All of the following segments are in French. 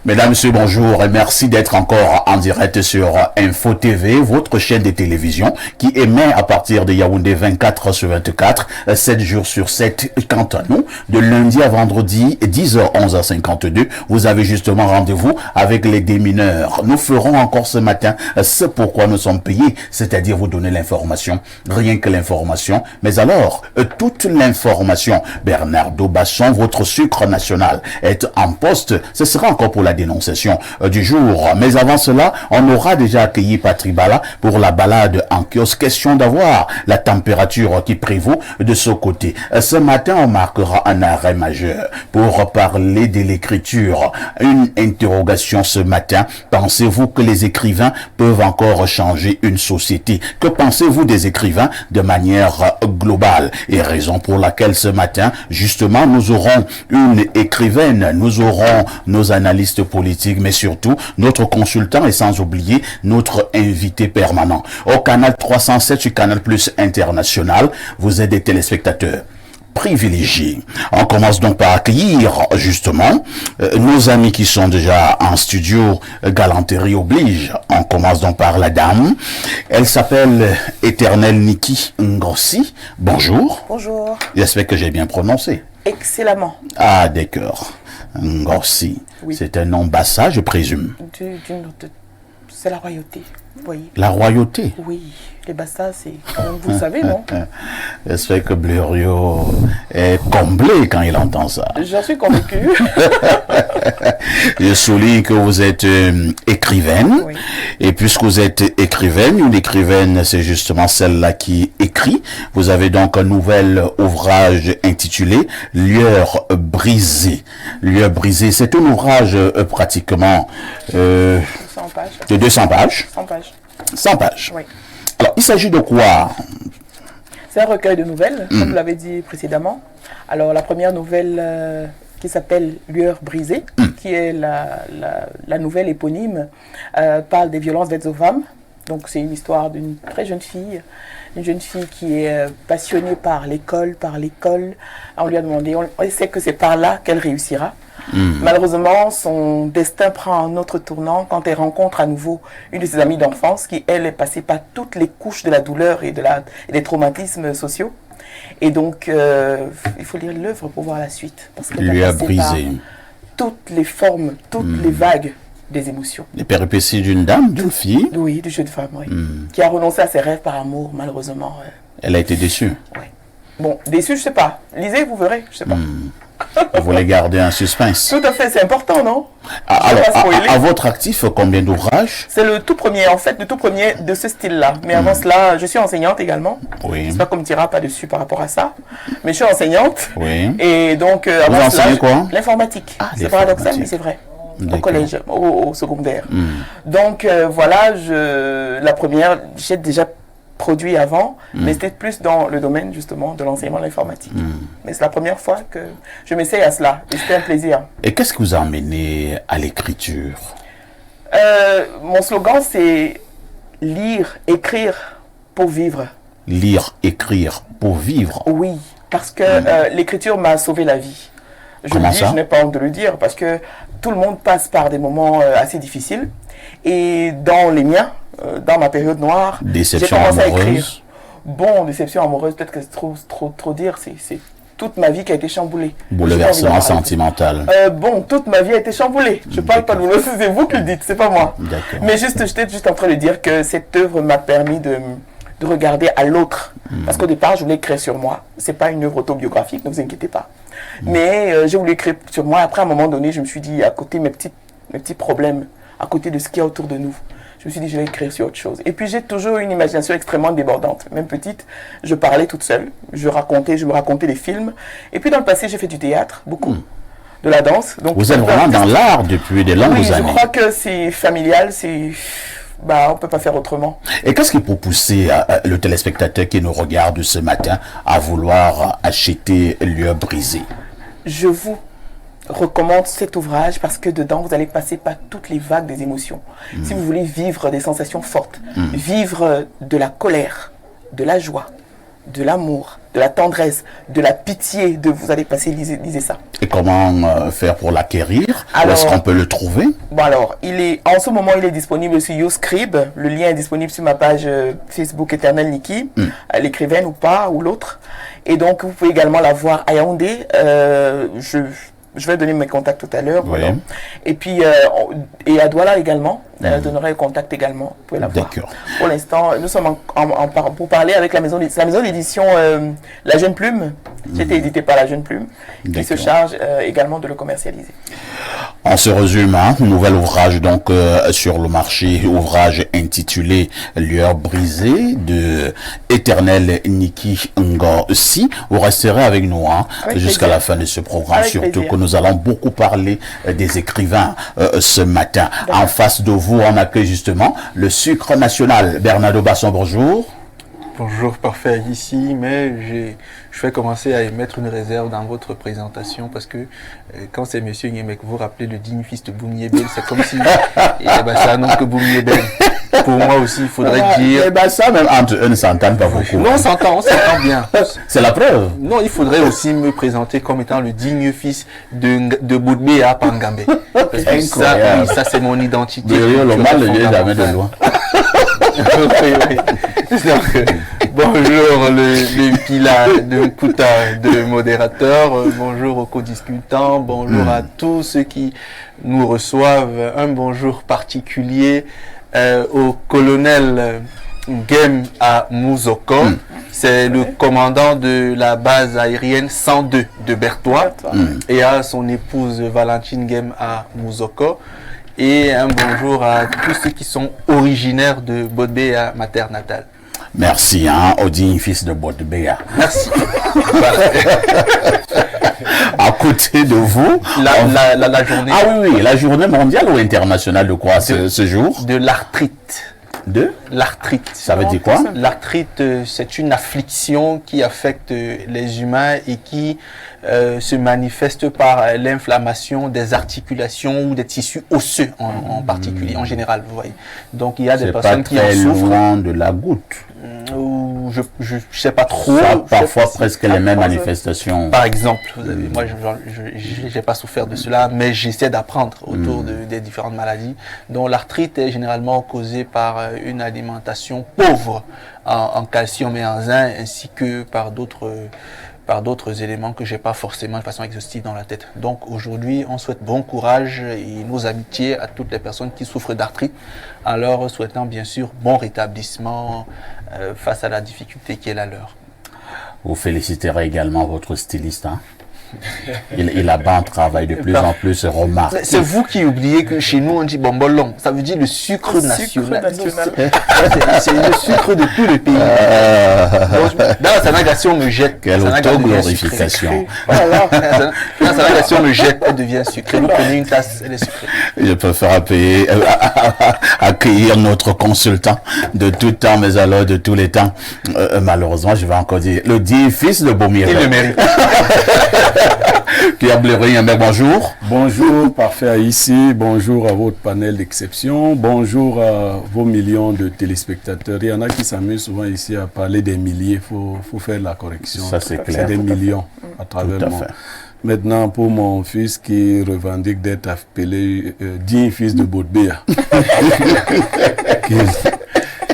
Mesdames, Messieurs, bonjour et merci d'être encore en direct sur Info TV, votre chaîne de télévision qui émet à partir de Yaoundé 24 sur 24, 7 jours sur 7, quant à nous, de lundi à vendredi, 10h, 11h52. Vous avez justement rendez-vous avec les démineurs. Nous ferons encore ce matin ce pourquoi nous sommes payés, c'est-à-dire vous donner l'information, rien que l'information, mais alors, toute l'information. Bernardo Basson, votre sucre national, est en poste. Ce sera encore pour la dénonciation du jour. Mais avant cela, on aura déjà accueilli Patrick Bala pour la balade en kiosque. Question d'avoir la température qui prévaut de ce côté. Ce matin, on marquera un arrêt majeur pour parler de l'écriture. Une interrogation ce matin. Pensez-vous que les écrivains peuvent encore changer une société? Que pensez-vous des écrivains de manière globale? Et raison pour laquelle ce matin, justement, nous aurons une écrivaine, nous aurons nos analystes politiques, mais surtout notre consultant et sans oublier notre invité permanent. Au canal 307 sur Canal Plus International, vous êtes des téléspectateurs privilégiés. On commence donc par accueillir justement nos amis qui sont déjà en studio. Galanterie oblige. On commence donc par la dame. Elle s'appelle Éternelle Niki Ngossi. Bonjour. Bonjour. J'espère que j'ai bien prononcé. Excellemment. Ah, d'accord. Ngossi. Oui. C'est un nom bassa, je présume. C'est la royauté, vous voyez. La royauté? Oui, les Bassa, c'est, vous le savez, non? J'espère que Blériot est comblé quand il entend ça. J'en suis convaincu. Je souligne que vous êtes écrivaine. Oui. Et puisque vous êtes écrivaine, une écrivaine, c'est justement celle-là qui écrit. Vous avez donc un nouvel ouvrage intitulé « Lueur brisée ». « Lueur brisée », c'est un ouvrage pratiquement... 100 pages. De 200 pages. 100 pages. 100 pages. Oui. Alors, il s'agit de quoi? C'est un recueil de nouvelles, comme vous l'avez dit précédemment. Alors, la première nouvelle qui s'appelle Lueur brisée, qui est la nouvelle éponyme, parle des violences faites aux femmes. Donc, c'est une histoire d'une très jeune fille, une jeune fille qui est passionnée par l'école. On lui a demandé, on sait que c'est par là qu'elle réussira. Malheureusement, son destin prend un autre tournant quand elle rencontre à nouveau une de ses amies d'enfance qui, elle, est passée par toutes les couches de la douleur et des traumatismes sociaux. Et donc, il faut lire l'œuvre pour voir la suite. Parce qu'elle lui a brisé toutes les formes, toutes les vagues des émotions. Les péripéties d'une dame, d'une fille? Oui, d'une jeune femme, oui. Qui a renoncé à ses rêves par amour, malheureusement. Elle a été déçue? Oui. Bon, déçue, je sais pas. Lisez, vous verrez, je sais pas. Vous voulez garder un suspense? Tout à fait, c'est important, non? Alors, à votre actif, combien d'ouvrages? C'est le tout premier, en fait, le tout premier de ce style-là. Mais avant cela, je suis enseignante également. Oui. Je sais pas qu'on me dira pas dessus par rapport à ça. Mais je suis enseignante. Oui. Et donc, vous enseignez quoi? L'informatique. C'est paradoxal, mais c'est vrai. Au collège, au secondaire. Donc, voilà, la première, j'ai déjà produit avant, mais c'était plus dans le domaine justement de l'enseignement de l'informatique. Mais c'est la première fois que je m'essaye à cela et c'était un plaisir. Et qu'est-ce qui vous a amené à l'écriture? Mon slogan c'est lire, écrire pour vivre. Lire, écrire pour vivre? Oui, parce que l'écriture m'a sauvé la vie. Je le dis, je n'ai pas honte de le dire, parce que tout le monde passe par des moments assez difficiles. Et dans les miens, dans ma période noire, j'ai commencé à écrire. Bon, déception amoureuse, peut-être que c'est trop dire, c'est toute ma vie qui a été chamboulée. Bouleversement sentimental. Bon, toute ma vie a été chamboulée. Je parle pas de vous, c'est vous qui le dites, c'est pas moi. Mais j'étais juste en train de dire que cette œuvre m'a permis de regarder à l'autre. Parce qu'au départ, je voulais écrire sur moi. C'est pas une œuvre autobiographique, ne vous inquiétez pas. Mais j'ai voulu écrire sur moi. Après, à un moment donné, je me suis dit, à côté mes petits problèmes, à côté de ce qu'il y a autour de nous, je me suis dit, je vais écrire sur autre chose. Et puis, j'ai toujours une imagination extrêmement débordante. Même petite, je parlais toute seule. Je me racontais des films. Et puis, dans le passé, j'ai fait du théâtre, beaucoup. De la danse. Donc, vous êtes vraiment dans l'art depuis de longues années. Oui, je crois que c'est familial, c'est... on ne peut pas faire autrement. Et qu'est-ce qui peut pousser le téléspectateur qui nous regarde ce matin à vouloir acheter Lueur brisée? Je vous recommande cet ouvrage parce que dedans, vous allez passer par toutes les vagues des émotions. Si vous voulez vivre des sensations fortes, vivre de la colère, de la joie, de l'amour, de la tendresse, de la pitié. Vous allez passer, lisez ça. Et comment faire pour l'acquérir? Où Alors, est-ce qu'on peut le trouver? Bon alors, en ce moment, il est disponible sur YouScribe. Le lien est disponible sur ma page Facebook Éternel Niki, l'écrivaine ou pas, ou l'autre. Et donc, vous pouvez également la voir à Yaoundé. Je vais donner mes contacts tout à l'heure. Oui. Voilà. Et puis, et à Douala également. Je donnerai le contact également. Vous pouvez la voir. D'accord. Pour l'instant, nous sommes pour parler avec la maison d'édition La Jeune Plume, qui a été édité par La Jeune Plume, qui se charge également de le commercialiser. On se résume, nouvel ouvrage donc sur le marché, ouvrage intitulé Lueur brisée de Éternel Niki Ngossi. Vous resterez avec nous jusqu'à la fin de ce programme, avec surtout plaisir. que nous allons beaucoup parler des écrivains ce matin. En face de vous, on accueille justement le Sucre National. Bernardo Basson, bonjour. Bonjour, parfait ici, mais je vais commencer à émettre une réserve dans votre présentation parce que quand c'est monsieur Nyemek, vous rappelez le digne fils de Boumyébel, c'est comme si c'est un nom que Boumyébel. Pour moi aussi, il faudrait dire... Ça, même entre eux, ne s'entendent pas beaucoup. Non, on s'entend bien. C'est la preuve. Non, il faudrait aussi me présenter comme étant le digne fils de Boudbé à Pangambé. Parce que ça c'est mon identité. Le mal ne vient jamais de loin. Oui. Donc, bonjour le Pila de Kouta de modérateur, bonjour aux co-discutants, bonjour à tous ceux qui nous reçoivent, un bonjour particulier au colonel Game à Mouzoko, c'est le commandant de la base aérienne 102 de Bertois et à son épouse Valentine Game à Mouzoko. Et un bonjour à tous ceux qui sont originaires de Bodbéa, ma terre natale. Merci, au digne fils de Bodbéa. Merci. À côté de vous, la journée. Ah oui, la journée mondiale ou internationale de quoi ce jour? De l'arthrite. De l'arthrite. Ça veut dire quoi? L'arthrite, c'est une affliction qui affecte les humains et qui se manifeste par l'inflammation des articulations ou des tissus osseux en particulier, en général, vous voyez. Donc il y a des personnes qui en souffrent. C'est pas très loin de la goutte. Je sais pas trop. Ça a parfois presque les mêmes manifestations. Par exemple, moi je n'ai pas souffert de cela, mais j'essaie d'apprendre autour des différentes maladies. Donc l'arthrite est généralement causée par une alimentation pauvre en calcium et en zinc, ainsi que par d'autres éléments que je n'ai pas forcément de façon exhaustive dans la tête. Donc aujourd'hui, on souhaite bon courage et nos amitiés à toutes les personnes qui souffrent d'arthrite, en leur souhaitant bien sûr bon rétablissement face à la difficulté qui est la leur. Vous féliciterez également votre styliste. Il a un travail de plus en plus remarqué. C'est vous qui oubliez que chez nous on dit bombolon, ça veut dire le sucre national. C'est le sucre de tout le pays. Dans sa négation me jette. Quelle autoglorification. Dans sa négation me jette, elle devient sucrée. Vous prenez une tasse, elle est sucrée. Je préfère accueillir notre consultant de tout temps, mais alors de tous les temps. Malheureusement, je vais encore dire le digne fils de Beaumier. Il le mérite. Pierre Blairy, bonjour. Bonjour, parfait ici. Bonjour à votre panel d'exception. Bonjour à vos millions de téléspectateurs. Il y en a qui s'amusent souvent ici à parler des milliers. Il faut faire la correction. Ça, c'est clair. C'est des millions à travers le monde. Maintenant, pour mon fils qui revendique d'être appelé digne fils de Bodbéa,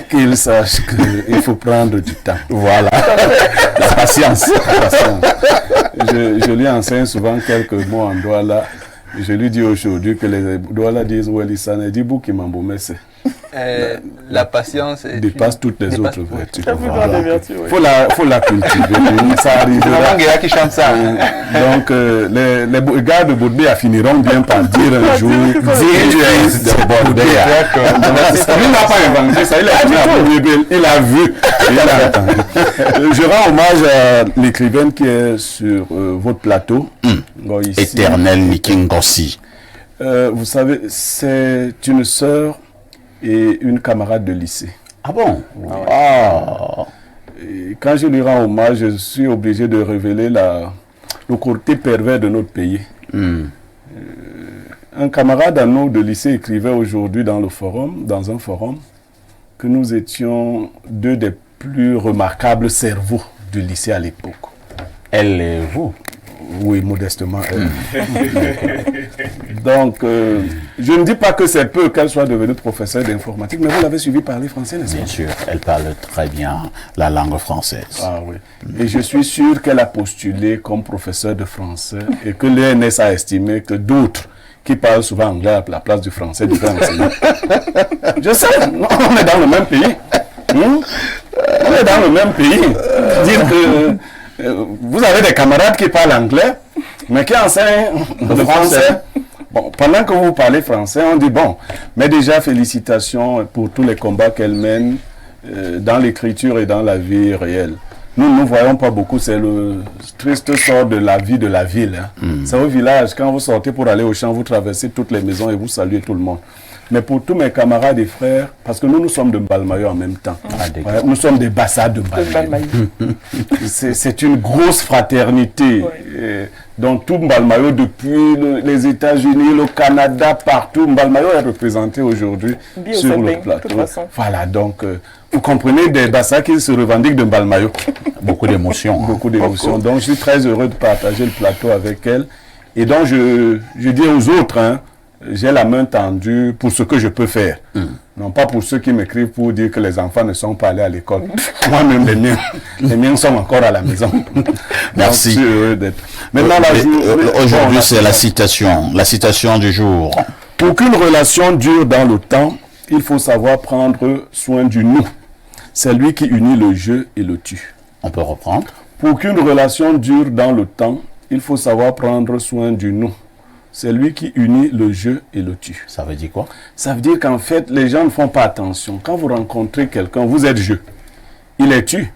qu'il sache qu'il faut prendre du temps. Voilà. La patience. Je lui enseigne souvent quelques mots en Douala. Je lui dis aujourd'hui que les Douala disent Welisan et dit Boukimamboumesse. La patience dépasse toutes les autres vertus. Il faut la cultiver. Ça arrivera. Qui chante ça. Donc, les gars de Bodbéa finiront bien par dire un jour de Bodbéa. Il n'a pas inventé ça. Il a vu. Il a entendu. Je rends hommage à l'écrivaine qui est sur votre plateau. Ici. Éternel Niki Ngossi. Vous savez, c'est une sœur et une camarade de lycée. Ah bon? Et quand je lui rends hommage, je suis obligé de révéler le côté pervers de notre pays. Un camarade à nous de lycée écrivait aujourd'hui dans un forum, que nous étions deux des plus remarquables cerveaux du lycée à l'époque. Elle et vous? Oui, modestement. Donc, je ne dis pas que c'est peu qu'elle soit devenue professeure d'informatique, mais vous l'avez suivi parler français, n'est-ce pas? Bien sûr, elle parle très bien la langue française. Ah oui. Et je suis sûr qu'elle a postulé comme professeur de français et que l'ENS a estimé que d'autres qui parlent souvent anglais à la place du français devraient enseigner. Je sais, on est dans le même pays. On est dans le même pays. Dire que vous avez des camarades qui parlent anglais, mais qui enseignent le français. Bon, pendant que vous parlez français, on dit bon, mais déjà félicitations pour tous les combats qu'elle mène dans l'écriture et dans la vie réelle. Nous ne voyons pas beaucoup, c'est le triste sort de la vie de la ville. C'est au village, quand vous sortez pour aller au champ, vous traversez toutes les maisons et vous saluez tout le monde. Mais pour tous mes camarades et frères, parce que nous sommes de Mbalmayo en même temps. Nous sommes des Bassa de Mbalmayo. C'est une grosse fraternité. Donc tout Mbalmayo, depuis les États-Unis, le Canada, partout, Mbalmayo est représenté aujourd'hui sur le plateau. Voilà, donc vous comprenez des Bassa qui se revendiquent de Mbalmayo. Beaucoup d'émotions. Beaucoup d'émotions. Donc je suis très heureux de partager le plateau avec elle. Et donc je dis aux autres, j'ai la main tendue pour ce que je peux faire. Non pas pour ceux qui m'écrivent pour dire que les enfants ne sont pas allés à l'école. Moi-même, les miens sont encore à la maison. Merci. Donc, je suis heureux d'être. Maintenant, aujourd'hui, c'est la citation du jour. Pour qu'une relation dure dans le temps, il faut savoir prendre soin du nous. C'est lui qui unit le je et le tu. On peut reprendre. Pour qu'une relation dure dans le temps, il faut savoir prendre soin du nous. C'est lui qui unit le je et le tu. Ça veut dire quoi? Ça veut dire qu'en fait, les gens ne font pas attention. Quand vous rencontrez quelqu'un, vous êtes je. Il est tu.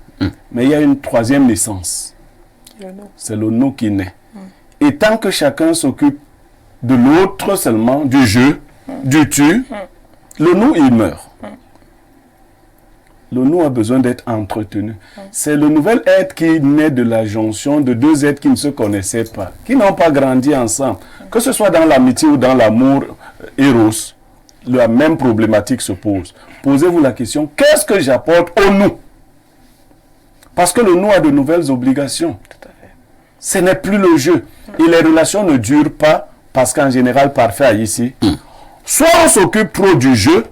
Mais il y a une troisième naissance. C'est le nous qui naît. Et tant que chacun s'occupe de l'autre seulement, du je, du tu, le nous, il meurt. Le nous a besoin d'être entretenu. C'est le nouvel être qui naît de la jonction de deux êtres qui ne se connaissaient pas, qui n'ont pas grandi ensemble. Que ce soit dans l'amitié ou dans l'amour éros, la même problématique se pose. Posez-vous la question, qu'est-ce que j'apporte au nous? Parce que le nous a de nouvelles obligations. Tout à fait. Ce n'est plus le jeu. Et les relations ne durent pas parce qu'en général, parfait ici, soit on s'occupe trop du jeu,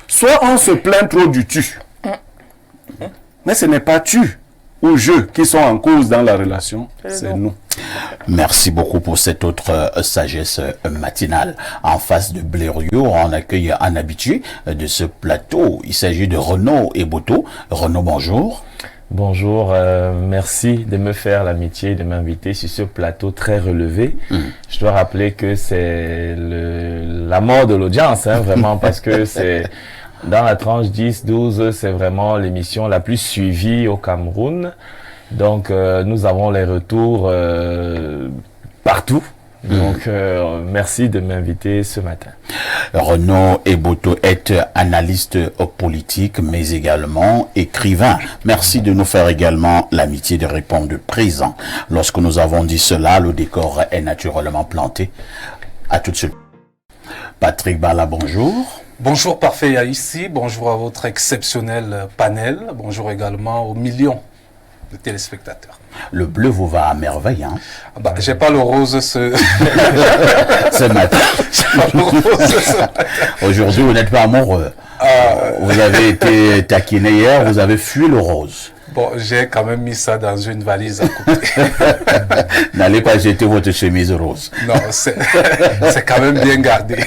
soit on se plaint trop du tu. Mais ce n'est pas tu ou je qui sont en cause dans la relation, c'est nous. Merci beaucoup pour cette autre sagesse matinale. En face de Blériot, on accueille un habitué de ce plateau. Il s'agit de Renaud Eboto. Renaud, bonjour. Bonjour, merci de me faire l'amitié de m'inviter sur ce plateau très relevé. Je dois rappeler que c'est la mort de l'audience, vraiment, parce que c'est... Dans la tranche 10-12, c'est vraiment l'émission la plus suivie au Cameroun. Donc, nous avons les retours partout. Donc, merci de m'inviter ce matin. Renaud Eboto est analyste politique, mais également écrivain. Merci de nous faire également l'amitié de répondre présent. Lorsque nous avons dit cela, le décor est naturellement planté. À tout de suite. Patrick Bala, bonjour. Bonjour Parfait ici, bonjour à votre exceptionnel panel, bonjour également aux millions de téléspectateurs. Le bleu vous va à merveille, hein? Bah, j'ai pas le rose ce matin. Aujourd'hui, vous n'êtes pas amoureux. Vous avez été taquiné hier, vous avez fui le rose. Bon, j'ai quand même mis ça dans une valise à côté. N'allez pas jeter votre chemise rose. Non, c'est quand même bien gardé.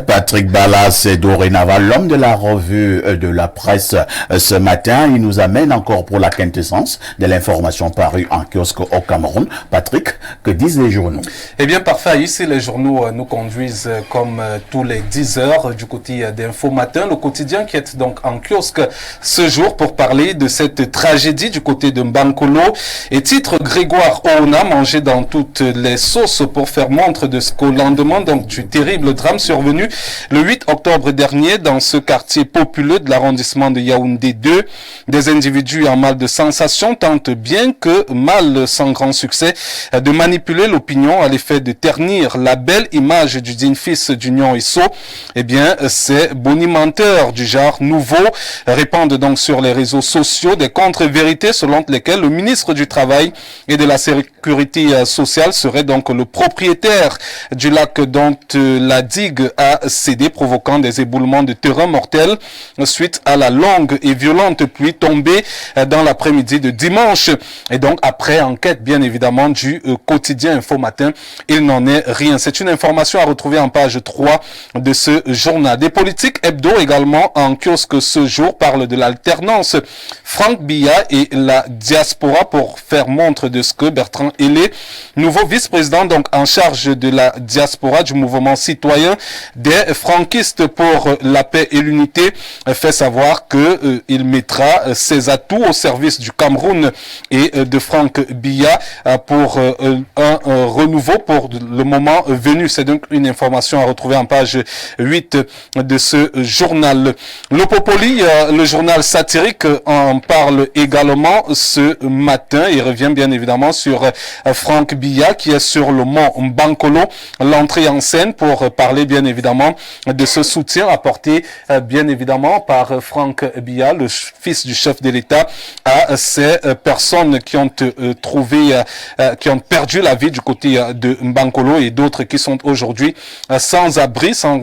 Patrick Bala, c'est dorénavant l'homme de la revue de la presse ce matin. Il nous amène encore pour la quintessence de l'information parue en kiosque au Cameroun. Patrick, que disent les journaux? Eh bien, parfait. Ici, les journaux nous conduisent comme tous les 10 heures du côté d'Info Matin, le quotidien qui est donc en kiosque ce jour pour parler de cette tragédie du côté de Mbankolo. Et titre Grégoire Ouna, mangé dans toutes les sauces pour faire montre de ce qu'au lendemain donc du terrible drame survenu le 8 octobre dernier dans ce quartier populeux de l'arrondissement de Yaoundé 2, des individus en mal de sensation tentent bien que mal sans grand succès de manipuler l'opinion à l'effet de ternir la belle image du digne fils d'Union Isso. Eh bien, ces bonimenteurs du genre nouveau répandent donc sur les réseaux sociaux des comptes contre-vérités selon lesquelles le ministre du Travail et de la Sécurité sociale serait donc le propriétaire du lac dont la digue a cédé, provoquant des éboulements de terrain mortels suite à la longue et violente pluie tombée dans l'après-midi de dimanche. Et donc, après enquête, bien évidemment, du quotidien Info Matin, il n'en est rien. C'est une information à retrouver en page 3 de ce journal. Des politiques hebdo également en kiosque ce jour parlent de l'alternance. Franck Biya et la diaspora pour faire montre de ce que Bertrand Hélé, nouveau vice-président donc en charge de la diaspora du mouvement citoyen des franquistes pour la paix et l'unité, fait savoir que il mettra ses atouts au service du Cameroun et de Franck Biya pour un renouveau pour le moment venu. C'est donc une information à retrouver en page 8 de ce journal. Le Popoli, le journal satirique, en parle également ce matin. Il revient bien évidemment sur Franck Biya qui est sur le mont Mbankolo, l'entrée en scène pour parler bien évidemment de ce soutien apporté bien évidemment par Franck Biya, le fils du chef de l'État, à ces personnes qui ont qui ont perdu la vie du côté de Mbankolo et d'autres qui sont aujourd'hui sans abri, sans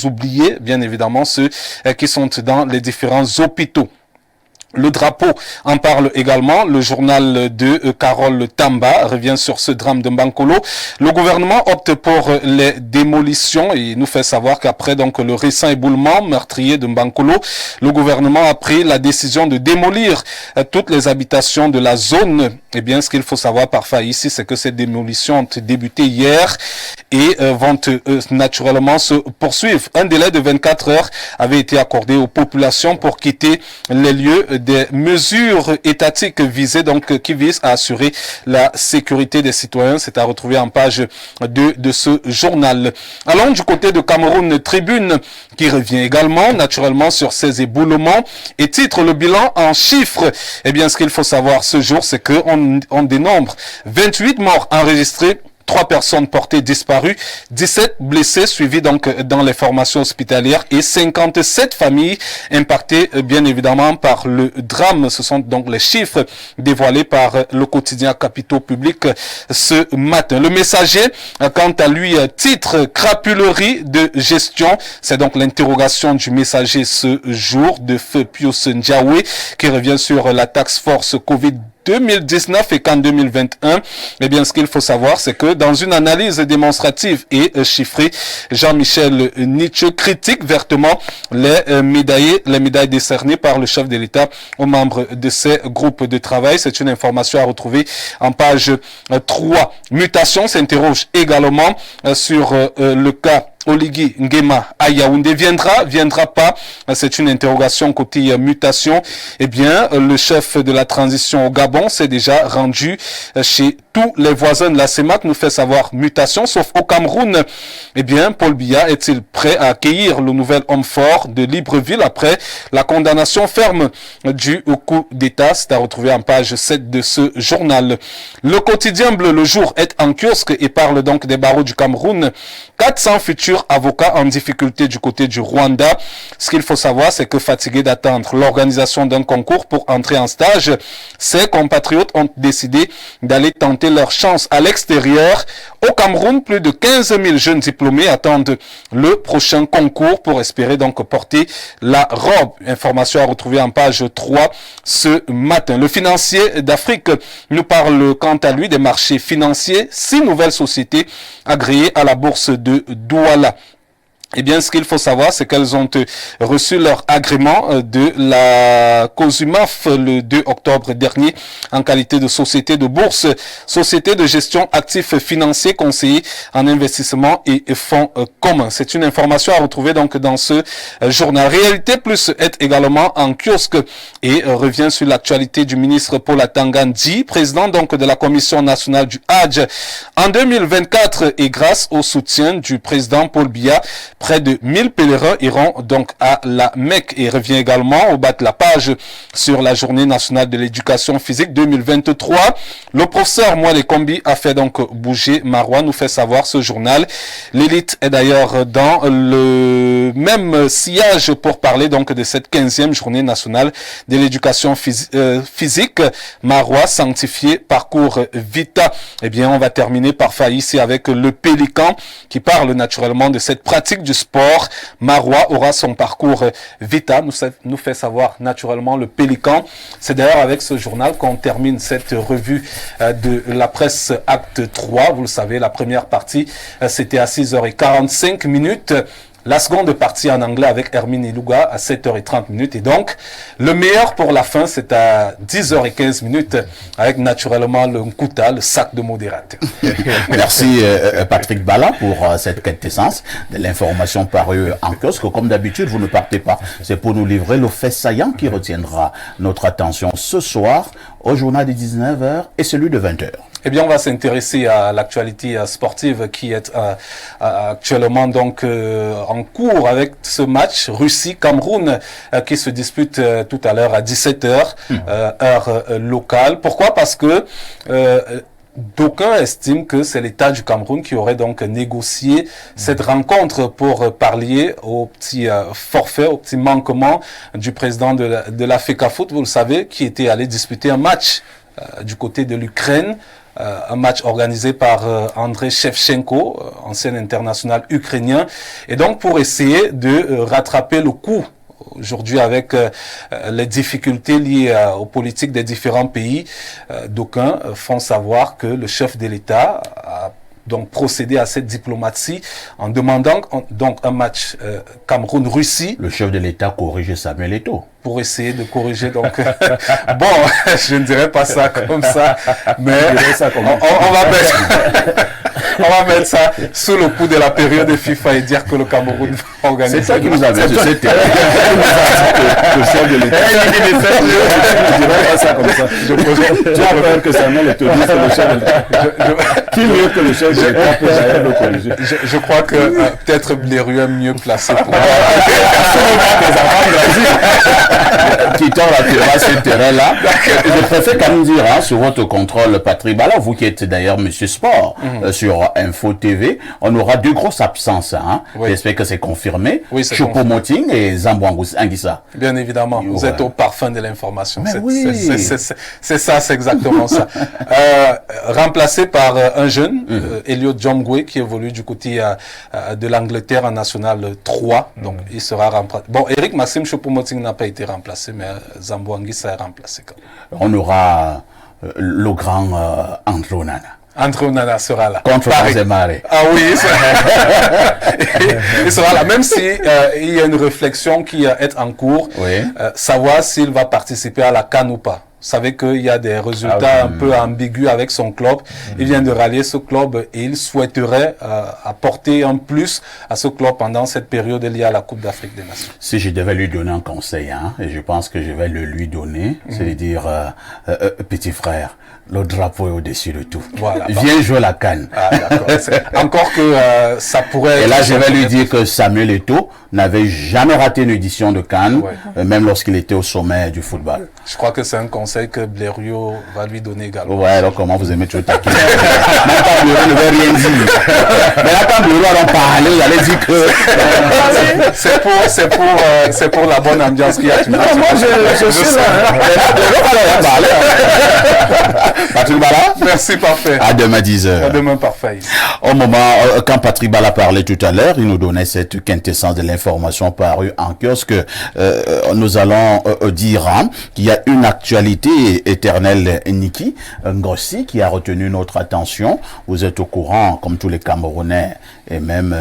oublier bien évidemment ceux qui sont dans les différents hôpitaux. Le drapeau en parle également. Le journal de Carole Tamba revient sur ce drame de Mbankolo. Le gouvernement opte pour les démolitions et nous fait savoir qu'après donc le récent éboulement meurtrier de Mbankolo, le gouvernement a pris la décision de démolir toutes les habitations de la zone. Eh bien, ce qu'il faut savoir parfois ici, c'est que ces démolitions ont débuté hier et vont naturellement se poursuivre. Un délai de 24 heures avait été accordé aux populations pour quitter les lieux des mesures étatiques visées, donc qui visent à assurer la sécurité des citoyens. C'est à retrouver en page 2 de ce journal. Allons du côté de Cameroun Tribune qui revient également naturellement sur ces éboulements et titre le bilan en chiffres. Eh bien, ce qu'il faut savoir ce jour, c'est qu'on dénombre 28 morts enregistrés, 3 personnes portées disparues, 17 blessés suivis donc dans les formations hospitalières et 57 familles impactées bien évidemment par le drame. Ce sont donc les chiffres dévoilés par le quotidien Capitaux Publics ce matin. Le Messager, quant à lui, titre crapulerie de gestion. C'est donc l'interrogation du Messager ce jour de Feu Pius Ndiawe qui revient sur la task force Covid 2019 et qu'en 2021, eh bien, ce qu'il faut savoir, c'est que dans une analyse démonstrative et chiffrée, Jean-Michel Nietzsche critique vertement les médailles décernées par le chef de l'État aux membres de ces groupes de travail. C'est une information à retrouver en page 3. Mutation s'interroge également sur le cas Oligui Nguema à Yaoundé. Viendra pas? C'est une interrogation côté mutation. Eh bien, le chef de la transition au Gabon s'est déjà rendu chez tous les voisins de la CEMAC, nous fait savoir mutation, sauf au Cameroun. Eh bien, Paul Biya est-il prêt à accueillir le nouvel homme fort de Libreville après la condamnation ferme du coup d'État? C'est à retrouver en page 7 de ce journal. Le quotidien bleu, le jour, est en kiosque et parle donc des barreaux du Cameroun. 400 futurs avocats en difficulté du côté du Rwanda. Ce qu'il faut savoir, c'est que fatigués d'attendre l'organisation d'un concours pour entrer en stage, ces compatriotes ont décidé d'aller tenter leur chance à l'extérieur. Au Cameroun, plus de 15 000 jeunes diplômés attendent le prochain concours pour espérer donc porter la robe. Information à retrouver en page 3 ce matin. Le Financier d'Afrique nous parle quant à lui des marchés financiers. 6 nouvelles sociétés agréées à la bourse de Douala. Eh bien, ce qu'il faut savoir, c'est qu'elles ont reçu leur agrément de la COSUMAF le 2 octobre dernier en qualité de société de bourse, société de gestion actifs financiers conseillers en investissement et fonds communs. C'est une information à retrouver donc dans ce journal. Réalité Plus est également en kiosque et revient sur l'actualité du ministre Paul Atanga Nji, président donc de la Commission nationale du Hadj. En 2024, et grâce au soutien du président Paul Biya, Près de 1000 pèlerins iront donc à la Mecque et revient également au bas de la page sur la journée nationale de l'éducation physique 2023. Le professeur Moelle Kombi a fait donc bouger Marois, nous fait savoir ce journal. L'élite est d'ailleurs dans le même sillage pour parler donc de cette 15e journée nationale de l'éducation physique. Marois sanctifié, parcours Vita. Eh bien, on va terminer par ici avec le Pélican qui parle naturellement de cette pratique du sport. Marois aura son parcours Vita, nous fait savoir naturellement le Pélican. C'est d'ailleurs avec ce journal qu'on termine cette revue de la presse acte 3. Vous le savez, la première partie, c'était à 6h45. La seconde partie en anglais avec Hermine Ilouga à 7h30. Et donc, le meilleur pour la fin, c'est à 10h15 avec naturellement le Nkouta, le sac de modérateur. Merci Patrick Bala pour cette quintessence de l'information parue en kiosque. Comme d'habitude, vous ne partez pas. C'est pour nous livrer le fait saillant qui retiendra notre attention ce soir au journal de 19h et celui de 20h. Eh bien, on va s'intéresser à l'actualité sportive qui est actuellement donc en cours avec ce match Russie-Cameroun qui se dispute tout à l'heure à 17h, heure locale. Pourquoi? Parce que d'aucuns estiment que c'est l'État du Cameroun qui aurait donc négocié cette rencontre pour pallier au petit forfait, au petit manquement du président de la FECAFOOT, vous le savez, qui était allé disputer un match du côté de l'Ukraine. Un match organisé par Andrei Shevchenko, ancien international ukrainien, et donc pour essayer de rattraper le coup aujourd'hui avec les difficultés liées aux politiques des différents pays. D'aucuns font savoir que le chef de l'État a donc procéder à cette diplomatie en demandant donc un match Cameroun-Russie. Le chef de l'État corrige Samuel Eto'o. Pour essayer de corriger donc bon, je ne dirais pas ça comme ça, mais on va mettre ça sous le coup de la période de FIFA et dire que le Cameroun va organiser. C'est ça qui nous a mis sur cette terrain. Le chef de l'État. Je ne dirais pas ça comme ça. Tu as peur que Samuel Eto'o dise que le chef de l'État. Qui mieux que le chef de l'État pour d'ailleurs le corriger? Je crois que peut-être Blérieux est mieux placé pour Quittons la ce terrain-là. Je préfère quand même dire sur votre contrôle, Patrick Bala, vous qui êtes d'ailleurs Monsieur Sport sur Info TV, on aura deux grosses absences. Oui. J'espère que c'est confirmé. Oui, c'est Choupo-Moting et Zambo Anguissa. Bien évidemment, vous êtes au parfum de l'information. C'est ça, c'est exactement ça. Remplacé par un jeune, Elliot Jomgwe, qui évolue du côté de l'Angleterre en National 3. Donc, il sera remplacé. Bon, Eric Maxime Choupo-Moting n'a pas été remplacé, mais Zambo Anguissa est remplacé. On aura le grand André Onana. André Onana sera là. Contre Paris. Ah oui, il sera là. Même si il y a une réflexion qui est en cours, savoir s'il va participer à la CAN ou pas. Vous savez qu'il y a des résultats un peu ambigus avec son club. Il vient de rallier ce club et il souhaiterait apporter un plus à ce club pendant cette période liée à la Coupe d'Afrique des Nations. Si je devais lui donner un conseil, et je pense que je vais le lui donner, c'est de dire, petit frère, le drapeau est au-dessus de tout. Voilà, viens jouer la CAN. Ah, encore que ça pourrait... Et là, je vais lui dire que Samuel Eto'o n'avait jamais raté une édition de CAN, même lorsqu'il était au sommet du football. Je crois que c'est un conseil que Blérieux va lui donner également. Ouais, alors comment vous aimez toujours taquiner? Même quand Blérieux ne veut rien dire. Mais là, quand Blérieux allons parler, vous allez dire que... c'est pour la bonne ambiance qu'il y a. Moi, je suis là. Patrick Bala? Merci, parfait. À demain 10h. À demain, parfait. Au moment, quand Patrick Bala parlait tout à l'heure, il nous donnait cette quintessence de l'information parue en kiosque. Nous allons dire qu'il y a une actualité éternelle, Niki Ngossi, qui a retenu notre attention. Vous êtes au courant, comme tous les Camerounais et même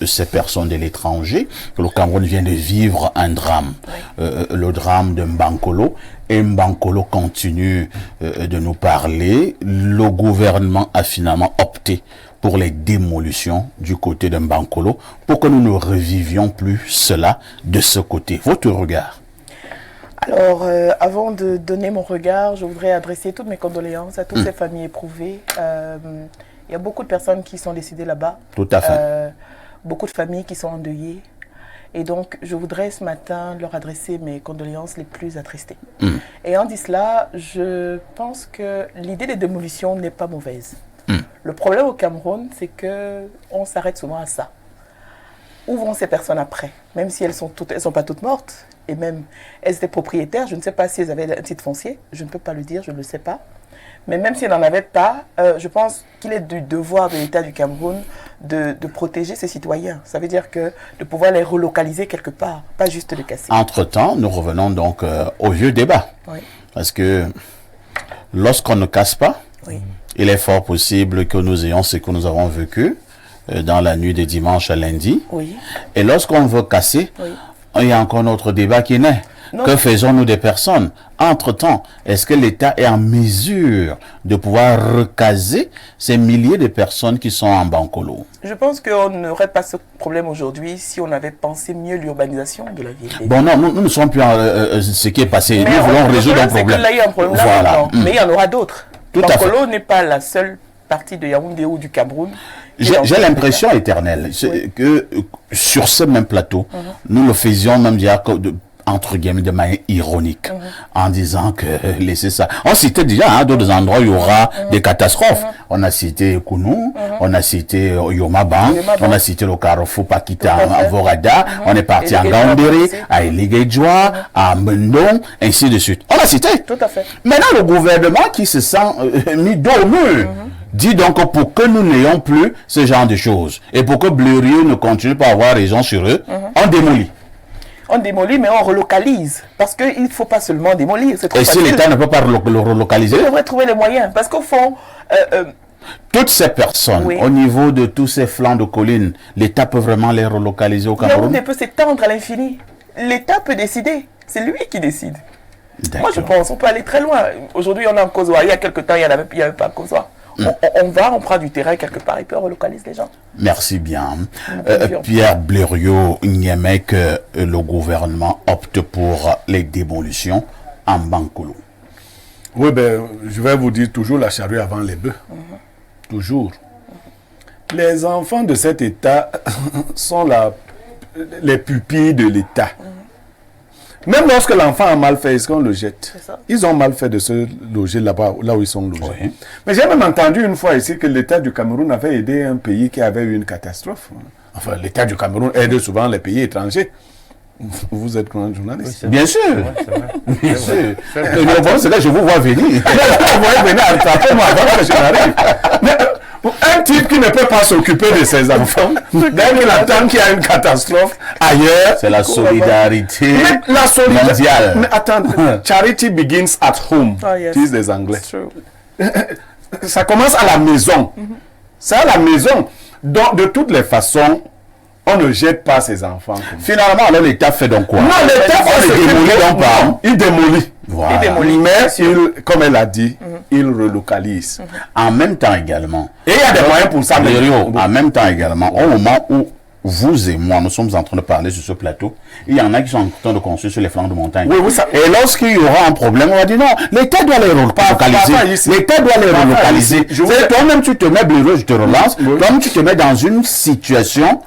ces personnes de l'étranger, que le Cameroun vient de vivre un drame. Le drame de Mbankolo. Et Mbankolo continue de nous parler. Le gouvernement a finalement opté pour les démolitions du côté de Mbankolo pour que nous ne revivions plus cela de ce côté. Votre regard? Alors, avant de donner mon regard, je voudrais adresser toutes mes condoléances à toutes ces familles éprouvées. Il y a beaucoup de personnes qui sont décédées là-bas. Tout à fait. beaucoup de familles qui sont endeuillées. Et donc, je voudrais ce matin leur adresser mes condoléances les plus attristées. Et en dit cela, je pense que l'idée des démolitions n'est pas mauvaise. Le problème au Cameroun, c'est qu'on s'arrête souvent à ça. Où vont ces personnes après? Même si elles sont pas toutes mortes, et même elles étaient propriétaires, je ne sais pas si elles avaient un titre foncier, je ne peux pas le dire, je ne le sais pas. Mais même si elles n'en avaient pas, je pense qu'il est du devoir de l'État du Cameroun de protéger ses citoyens. Ça veut dire que de pouvoir les relocaliser quelque part, pas juste les casser. Entre-temps, nous revenons donc au vieux débat. Oui. Parce que lorsqu'on ne casse pas, Oui. il est fort possible que nous ayons ce que nous avons vécu dans la nuit de dimanche à lundi. Oui. Et lorsqu'on veut casser, Oui. il y a encore notre débat qui naît. Non. Que faisons-nous des personnes? Entre-temps, est-ce que l'État est en mesure de pouvoir recaser ces milliers de personnes qui sont en Bankolo? Je pense qu'on n'aurait pas ce problème aujourd'hui si on avait pensé mieux l'urbanisation de la ville. Bon, non, nous ne sommes plus en ce qui est passé. Mais Nous voulons résoudre un c'est problème. que là, il y a un problème là Voilà. maintenant. Mais il y en aura d'autres. Tout à Bankolo n'est pas la seule partie de Yaoundé ou du Cameroun. J'ai l'impression éternelle que sur ce même plateau, nous le faisions même dire entre guillemets de manière ironique, en disant que laissez ça. On citait déjà d'autres endroits où il y aura des catastrophes. On a cité Kounou, on a cité Yomaban, on a cité le Carrefour Pakita à Vorada, on est parti à Gandéré, à Eligedjoa, à Mendon, ainsi de suite. On a cité. Tout à fait. Maintenant, le gouvernement qui se sent mis dos au mur, dit donc pour que nous n'ayons plus ce genre de choses et pour que Blériot ne continue pas à avoir raison sur eux, on démolit. On démolit, mais on relocalise. Parce qu'il ne faut pas seulement démolir. C'est trop Et si facile. l'État ne peut pas le relocaliser, Il devrait trouver les moyens. Parce qu'au fond, toutes ces personnes, Oui. au niveau de tous ces flancs de collines, l'État peut vraiment les relocaliser au Cameroun? Yaoundé peut s'étendre à l'infini. L'État peut décider. C'est lui qui décide. Moi, je pense, on peut aller très loin. Aujourd'hui, on est en Kosovo. Il y a quelques temps, il n'y avait pas Kosovo. On prend du terrain quelque part et puis on relocalise les gens. Merci bien. Plaisir. Pierre Blériot niait que le gouvernement opte pour les démolitions en Bankolo. Oui, ben, je vais vous dire toujours la charrue avant les bœufs. Toujours. Les enfants de cet État sont les pupilles de l'État. Même lorsque l'enfant a mal fait, est-ce qu'on le jette? C'est ça. Ils ont mal fait de se loger là-bas, là où ils sont logés. Oui. Mais j'ai même entendu une fois ici que l'État du Cameroun avait aidé un pays qui avait eu une catastrophe. Enfin, l'État du Cameroun aide souvent les pays étrangers. Vous êtes grand journaliste. Bien sûr. Bien sûr. C'est Et le bon, c'est là que je vous vois venir. Vous voyez venir attraper-moi avant que je n'arrive. Mais, un type qui ne peut pas s'occuper de ses enfants, dès qu'il attend qu'il y a une catastrophe ailleurs. C'est la solidarité Mais la solidarité. mondiale. Mais attends, charity begins at home, Ah, yes. disent les Anglais. It's true. Ça commence à la maison. C'est à la maison. Donc, de toutes les façons, on ne jette pas ses enfants. Comme ça. Finalement, alors l'État fait donc quoi? Non, l'État On les démolit donc pas. Non, il démolit. Voilà. Il démolit. Mais, comme elle a dit, il relocalise. En même temps également, Et il y a des moyens pour ça. mais- Blériot, en même temps également, au moment où vous et moi, nous sommes en train de parler sur ce plateau, il y en a qui sont en train de construire sur les flancs de montagne. Oui, oui, ça- Et lorsqu'il y aura un problème, on va dire non, l'État doit les pas relocaliser. ici. L'État doit les Pas relocaliser. ici. Je vous- C'est toi-même, tu te mets, Blériot, je te relance, Oui. toi-même, tu te mets dans une situation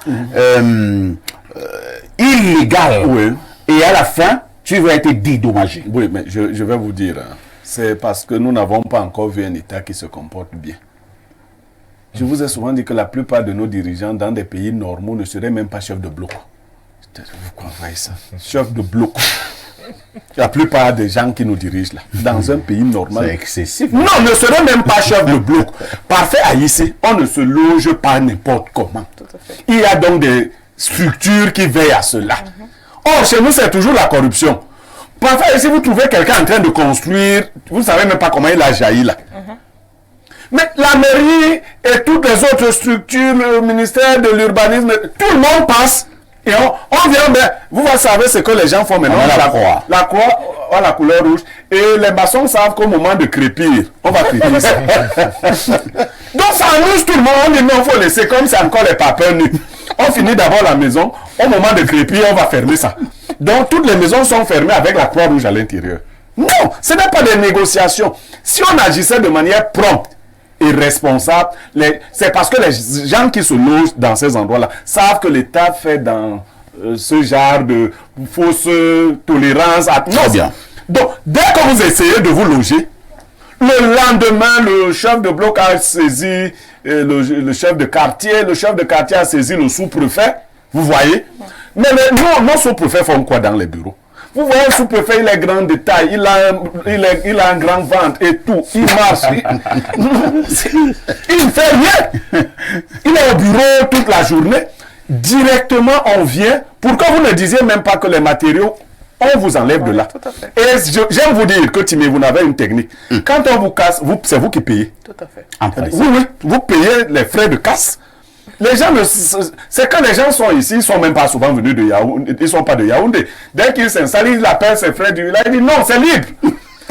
illégale. Oui. Et à la fin, tu vas être dédommagé. Oui, mais je vais vous dire, hein, c'est parce que nous n'avons pas encore vu un État qui se comporte bien. Je vous ai souvent dit que la plupart de nos dirigeants dans des pays normaux ne seraient même pas chefs de bloc. Vous croyez ça? Chef de bloc. La plupart des gens qui nous dirigent là, dans un pays normal. C'est excessif. Non, ne serait même pas chef de bloc. Parfait à ici, on ne se loge pas n'importe comment. Il y a donc des structures qui veillent à cela. Or, chez nous, c'est toujours la corruption. Parfois, si vous trouvez quelqu'un en train de construire, vous ne savez même pas comment il a jailli là. Mais la mairie et toutes les autres structures, le ministère de l'urbanisme, tout le monde passe. Et on vient, ben, vous savez ce que les gens font maintenant. On a la croix. La croix a la couleur rouge. Et les maçons savent qu'au moment de crépir, on va crépir ça. Donc ça amuse tout le monde. On dit non, il faut laisser comme c'est encore les papins nus. On finit d'abord la maison. Au moment de crépir, on va fermer ça. Donc toutes les maisons sont fermées avec la croix rouge à l'intérieur. Non, ce n'est pas des négociations. Si on agissait de manière prompte est responsable. C'est parce que les gens qui se logent dans ces endroits-là savent que l'État fait dans ce genre de fausse tolérance. Très bien. Donc, dès que vous essayez de vous loger, le lendemain, le chef de bloc a saisi le chef de quartier. Le chef de quartier a saisi le sous-préfet. Vous voyez? Mais nos sous-préfets font quoi dans les bureaux? Vous voyez, le sous-préfet, il est grand de taille, il a un grand ventre et tout. Il marche. Il ne fait rien. Il est au bureau toute la journée. Directement, on vient pour que vous ne disiez même pas que les matériaux, on vous enlève de là. Tout à fait. Et j'aime vous dire que Timé, vous n'avez une technique. Quand on vous casse, c'est vous qui payez. Tout à fait. En principe. Oui, oui, vous payez les frais de casse. Les gens, c'est quand les gens sont ici, ils ne sont même pas souvent venus de Yaoundé, ils ne sont pas de Yaoundé. Dès qu'ils s'installent, ils appellent ses frais du village, ils disent non, c'est libre.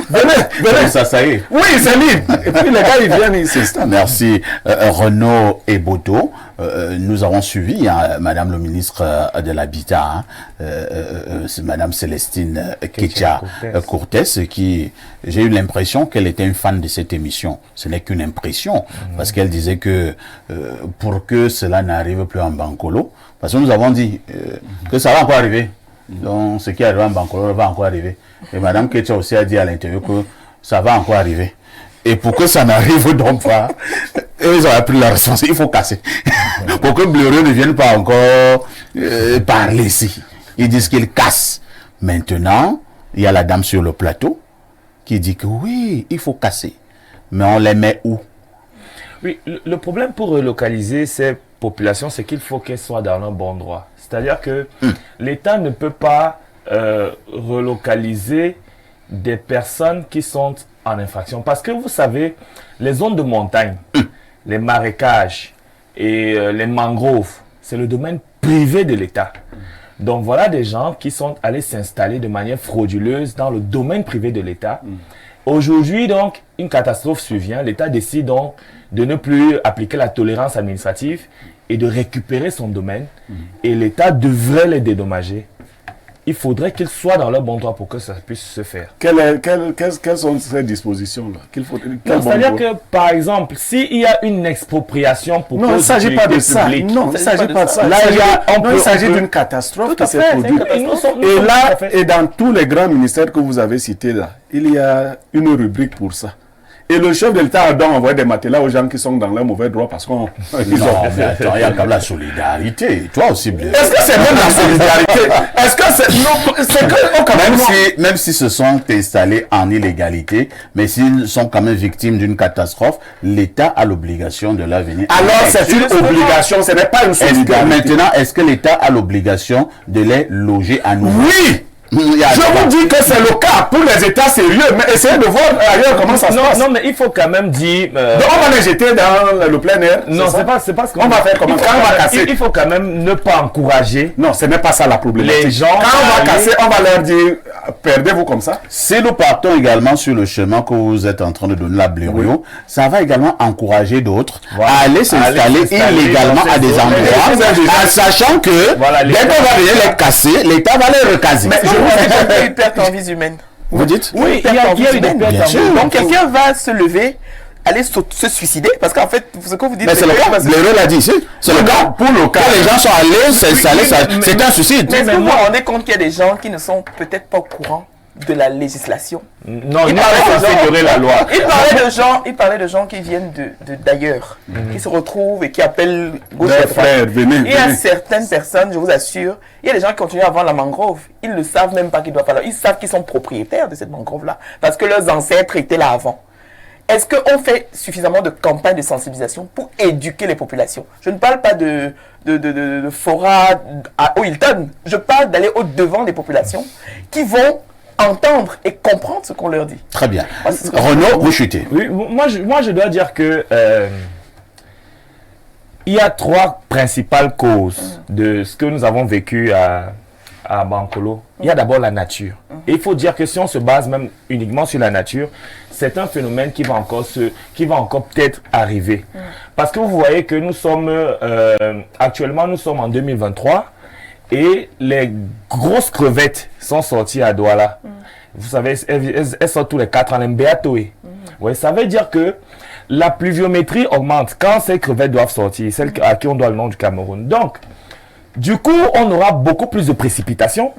Venez. Ça y est. Oui, c'est libre. Et puis les gars, ils viennent, ils s'installent. Merci. Renaud et Boto, nous avons suivi Madame le ministre de l'Habitat, c'est Madame Célestine Ketcha Cortés, qui, j'ai eu l'impression qu'elle était une fan de cette émission. Ce n'est qu'une impression, parce qu'elle disait que pour que cela n'arrive plus en Bankolo, parce que nous avons dit que ça va encore arriver. Donc, ce qui arrive en Bankolo va encore arriver. Et Madame Ketcha aussi a dit à l'interview que ça va encore arriver. Et pour que ça n'arrive donc pas, ils ont pris la responsabilité, il faut casser. Pour que Bleureux ne vienne pas encore parler ici. Ils disent qu'ils cassent. Maintenant, il y a la dame sur le plateau qui dit que oui, il faut casser. Mais on les met où? Oui, le problème pour relocaliser ces populations, c'est qu'il faut qu'elles soient dans un bon droit. C'est-à-dire que l'État ne peut pas relocaliser des personnes qui sont en infraction. Parce que vous savez, les zones de montagne, les marécages et les mangroves, c'est le domaine privé de l'État. Donc voilà des gens qui sont allés s'installer de manière frauduleuse dans le domaine privé de l'État. Aujourd'hui, donc, une catastrophe survient. L'État décide donc de ne plus appliquer la tolérance administrative et de récupérer son domaine. Et l'État devrait les dédommager. Il faudrait qu'ils soient dans leur bon droit pour que ça puisse se faire. Quelles sont ces dispositions-là C'est-à-dire que, par exemple, s'il y a une expropriation pour non, il ne s'agit pas de ça. Non, il ne s'agit pas de ça. Là, il s'agit d'une catastrophe qui s'est produite. Et là, et dans tous les grands ministères que vous avez cités là, il y a une rubrique pour ça. Et le chef de l'État a donc envoyé des matelas aux gens qui sont dans leur mauvais droit parce qu'ils ont... mais attends, il y a quand même la solidarité. Toi aussi, Bleu. Est-ce que c'est même la solidarité? Est-ce que c'est... Non, c'est que... Même si se sont installés en illégalité, mais s'ils sont quand même victimes d'une catastrophe, l'État a l'obligation de leur venir. Alors, c'est une obligation, ce n'est pas une solidarité. Maintenant, est-ce que l'État a l'obligation de les loger à nouveau? Oui! Je vous dis que c'est le cas pour les États sérieux, mais essayez de voir ailleurs comment ça se passe. Non, mais il faut quand même dire... Donc on va les jeter dans le plein air. Non, c'est pas ce qu'on va faire. Comment quand on va casser. Il faut quand même ne pas encourager. Non, ce n'est pas ça la problématique. Les gens... Quand on va casser, on va leur dire, perdez-vous comme ça. Si nous partons également sur le chemin que vous êtes en train de donner à Blériot, ça va également encourager d'autres à aller s'installer illégalement à des endroits, en sachant que dès qu'on va venir les casser, l'État va les recaser. Il y a une perte en vie humaine. Vous dites? Oui, il y a une perte en vie humaine. Donc quelqu'un va se lever, aller se suicider, parce qu'en fait, ce que vous dites... Mais c'est le cas, Blériot l'a dit ici. C'est le cas. Pour le cas, les gens sont allés s'installer, c'est un suicide. Mais est-ce que vous vous rendez compte qu'il y a des gens qui ne sont peut-être pas au courant de la législation? Non, il parlait la loi. Il parlait de gens qui viennent d'ailleurs, qui se retrouvent et qui appellent gauche et droite. Il y a certaines personnes, je vous assure, il y a des gens qui continuent à vendre la mangrove. Ils ne savent même pas qu'ils doivent faire. Ils savent qu'ils sont propriétaires de cette mangrove-là, parce que leurs ancêtres étaient là avant. Est-ce qu'on fait suffisamment de campagnes de sensibilisation pour éduquer les populations? Je ne parle pas de forats à Hilton. Je parle d'aller au-devant des populations qui vont entendre et comprendre ce qu'on leur dit. Très bien. Renaud, vous chutez. Oui, moi je dois dire que il y a trois principales causes de ce que nous avons vécu à Bankolo. Il y a d'abord la nature. Et il faut dire que si on se base même uniquement sur la nature, c'est un phénomène qui va encore peut-être arriver. Parce que vous voyez que nous sommes actuellement nous sommes en 2023. Et les grosses crevettes sont sorties à Douala. Vous savez, elles sortent tous les 4 ans, les Mbéatoé. Ouais, ça veut dire que la pluviométrie augmente quand ces crevettes doivent sortir, celles à qui on doit le nom du Cameroun. Donc, du coup, on aura beaucoup plus de précipitations.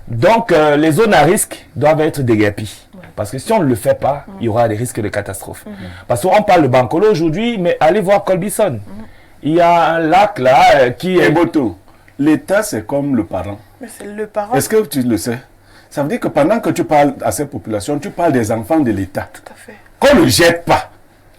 Donc, les zones à risque doivent être déguerpies. Parce que si on ne le fait pas, il y aura des risques de catastrophe. Parce qu'on parle de Bankolo aujourd'hui, mais allez voir Colbison. Il y a un lac là qui est... Boto, l'État, c'est comme le parent. Mais c'est le parent. Est-ce que tu le sais? Ça veut dire que pendant que tu parles à ces populations, tu parles des enfants de l'État. Tout à fait. Qu'on ne jette pas.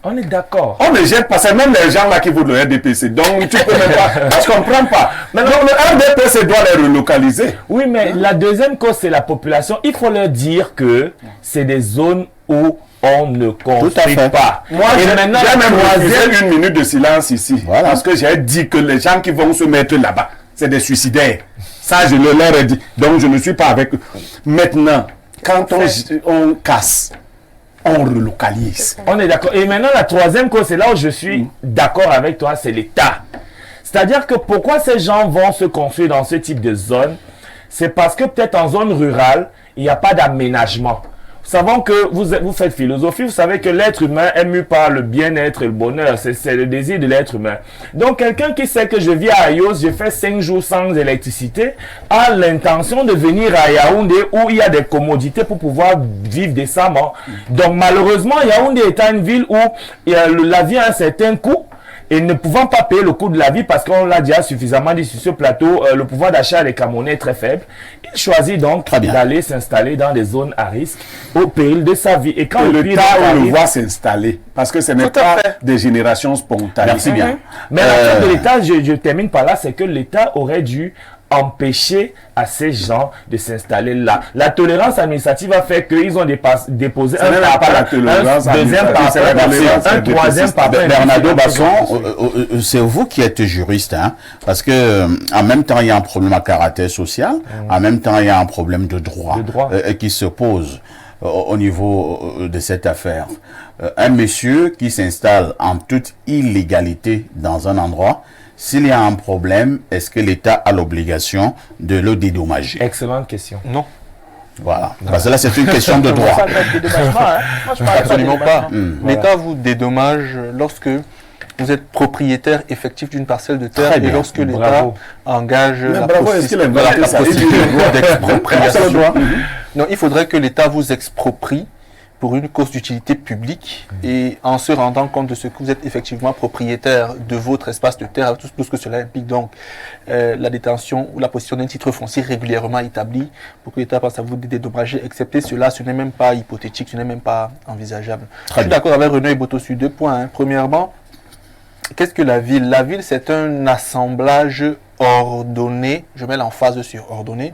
On est d'accord. On ne jette pas. C'est même les gens là qui votent le RDPC. Donc, tu peux même pas... Je comprends pas. Mais donc, le RDPC doit les relocaliser. Oui, mais la deuxième cause, c'est la population. Il faut leur dire que c'est des zones où on ne construit pas. Moi, j'ai même refusé une minute de silence ici. Voilà. Parce que j'ai dit que les gens qui vont se mettre là-bas, c'est des suicidaires. Ça, je leur ai dit. Donc, je ne suis pas avec eux. Maintenant, quand on casse, on relocalise. On est d'accord. Et maintenant, la troisième cause, c'est là où je suis d'accord avec toi, c'est l'État. C'est-à-dire que pourquoi ces gens vont se construire dans ce type de zone? C'est parce que peut-être en zone rurale, il n'y a pas d'aménagement. Savons que vous faites philosophie, vous savez que l'être humain est mu par le bien-être et le bonheur. C'est le désir de l'être humain. Donc, quelqu'un qui sait que je vis à Ayos, je fais 5 jours sans électricité, a l'intention de venir à Yaoundé où il y a des commodités pour pouvoir vivre décemment. Donc, malheureusement, Yaoundé est une ville où la vie a un certain coût. Et ne pouvant pas payer le coût de la vie, parce qu'on l'a déjà suffisamment dit sur ce plateau, le pouvoir d'achat des Camerounais est très faible. Il choisit donc d'aller s'installer dans des zones à risque au péril de sa vie. Et quand l'État, on le voit s'installer, parce que ce n'est pas des générations spontanées. Merci bien. Mais la chose de l'État, je termine par là, c'est que l'État aurait dû empêcher à ces gens de s'installer là. La tolérance administrative a fait qu'ils ont déposé un deuxième parcelle, un troisième parcelle. Bernardo Basson, c'est vous qui êtes juriste, hein, parce que en même temps il y a un problème à caractère social, en même temps il y a un problème de droit, qui se pose au niveau de cette affaire. Un monsieur qui s'installe en toute illégalité dans un endroit, s'il y a un problème, est-ce que l'État a l'obligation de le dédommager? Excellente question. Non. Voilà. Parce que là, c'est une question de droit. Absolument pas. L'État vous dédommage lorsque vous êtes propriétaire effectif d'une parcelle de terre et lorsque l'État engage la procédure d'expropriation. Non, il faudrait que l'État vous exproprie pour une cause d'utilité publique et en se rendant compte de ce que vous êtes effectivement propriétaire de votre espace de terre, tout ce que cela implique, donc la détention ou la possession d'un titre foncier régulièrement établi pour que l'État pense à vous dédommager. Excepté cela, ce n'est même pas hypothétique, ce n'est même pas envisageable. Je suis d'accord avec René Boto sur 2 points. Hein. Premièrement, qu'est-ce que la ville? La ville, c'est un assemblage ordonné, je mets l'emphase sur ordonné,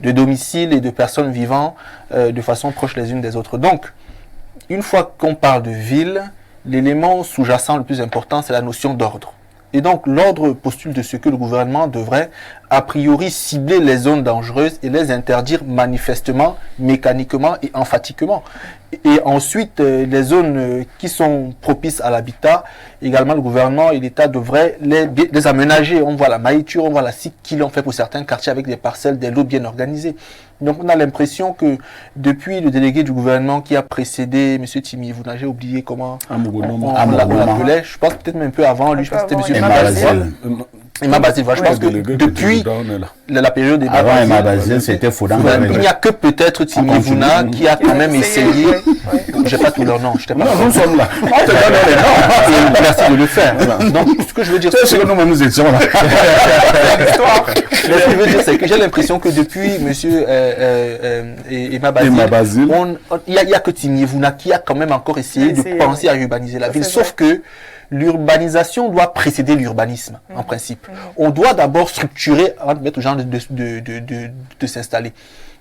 de domiciles et de personnes vivant de façon proche les unes des autres. Donc, une fois qu'on parle de ville, l'élément sous-jacent le plus important, c'est la notion d'ordre. Et donc, l'ordre postule de ce que le gouvernement devrait, a priori, cibler les zones dangereuses et les interdire manifestement, mécaniquement et emphatiquement. Et ensuite, les zones qui sont propices à l'habitat, également le gouvernement et l'État devraient les aménager. On voit la maïture, on voit la SIC qui l'ont fait pour certains quartiers avec des parcelles, des lots bien organisés. Donc on a l'impression que depuis le délégué du gouvernement qui a précédé M. Timi Vouna, j'ai oublié comment on l'appelait, je pense peut-être même un peu avant lui, je pense que c'était M. Emma Basile, je pense que depuis la période des avant Emma Basile, c'était Foudan. Il n'y a que peut-être Timi Vouna qui a quand même essayé. Je n'ai pas tous leurs noms. Non, nous sommes là. On te donne les noms. Merci de le faire. Donc, ce que je veux dire, c'est que nous étions là. Ce que je veux dire, c'est que j'ai l'impression que depuis monsieur Emma Basile, il n'y a que Timi Vouna qui a quand même encore essayé de penser à urbaniser la ville. Sauf que l'urbanisation doit précéder l'urbanisme, en principe. On doit d'abord structurer avant de mettre aux gens de s'installer.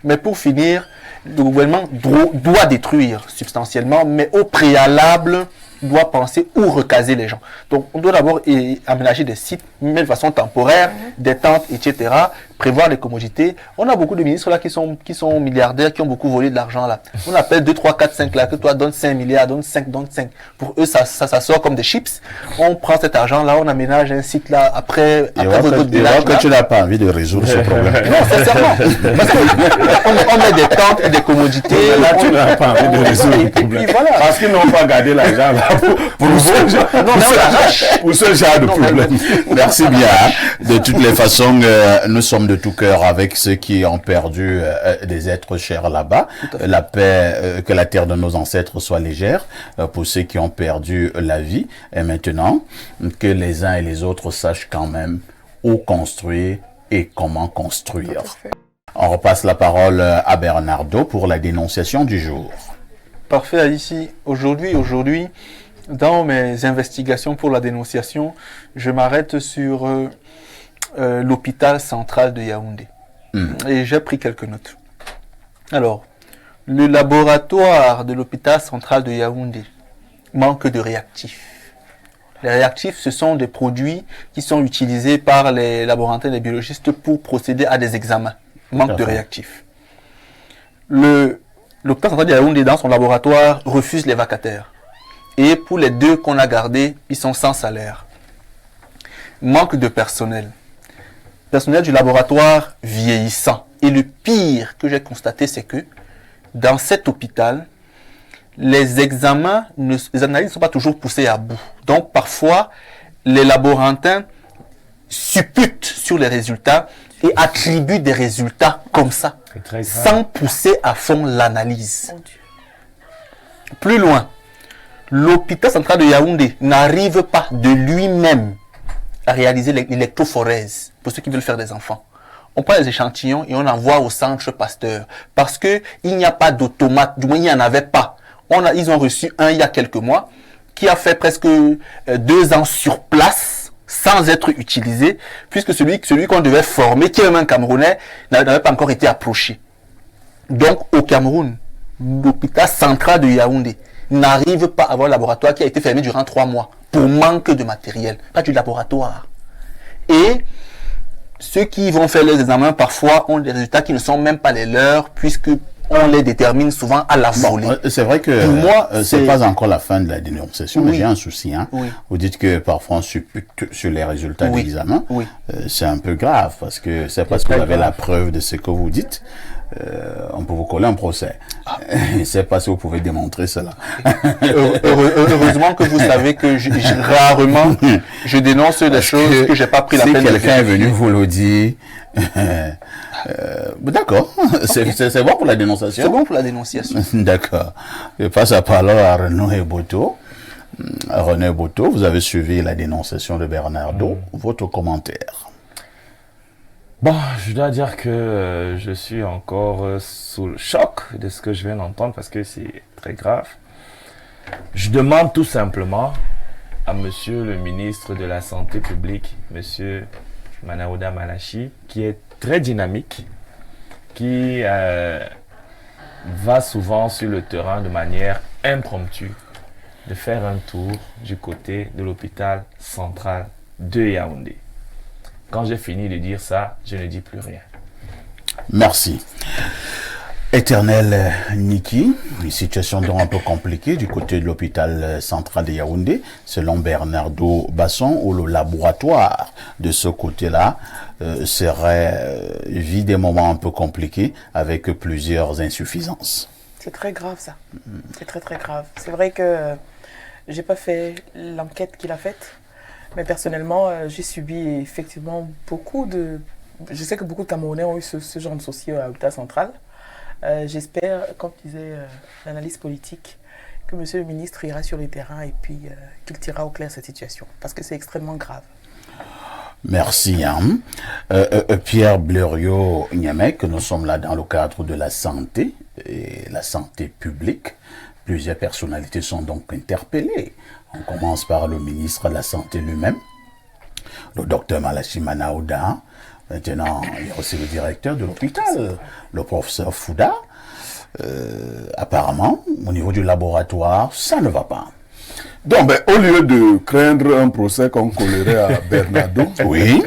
Mais pour finir, le gouvernement doit détruire substantiellement, mais au préalable, doit penser où recaser les gens. Donc, on doit d'abord aménager des sites, même de façon temporaire, des tentes, etc. prévoir les commodités. On a beaucoup de ministres là qui sont milliardaires, qui ont beaucoup volé de l'argent là. On appelle 2, 3, 4, 5 là, que toi donne 5 milliards, donne 5, donne 5. Pour eux, ça sort comme des chips. On prend cet argent là, on aménage un site là, après votre village. Que tu n'as pas envie de résoudre ce problème. Non, sincèrement. Parce qu'on met des tentes et des commodités. Là, tu n'as pas envie de résoudre le problème. Voilà. Parce qu'ils n'ont pas gardé l'argent là pour ce genre de problème. Merci bien. De toutes les façons, nous sommes de tout cœur avec ceux qui ont perdu des êtres chers là-bas. La paix, que la terre de nos ancêtres soit légère pour ceux qui ont perdu la vie. Et maintenant, que les uns et les autres sachent quand même où construire et comment construire. On repasse la parole à Bernardo pour la dénonciation du jour. Parfait, Alici. Aujourd'hui, dans mes investigations pour la dénonciation, je m'arrête sur l'hôpital central de Yaoundé. Et j'ai pris quelques notes. Alors, le laboratoire de l'hôpital central de Yaoundé manque de réactifs. Les réactifs, ce sont des produits qui sont utilisés par les laborantins et les biologistes pour procéder à des examens. Manque de réactifs. L'hôpital central de Yaoundé, dans son laboratoire, refuse les vacataires. Et pour les 2 qu'on a gardés, ils sont sans salaire. Manque de personnel. Personnel du laboratoire vieillissant. Et le pire que j'ai constaté, c'est que dans cet hôpital, les examens, les analyses ne sont pas toujours poussées à bout. Donc parfois, les laborantins supputent sur les résultats et attribuent des résultats comme ça, sans pousser à fond l'analyse. Plus loin, l'hôpital central de Yaoundé n'arrive pas de lui-même à réaliser l'électrophorèse pour ceux qui veulent faire des enfants. On prend les échantillons et on envoie au centre Pasteur parce qu'il n'y a pas d'automate, du moins il n'y en avait pas. Ils ont reçu un il y a quelques mois qui a fait presque 2 ans sur place sans être utilisé puisque celui qu'on devait former, qui est même un Camerounais, n'avait pas encore été approché. Donc au Cameroun, l'hôpital central de Yaoundé n'arrive pas à avoir un laboratoire qui a été fermé durant 3 mois pour manque de matériel, pas du laboratoire. Et ceux qui vont faire les examens parfois ont des résultats qui ne sont même pas les leurs puisque on les détermine souvent à la volée. C'est vrai que pour moi, c'est pas encore la fin de la dénonciation, mais j'ai un souci. Vous dites que parfois on suppute sur les résultats de l'examen. C'est un peu grave parce que c'est parce que vous avez la preuve de ce que vous dites. On peut vous coller un procès. Je ne sais pas si vous pouvez démontrer cela. Heureusement que vous savez que rarement je dénonce des choses que j'ai pas pris la peine de faire. Si quelqu'un est venu vous le dire, d'accord, c'est bon pour la dénonciation. C'est bon pour la dénonciation. D'accord. Je passe la parole à René Boto. René Boto, vous avez suivi la dénonciation de Bernardo. Votre commentaire? Bon, je dois dire que je suis encore sous le choc de ce que je viens d'entendre parce que c'est très grave. Je demande tout simplement à monsieur le ministre de la Santé publique, monsieur Manaouda Malachi, qui est très dynamique, qui va souvent sur le terrain de manière impromptue, de faire un tour du côté de l'hôpital central de Yaoundé. Quand j'ai fini de dire ça, je ne dis plus rien. Merci. Éternel Niki, une situation donc un peu compliquée du côté de l'hôpital central de Yaoundé, selon Bernardo Basson, où le laboratoire de ce côté-là vit des moments un peu compliqués avec plusieurs insuffisances. C'est très grave ça. C'est très très grave. C'est vrai que j'ai pas fait l'enquête qu'il a faite. Mais personnellement, j'ai subi effectivement beaucoup de... Je sais que beaucoup de Camerounais ont eu ce genre de soucis à l'hôpital central. J'espère, comme disait l'analyse politique, que monsieur le ministre ira sur le terrain et puis qu'il tirera au clair cette situation. Parce que c'est extrêmement grave. Merci. Pierre Blériot-Niamek, nous sommes là dans le cadre de la santé et la santé publique. Plusieurs personnalités sont donc interpellées. On commence par le ministre de la Santé lui-même, le docteur Malachi Manaouda. Maintenant, il y a aussi le directeur de l'hôpital, le professeur Fouda. Apparemment, au niveau du laboratoire, ça ne va pas. Donc, au lieu de craindre un procès qu'on collerait à Bernardo, Oui.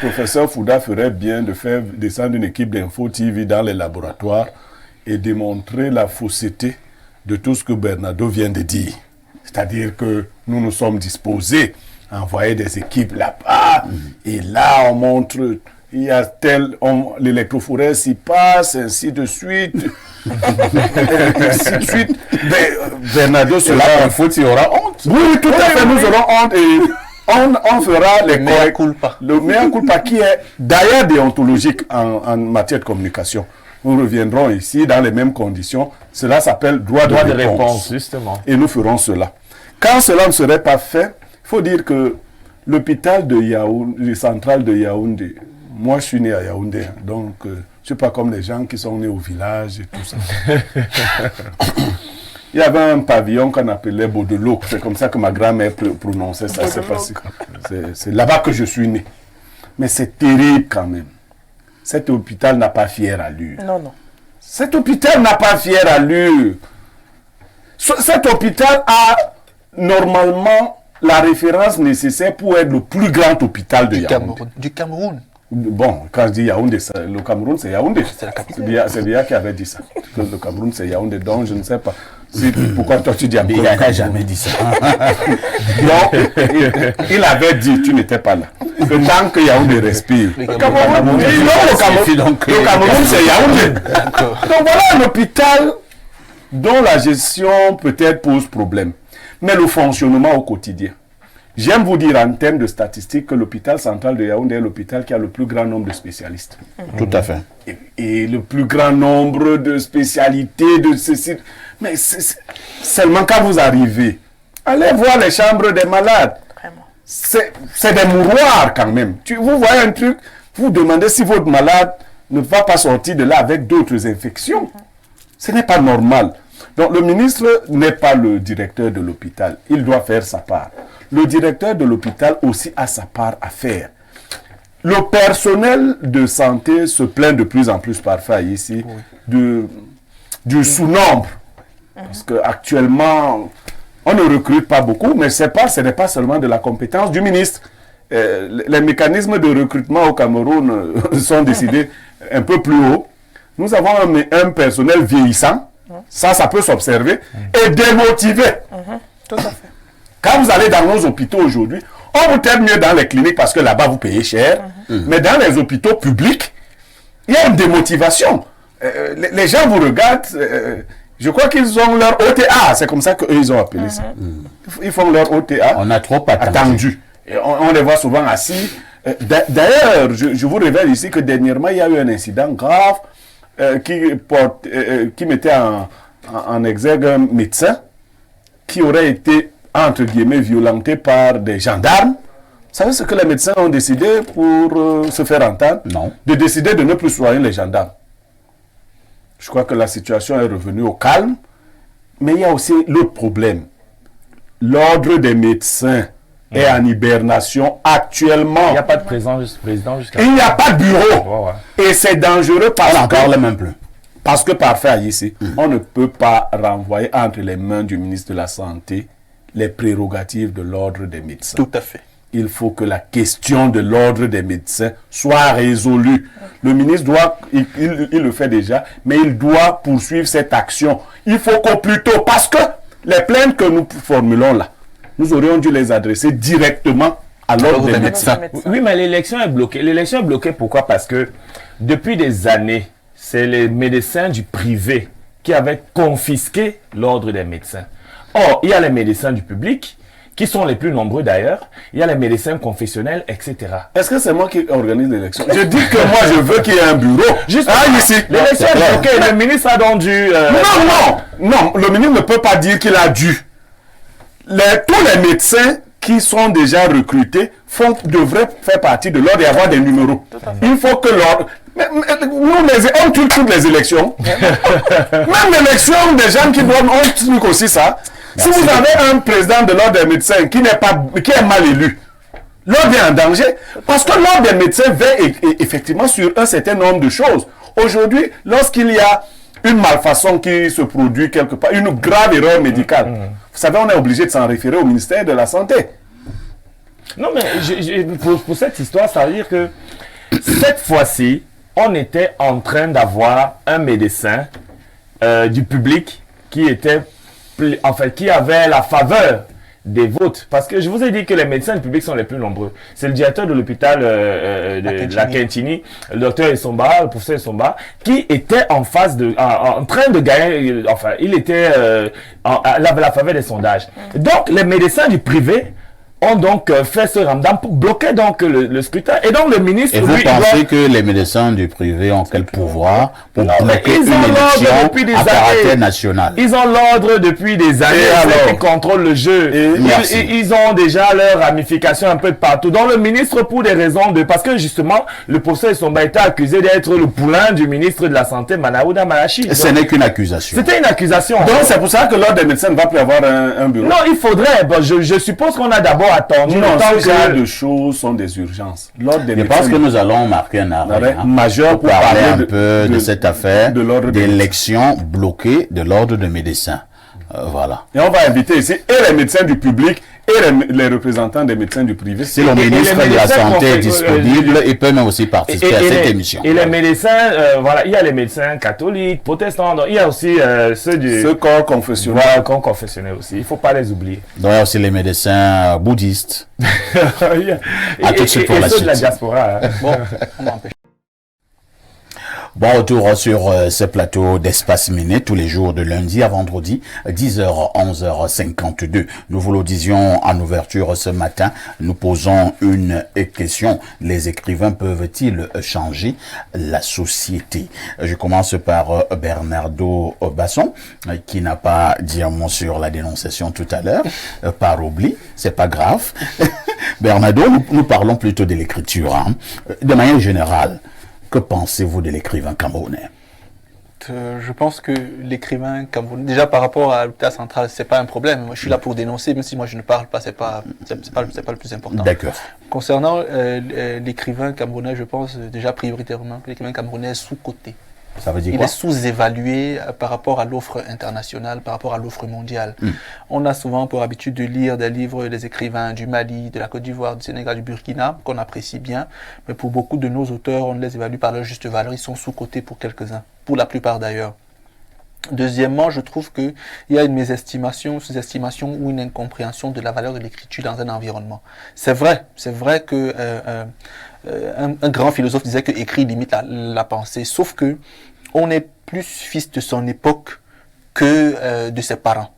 Professeur Fouda ferait bien de faire descendre une équipe d'Info TV dans les laboratoires et démontrer la fausseté de tout ce que Bernardo vient de dire. C'est-à-dire que nous sommes disposés à envoyer des équipes là-bas et là on montre, il y a l'électrophorèse y passe, ainsi de suite. Ainsi de suite. Bernardo sera... Il y aura honte. Oui, tout à fait, nous aurons honte et on fera les Mea culpa. le mea culpa qui est d'ailleurs déontologique en matière de communication. Nous reviendrons ici dans les mêmes conditions. Cela s'appelle droit de réponse. Justement. Et nous ferons cela. Quand cela ne serait pas fait, il faut dire que l'hôpital de Yaoundé, central de Yaoundé, moi je suis né à Yaoundé, hein, donc je ne suis pas comme les gens qui sont nés au village et tout ça. Il y avait un pavillon qu'on appelait Baudelot, c'est comme ça que ma grand-mère prononçait ça. C'est là-bas que je suis né. Mais c'est terrible quand même. Cet hôpital n'a pas fière allure. Non, non. Cet hôpital n'a pas fière allure. Cet hôpital a normalement la référence nécessaire pour être le plus grand hôpital de Yaoundé. Du Cameroun. Bon, quand je dis Yaoundé, le Cameroun, c'est Yaoundé. C'est la capitale. C'est Bia qui avait dit ça. Que le Cameroun, c'est Yaoundé. Donc, je ne sais pas pourquoi toi tu dis encore. Il n'a jamais dit ça. Non, il avait dit, tu n'étais pas là, que tant que Yaoundé respire. Le Le Cameroun. Cameroun, c'est Yaoundé. Donc voilà un hôpital dont la gestion peut-être pose problème. Mais le fonctionnement au quotidien. J'aime vous dire en termes de statistiques que l'hôpital central de Yaoundé est l'hôpital qui a le plus grand nombre de spécialistes. Tout à fait. Et le plus grand nombre de spécialités de ceci. Mais seulement quand vous arrivez, allez voir les chambres des malades. Vraiment. C'est des mouroirs quand même. Vous voyez un truc, vous demandez si votre malade ne va pas sortir de là avec d'autres infections. Ce n'est pas normal. Donc le ministre n'est pas le directeur de l'hôpital. Il doit faire sa part. Le directeur de l'hôpital aussi a sa part à faire. Le personnel de santé se plaint de plus en plus parfois ici du sous-nombre. Parce qu'actuellement, on ne recrute pas beaucoup, mais ce n'est pas seulement de la compétence du ministre. Les mécanismes de recrutement au Cameroun sont décidés un peu plus haut. Nous avons un personnel vieillissant, ça peut s'observer, et démotivé. Tout à fait. Quand vous allez dans nos hôpitaux aujourd'hui, on vous traite mieux dans les cliniques parce que là-bas vous payez cher, mais dans les hôpitaux publics, il y a une démotivation. Les gens vous regardent, je crois qu'ils ont leur OTA, c'est comme ça qu'eux ils ont appelé ça. Ils font leur OTA. On a trop attendu. Et on les voit souvent assis. D'ailleurs, je vous révèle ici que dernièrement, il y a eu un incident grave qui mettait en exergue un médecin qui aurait été, entre guillemets, violenté par des gendarmes. Vous savez ce que les médecins ont décidé pour se faire entendre? Non. De décider de ne plus soigner les gendarmes. Je crois que la situation est revenue au calme. Mais il y a aussi l'autre problème. L'ordre des médecins est en hibernation actuellement. Il n'y a pas de président jusqu'à... Il n'y a pas de bureau. Et c'est dangereux parce on n'en parle même plus. Parce que parfois ici, on ne peut pas renvoyer entre les mains du ministre de la Santé les prérogatives de l'ordre des médecins. Tout à fait. Il faut que la question de l'ordre des médecins soit résolue. Le ministre doit, il le fait déjà, mais il doit poursuivre cette action. Il faut qu'au plus tôt, parce que les plaintes que nous formulons là, nous aurions dû les adresser directement à l'ordre des médecins. Oui, mais l'élection est bloquée. L'élection est bloquée pourquoi? Parce que depuis des années, c'est les médecins du privé qui avaient confisqué l'ordre des médecins. Or, il y a les médecins du public, qui sont les plus nombreux d'ailleurs. Il y a les médecins confessionnels, etc. Est-ce que c'est moi qui organise l'élection? Je dis que moi, je veux qu'il y ait un bureau. Juste ici. L'élection est bloquée. Le ministre a donc dû... Non, le ministre ne peut pas dire qu'il a dû. Tous les médecins qui sont déjà recrutés devraient faire partie de l'ordre et avoir des numéros. Il faut que l'ordre... Nous, on tue toutes les élections. Même l'élection des gens qui doivent... On tue aussi ça. Si vous avez un président de l'ordre des médecins qui est mal élu, l'ordre est en danger. Parce que l'ordre des médecins veille effectivement sur un certain nombre de choses. Aujourd'hui, lorsqu'il y a une malfaçon qui se produit quelque part, une grave erreur médicale, Vous savez, on est obligé de s'en référer au ministère de la Santé. Non, mais pour cette histoire, ça veut dire que cette fois-ci, on était en train d'avoir un médecin du public qui était, qui avait la faveur des votes. Parce que je vous ai dit que les médecins du public sont les plus nombreux. C'est le directeur de l'hôpital de la Quintini, le docteur Essomba, le professeur Essomba, qui était en face en train de gagner, enfin, il avait la faveur des sondages. Donc, les médecins du privé ont donc fait ce ramadan pour bloquer donc le scrutin. Et donc le ministre... Et vous pensez que les médecins du privé ont quel pouvoir pour bloquer une élection à caractère national? Ils ont l'ordre depuis des années, ils contrôlent le jeu. Ils ont déjà leurs ramifications un peu de partout. Donc le ministre, pour des raisons de... Parce que justement, le professeur Essomba était accusé d'être le poulain du ministre de la Santé, Manaouda Malachi. Ce n'est qu'une accusation. C'était une accusation. Donc c'est pour ça que l'ordre des médecins ne va plus avoir un bureau. Non, il faudrait... Bon, je suppose qu'on a d'abord attendu. Non, ce genre de choses sont des urgences. Je pense que nous allons marquer un arrêt majeur pour parler un peu de cette affaire d'élection bloquée de l'ordre des médecins. Voilà. Et on va inviter ici et les médecins du public et les représentants des médecins du privé. Si le ministre de la Santé est disponible, il peut même aussi participer à cette émission. Et les médecins, voilà, il y a les médecins catholiques, protestants, donc il y a aussi ceux corps confessionnels. Voilà, corps confessionnels aussi. Il ne faut pas les oublier. Donc il y a aussi les médecins bouddhistes. À tout de suite pour la suite. Ceux de la diaspora. Hein. Bon, on m'empêche. Bon retour sur ce plateau d'Espace Miné tous les jours de lundi à vendredi, 10h, 11h52. Nous vous le disions en ouverture ce matin, nous posons une question. Les écrivains peuvent-ils changer la société? Je commence par Bernardo Basson, qui n'a pas dit un mot sur la dénonciation tout à l'heure, par oubli, c'est pas grave. Bernardo, nous parlons plutôt de l'écriture, hein. De manière générale. Que pensez-vous de l'écrivain camerounais? Je pense que l'écrivain camerounais, déjà par rapport à l'hôpital central, c'est pas un problème. Moi, je suis là pour dénoncer, même si moi je ne parle pas, c'est pas le plus important. D'accord. Concernant l'écrivain camerounais, je pense déjà prioritairement que l'écrivain camerounais est sous-coté. Ça veut dire il quoi? est sous-évalué par rapport à l'offre internationale, par rapport à l'offre mondiale. On a souvent pour habitude de lire des livres des écrivains du Mali, de la Côte d'Ivoire, du Sénégal, du Burkina, qu'on apprécie bien. Mais pour beaucoup de nos auteurs, on ne les évalue pas à leur juste valeur. Ils sont sous-cotés pour quelques-uns, pour la plupart d'ailleurs. Deuxièmement, je trouve qu'il y a une mésestimation, sous-estimation ou une incompréhension de la valeur de l'écriture dans un environnement. C'est vrai que un grand philosophe disait que écrire limite la pensée, sauf que on est plus fils de son époque que de ses parents.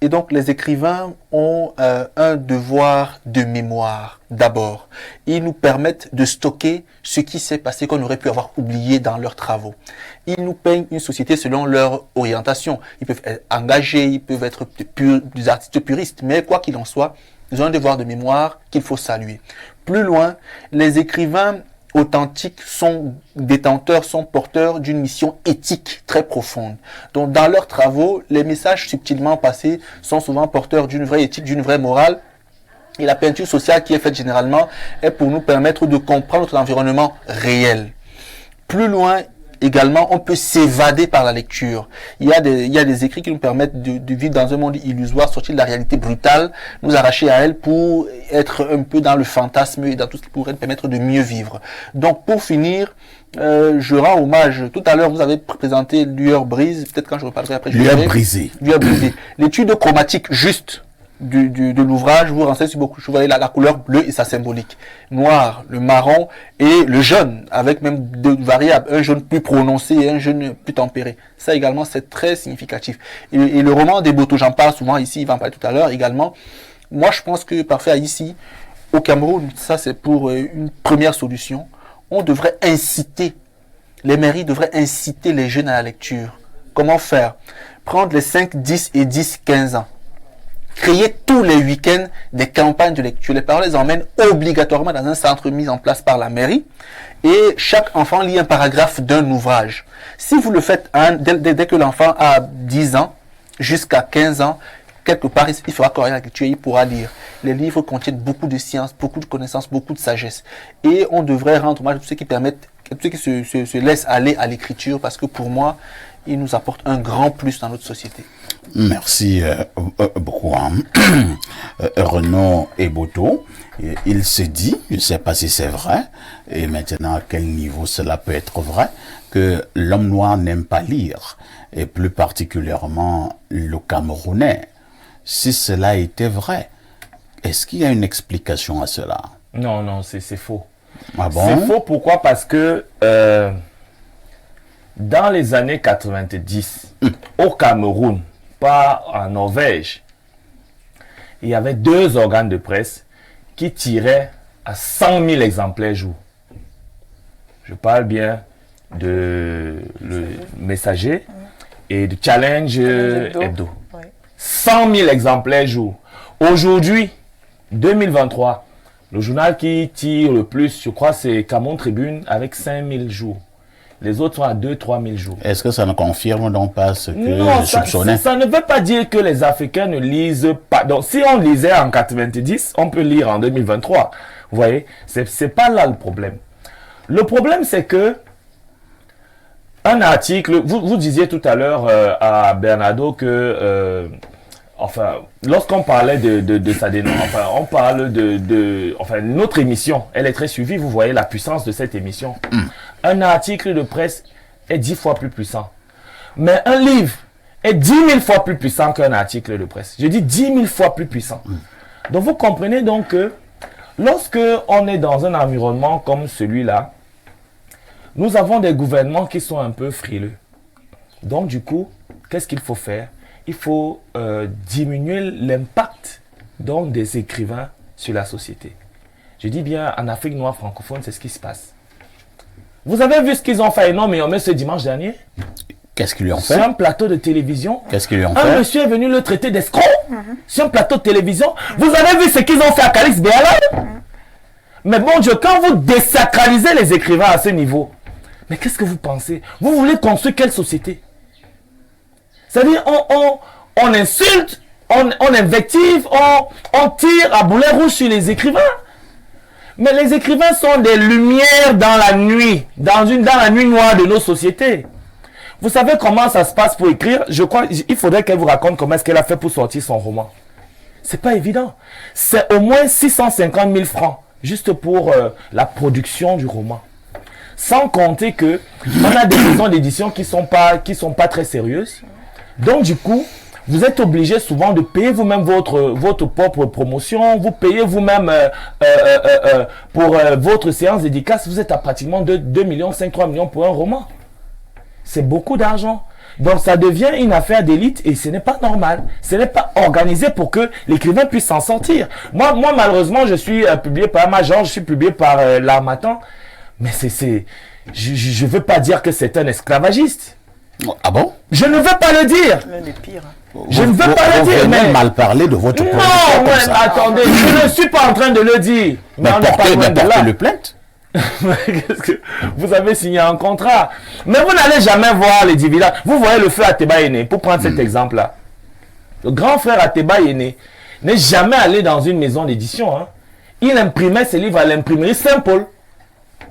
Et donc les écrivains ont un devoir de mémoire d'abord. Ils nous permettent de stocker ce qui s'est passé qu'on aurait pu avoir oublié dans leurs travaux. Ils nous peignent une société selon leur orientation. Ils peuvent être engagés, ils peuvent être des artistes puristes, mais quoi qu'il en soit, ils ont un devoir de mémoire qu'il faut saluer. Plus loin, les écrivains authentiques sont détenteurs, sont porteurs d'une mission éthique très profonde. Donc dans leurs travaux, les messages subtilement passés sont souvent porteurs d'une vraie éthique, d'une vraie morale. Et la peinture sociale qui est faite généralement est pour nous permettre de comprendre notre environnement réel. Plus loin, également, on peut s'évader par la lecture. Il y a des écrits qui nous permettent de vivre dans un monde illusoire, sortir de la réalité brutale, nous arracher à elle pour être un peu dans le fantasme et dans tout ce qui pourrait nous permettre de mieux vivre. Donc, pour finir, je rends hommage. Tout à l'heure, vous avez présenté Lueur brise. Peut-être quand je reparlerai après. Lueur brisée. Lueur brisée. L'étude chromatique juste de l'ouvrage vous renseigne sur beaucoup de choses. Vous voyez la couleur bleue et sa symbolique. Noir, le marron et le jaune, avec même deux variables. Un jaune plus prononcé et un jaune plus tempéré. Ça également, c'est très significatif. Et le roman des Boto, j'en parle souvent ici, il va en parler tout à l'heure également. Moi, je pense que parfait ici, au Cameroun, ça c'est pour une première solution. On devrait inciter, les mairies devraient inciter les jeunes à la lecture. Comment faire? Prendre les 5, 10 et 10, 15 ans. Créer tous les week-ends des campagnes de lecture. Les parents les emmènent obligatoirement dans un centre mis en place par la mairie et chaque enfant lit un paragraphe d'un ouvrage. Si vous le faites dès que l'enfant a 10 ans jusqu'à 15 ans, quelque part, il fera corriger la lecture et il pourra lire. Les livres contiennent beaucoup de sciences, beaucoup de connaissances, beaucoup de sagesse. Et on devrait rendre hommage à tous ceux qui permettent, à tous ceux qui se laissent aller à l'écriture parce que pour moi, ils nous apportent un grand plus dans notre société. Merci beaucoup, hein. Renaud Eboto. Il se dit, je ne sais pas si c'est vrai, et maintenant à quel niveau cela peut être vrai, que l'homme noir n'aime pas lire, et plus particulièrement le Camerounais. Si cela était vrai, est-ce qu'il y a une explication à cela? Non, c'est faux. Ah bon? C'est faux, pourquoi? Parce que dans les années 90, au Cameroun, pas en Norvège, il y avait 2 organes de presse qui tiraient à 100 000 exemplaires jour. Je parle bien de le Messager et du Challenge Hebdo. Oui. 100 000 exemplaires jour. Aujourd'hui, 2023, le journal qui tire le plus, je crois, c'est Cameroun Tribune avec 5 000 jours. Les autres sont à 2-3 000 jours. Est-ce que ça ne confirme donc pas ce que Non, je soupçonnais? ça ne veut pas dire que les Africains ne lisent pas. Donc, si on lisait en 90, on peut lire en 2023. Vous voyez, c'est pas là le problème. Le problème, c'est que un article, vous disiez tout à l'heure à Bernardo que, lorsqu'on parlait de sa dénonce, on parle notre émission, elle est très suivie, vous voyez la puissance de cette émission. Un article de presse est 10 fois plus puissant. Mais un livre est 10 000 fois plus puissant qu'un article de presse. Je dis 10 000 fois plus puissant. Donc vous comprenez donc que lorsque on est dans un environnement comme celui-là, nous avons des gouvernements qui sont un peu frileux. Donc du coup, qu'est-ce qu'il faut faire? Il faut diminuer l'impact donc des écrivains sur la société. Je dis bien, en Afrique noire francophone, c'est ce qui se passe. Vous avez vu ce qu'ils ont fait énormément ce dimanche dernier? Qu'est-ce qu'ils lui ont fait? Sur un plateau de télévision. Qu'est-ce qu'ils lui ont Un fait? monsieur est venu le traiter d'escroc sur un plateau de télévision. Vous avez vu ce qu'ils ont fait à Calix Béala? Mais bon Dieu, quand vous désacralisez les écrivains à ce niveau, mais qu'est-ce que vous pensez? Vous voulez construire quelle société? C'est-à-dire, on insulte, on invective, on tire à boulet rouge sur les écrivains. Mais les écrivains sont des lumières dans la nuit, dans la nuit noire de nos sociétés. Vous savez comment ça se passe pour écrire? Je crois, il faudrait qu'elle vous raconte comment est-ce qu'elle a fait pour sortir son roman. C'est pas évident. C'est au moins 650 000 francs, juste pour la production du roman. Sans compter que on a des maisons d'édition qui sont pas très sérieuses. Donc du coup, vous êtes obligé souvent de payer vous-même votre propre promotion. Vous payez vous-même pour votre séance dédicace. Vous êtes à pratiquement 2 millions, 3 millions pour un roman. C'est beaucoup d'argent. Donc ça devient une affaire d'élite et ce n'est pas normal. Ce n'est pas organisé pour que l'écrivain puisse s'en sortir. Moi malheureusement, je suis publié par Major, je suis publié par l'Harmattan. Mais je ne veux pas dire que c'est un esclavagiste. Ah bon? Je ne veux pas le dire. L'un des pires. Je ne veux pas le dire. Vous Mais venez mal parler de votre non, producteur comme ça. attendez, je ne suis pas en train de le dire. Mais on n'est pas loin de là. portez le plainte. Qu'est-ce que vous avez signé un contrat. Mais vous n'allez jamais voir les dividendes. Vous voyez le frère Ateba Yene, pour prendre cet exemple-là. Le grand frère Ateba Yene n'est jamais allé dans une maison d'édition. Hein. Il imprimait ses livres à l'imprimerie Saint-Paul.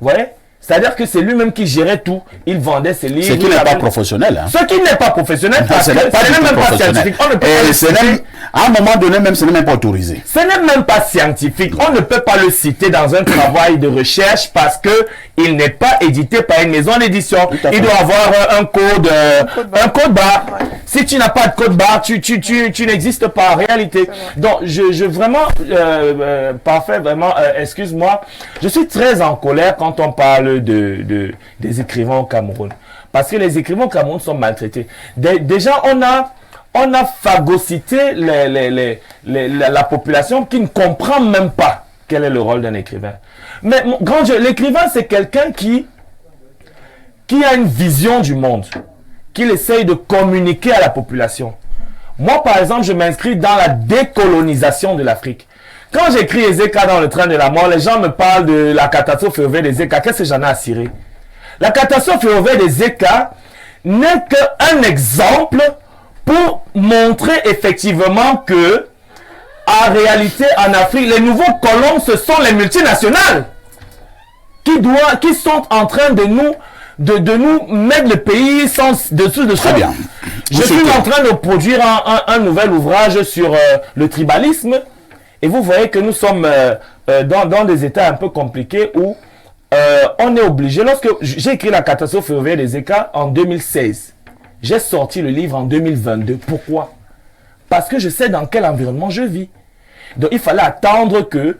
Vous voyez? C'est-à-dire que c'est lui-même qui gérait tout. Il vendait ses livres. Ce qui n'est pas professionnel. Hein. Ce qui n'est pas professionnel, parce que ce n'est même pas scientifique. On ne peut pas le citer. À un moment donné, même, ce n'est même pas autorisé. Ce n'est même pas scientifique. On ne peut pas le citer dans un travail de recherche parce que il n'est pas édité par une maison d'édition. Il doit avoir un code barre. Ouais. Si tu n'as pas de code barre, tu n'existes pas en réalité. Donc, je vraiment, parfait, vraiment, excuse-moi. Je suis très en colère quand on parle des écrivains au Cameroun. Parce que les écrivains au Cameroun sont maltraités. Déjà, on a phagocyté la population qui ne comprend même pas quel est le rôle d'un écrivain. Mais grand Dieu, l'écrivain, c'est quelqu'un qui a une vision du monde, qui essaye de communiquer à la population. Moi, par exemple, je m'inscris dans la décolonisation de l'Afrique. Quand j'écris Ezeka dans le train de la mort, les gens me parlent de la catastrophe ferroviaire des Ezeka. Qu'est-ce que j'en ai à cirer? La catastrophe ferroviaire des Ezeka n'est qu'un exemple pour montrer effectivement que, en réalité, en Afrique, les nouveaux colons, ce sont les multinationales qui sont en train de nous mettre le pays sans dessous. Très bien. Je suis en train de produire un nouvel ouvrage sur le tribalisme. Et vous voyez que nous sommes dans des états un peu compliqués où on est obligé. Lorsque j'ai écrit La catastrophe ferroviaire des États en 2016, j'ai sorti le livre en 2022. Pourquoi? Parce que je sais dans quel environnement je vis. Donc il fallait attendre que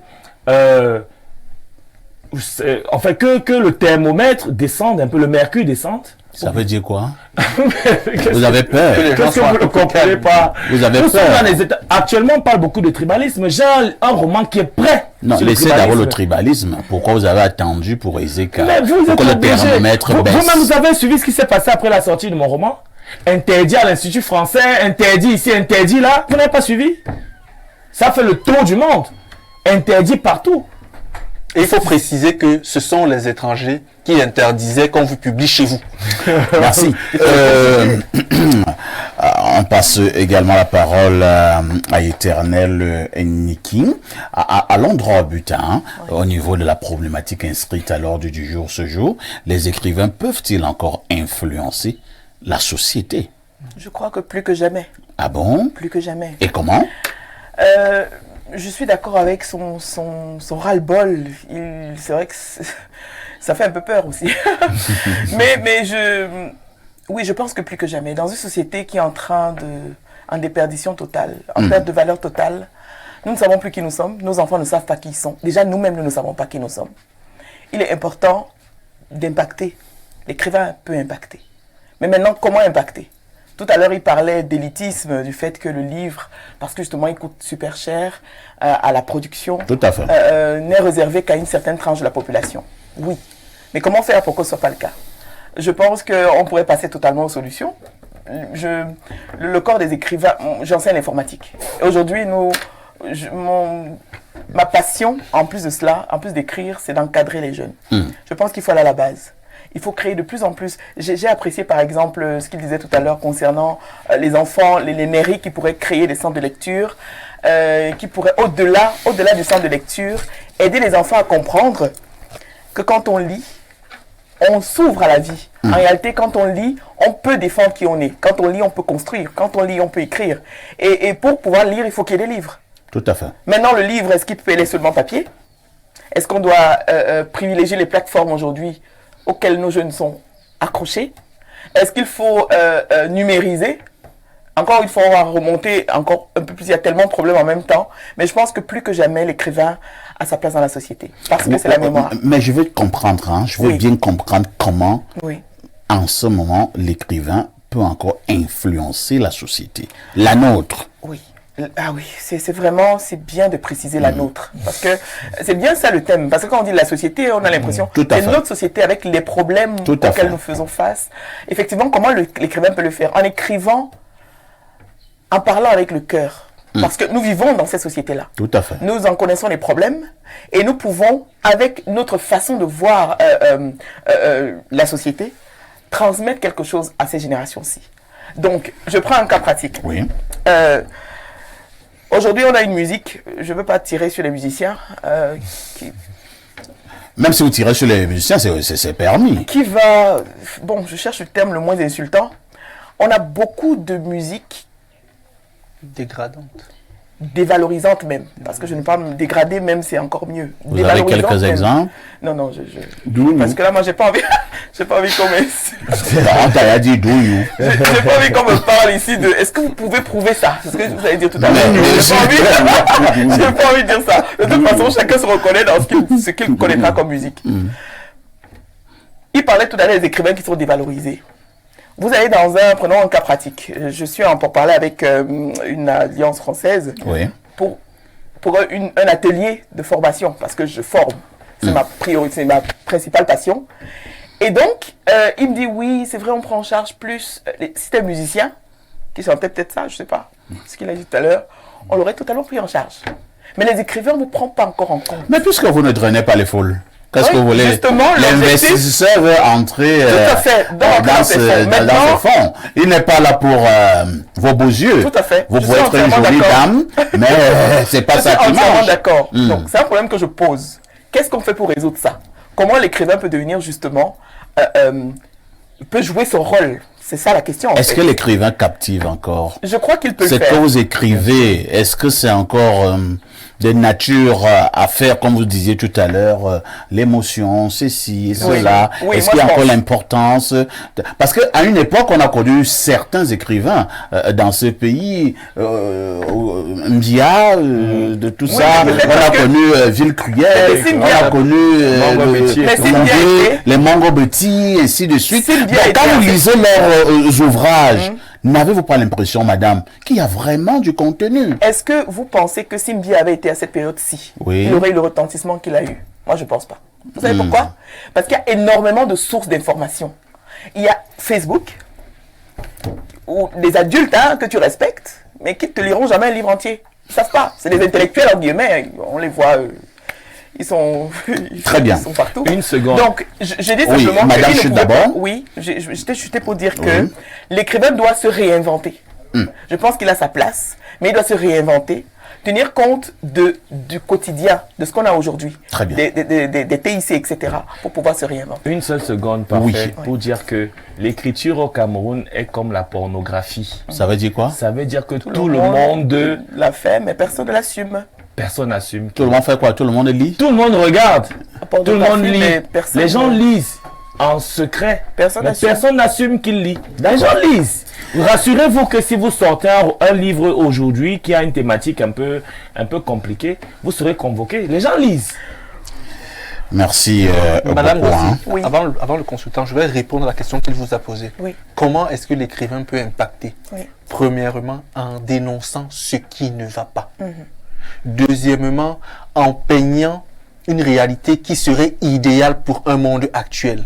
le thermomètre descende un peu, le mercure descende. Ça veut dire quoi? Vous avez peur? Qu'est-ce que vous ne comprenez pas? Vous avez Nous peur? sommes dans les États. Actuellement, on parle beaucoup de tribalisme. J'ai un roman qui est prêt. Non, sur le laissez d'abord le tribalisme. tribalisme. Pourquoi vous avez attendu pour Ezeka? Mais vous Pour êtes que le obligé. thermomètre baisse? Vous-même, vous avez suivi ce qui s'est passé après la sortie de mon roman? Interdit à l'Institut français, interdit ici, interdit là. Vous n'avez pas suivi? Ça fait le tour du monde. Interdit partout. Et il faut préciser que ce sont les étrangers qui interdisaient qu'on vous publie chez vous. Merci. On passe également la parole à Éternel Niki. Allons droit au but, au niveau de la problématique inscrite à l'ordre du jour ce jour. Les écrivains peuvent-ils encore influencer la société? Je crois que plus que jamais. Ah bon? Plus que jamais. Et comment? Je suis d'accord avec son ras-le-bol. C'est vrai que ça fait un peu peur aussi. mais oui, je pense que plus que jamais. Dans une société qui est en déperdition totale, en perte de valeur totale, nous ne savons plus qui nous sommes. Nos enfants ne savent pas qui ils sont. Déjà, nous-mêmes, nous ne savons pas qui nous sommes. Il est important d'impacter. L'écrivain peut impacter. Mais maintenant, comment impacter? Tout à l'heure, il parlait d'élitisme, du fait que le livre, parce que justement, il coûte super cher à la production, Tout à fait. n'est réservé qu'à une certaine tranche de la population. Oui. Mais comment faire pour que ce ne soit pas le cas? Je pense qu'on pourrait passer totalement aux solutions. Le corps des écrivains, j'enseigne l'informatique. Aujourd'hui, ma passion, en plus de cela, en plus d'écrire, c'est d'encadrer les jeunes. Je pense qu'il faut aller à la base. Il faut créer de plus en plus. J'ai apprécié par exemple ce qu'il disait tout à l'heure concernant les enfants, les mairies qui pourraient créer des centres de lecture, qui pourraient au-delà du centre de lecture, aider les enfants à comprendre que quand on lit, on s'ouvre à la vie. En réalité, quand on lit, on peut défendre qui on est. Quand on lit, on peut construire. Quand on lit, on peut écrire. Et pour pouvoir lire, il faut qu'il y ait des livres. Tout à fait. Maintenant, le livre, est-ce qu'il peut aller seulement papier? Est-ce qu'on doit privilégier les plateformes aujourd'hui auxquels nos jeunes sont accrochés? Est-ce qu'il faut numériser? Encore une fois, on va remonter encore un peu plus. Il y a tellement de problèmes en même temps. Mais je pense que plus que jamais, l'écrivain a sa place dans la société. Parce que c'est la mémoire. Mais je veux comprendre, je veux bien comprendre comment, en ce moment, l'écrivain peut encore influencer la société. La nôtre. Oui. Ah oui, c'est vraiment, c'est bien de préciser la nôtre. Parce que c'est bien ça le thème. Parce que quand on dit la société, on a l'impression que c'est notre société avec les problèmes auxquels nous faisons face. Effectivement, comment l'écrivain peut le faire? En écrivant, en parlant avec le cœur. Parce que nous vivons dans cette société-là. Tout à fait. Nous en connaissons les problèmes et nous pouvons, avec notre façon de voir la société, transmettre quelque chose à ces générations-ci. Donc, je prends un cas pratique. Oui. Aujourd'hui, on a une musique, je ne veux pas tirer sur les musiciens, Même si vous tirez sur les musiciens, c'est permis. qui va, bon, je cherche le terme le moins insultant, on a beaucoup de musique Dégradante. dévalorisante même, parce que je ne parle pas dégrader même, c'est encore mieux. Vous avez quelques Dévalorisante même. exemples? Non, D'où parce que là, moi, j'ai pas envie qu'on On t'a dit d'où you. j'ai pas envie qu'on me parle ici de. Est-ce que vous pouvez prouver ça? C'est ce que vous allez dire tout à l'heure. J'ai pas envie de dire ça. De toute façon, chacun se reconnaît dans ce qu'il connaîtra comme musique. Il parlait tout à l'heure des écrivains qui sont dévalorisés. Vous allez prenons un cas pratique. Je suis en pourparlers avec une alliance française pour un atelier de formation, parce que je forme. C'est ma priorité, c'est ma principale passion. Et donc, il me dit, oui, c'est vrai, on prend en charge plus les systèmes musiciens, qui chantaient peut-être ça, je ne sais pas, ce qu'il a dit tout à l'heure, on l'aurait totalement pris en charge. Mais les écrivains ne prennent pas encore en compte. Mais puisque vous ne drainez pas les foules, qu'est-ce que vous voulez? Justement, l'investisseur veut entrer tout à fait, dans ce fonds. Il n'est pas là pour vos beaux yeux. Tout à fait. Vous pouvez être une jolie dame, mais c'est pas ça qui marche. D'accord. Donc, c'est un problème que je pose. Qu'est-ce qu'on fait pour résoudre ça? Comment l'écrivain peut devenir justement, peut jouer son rôle? C'est ça la question. Est-ce que l'écrivain captive encore? Je crois qu'il peut le C'est faire. que vous écrivez, est-ce que c'est encore de nature à faire, comme vous disiez tout à l'heure, l'émotion, ceci, cela? Oui, Est-ce moi, qu'il y a je encore pense. l'importance Parce qu'à une époque, on a connu certains écrivains dans ce pays, Mbia, de tout ça. mais On parce a que- connu Ville Cruelle, Mais on Sylvia- a connu Mango Betty, Mais Sylvia Mangé, était- les Mango Betty, ainsi de suite. Sylvia Donc, quand était vous assez- lisez leurs ouvrages, n'avez-vous pas l'impression, madame, qu'il y a vraiment du contenu? Est-ce que vous pensez que si Mbia avait été à cette période-ci, Oui. il aurait eu le retentissement qu'il a eu? Moi, je pense pas. Vous savez pourquoi? Parce qu'il y a énormément de sources d'informations. Il y a Facebook, où des adultes que tu respectes, mais qui ne te liront jamais un livre entier. Ils ne savent pas. C'est des intellectuels, en guillemets. On les voit, ils sont, Très bien. Ils sont partout. Une seconde. Donc, je dis Oui, simplement que Madame il ne Chute pouvait pas- d'abord. Oui, j'étais chuté pour dire que l'écrivain doit se réinventer. Je pense qu'il a sa place, mais il doit se réinventer, tenir compte du quotidien, de ce qu'on a aujourd'hui, Très bien. des TIC, etc., pour pouvoir se réinventer. Une seule seconde, parfait, Oui. pour dire que l'écriture au Cameroun est comme la pornographie. Ça veut dire quoi? Ça veut dire que tout le monde, l'a fait, mais personne ne l'assume. personne n'assume. Tout le monde fait quoi? Tout le monde lit? Tout le monde regarde, part tout le de monde la lit. mais personne Les gens ne- lisent en secret. Personne mais n'assume. personne n'assume qu'il lit. Les gens lisent. Rassurez-vous que si vous sortez un livre aujourd'hui qui a une thématique un peu compliquée, vous serez convoqué. Les gens lisent. Merci, Madame beaucoup, Dossi, hein. Oui. avant le consultant, je vais répondre à la question qu'il vous a posée. Oui. Comment est-ce que l'écrivain peut impacter? Oui. Premièrement, en dénonçant ce qui ne va pas. Deuxièmement, en peignant une réalité qui serait idéale pour un monde actuel.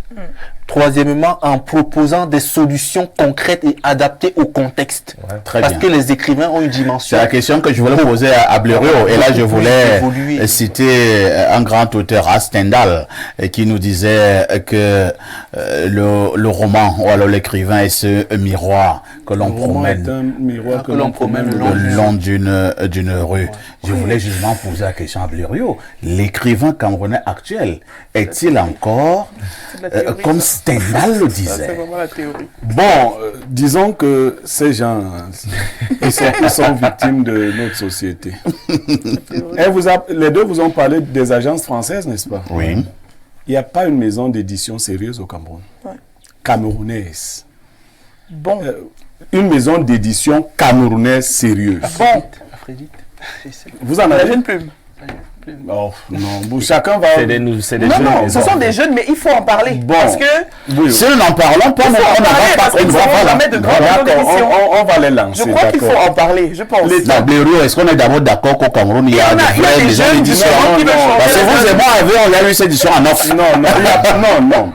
Troisièmement, en proposant des solutions concrètes et adaptées au contexte. Très Parce bien. que les écrivains ont une dimension. C'est la question que je voulais poser à Blériot. Et là, je voulais évoluer. citer un grand auteur, Stendhal, qui nous disait que le roman, ou alors l'écrivain, est ce miroir que l'on Le roman est promène un miroir que l'on promène le long d'une rue. Je voulais justement poser la question à Blériot. L'écrivain camerounais actuel est-il encore C'est de la théorie, comme ça. Stendhal le Ça, c'est disait? vraiment la théorie. Bon, disons que ces gens, ils sont victimes de notre société. Les deux vous ont parlé des agences françaises, n'est-ce pas? Oui. Il n'y a pas une maison d'édition sérieuse au Cameroun. Ouais. Camerounaise. Bon, Une maison d'édition camerounaise sérieuse. bon, Aphrodite. Vous en la avez? jeune plume. Oh, non, vous, chacun va... C'est des Non, jeunes non, maisons. ce sont des jeunes, mais il faut en parler. Bon. Parce que Oui, Si nous n'en parlons pas, Il faut en on parler, n'avance parce pas. qu'ils On auront va jamais de pas. grandes maisons d'accord, d'édition. on va les lancer. Je crois qu'il faut d'accord. en parler, je pense. La Blériot, est-ce qu'on est d'abord d'accord qu'au Cameroun, il y a Il y en a des vraies des maisons jeunes d'édition? différents qui veulent changer Parce que la vous donne. et moi, on a eu cette édition en off. Non.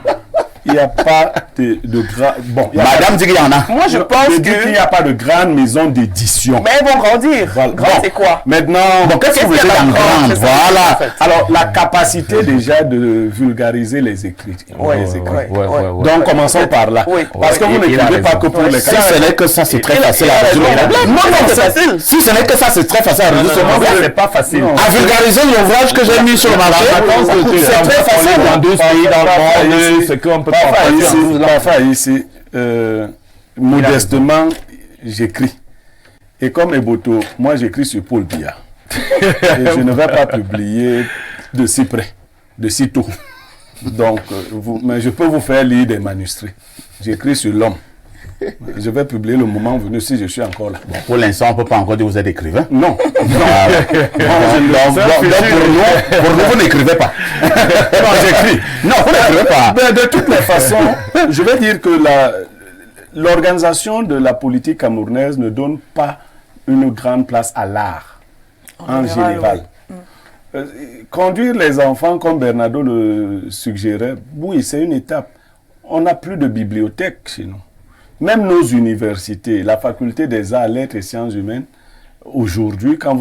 Il n'y a pas de grand... Bon, il y a Madame dit qu'il y en a. Moi, je pense je dis qu'il n'y que... a pas de grande maison d'édition. Mais elles vont grandir. Voilà. Grand, Bon. c'est quoi? Maintenant, Bon, qu'est-ce que vous Qu'est-ce voulez qu'il y a dans d'accord, grande? c'est ça, Voilà. en fait. alors la capacité déjà de vulgariser les écrits. Ouais, les écrits. ouais. Donc commençons par là. Oui. Parce que vous Il a n'écrivez pas raison. que pour les Si cas. ce n'est que ça, c'est très facile à résoudre le raison. problème. Non, non, c'est facile. Si ce n'est que ça, c'est très facile à résoudre ce Non, problème. c'est pas facile. Non. À vulgariser l'ouvrage que j'ai mis sur le marché, c'est très facile. Dans 12 pays dans le monde, ici. ce qu'on peut Parfois pas ici, parfois ici, modestement, j'écris. Et comme Eboto, moi j'écris sur Paul Biya. Et je ne vais pas publier de si près, de si tôt. Donc, mais je peux vous faire lire des manuscrits. J'écris sur l'homme. Je vais publier le moment venu si je suis encore là. Pour l'instant, on ne peut pas encore dire que vous êtes écrivain. Non. Ah, donc, pour nous, vous n'écrivez pas. Non, j'écris. Non, vous n'écrivez pas. Mais de toutes les façons, je vais dire que l'organisation de la politique camerounaise ne donne pas une grande place à l'art, en général. Conduire les enfants, comme Bernardo le suggérait, oui, c'est une étape. On n'a plus de bibliothèque chez nous. Même nos universités, la faculté des arts, lettres et sciences humaines, aujourd'hui, quand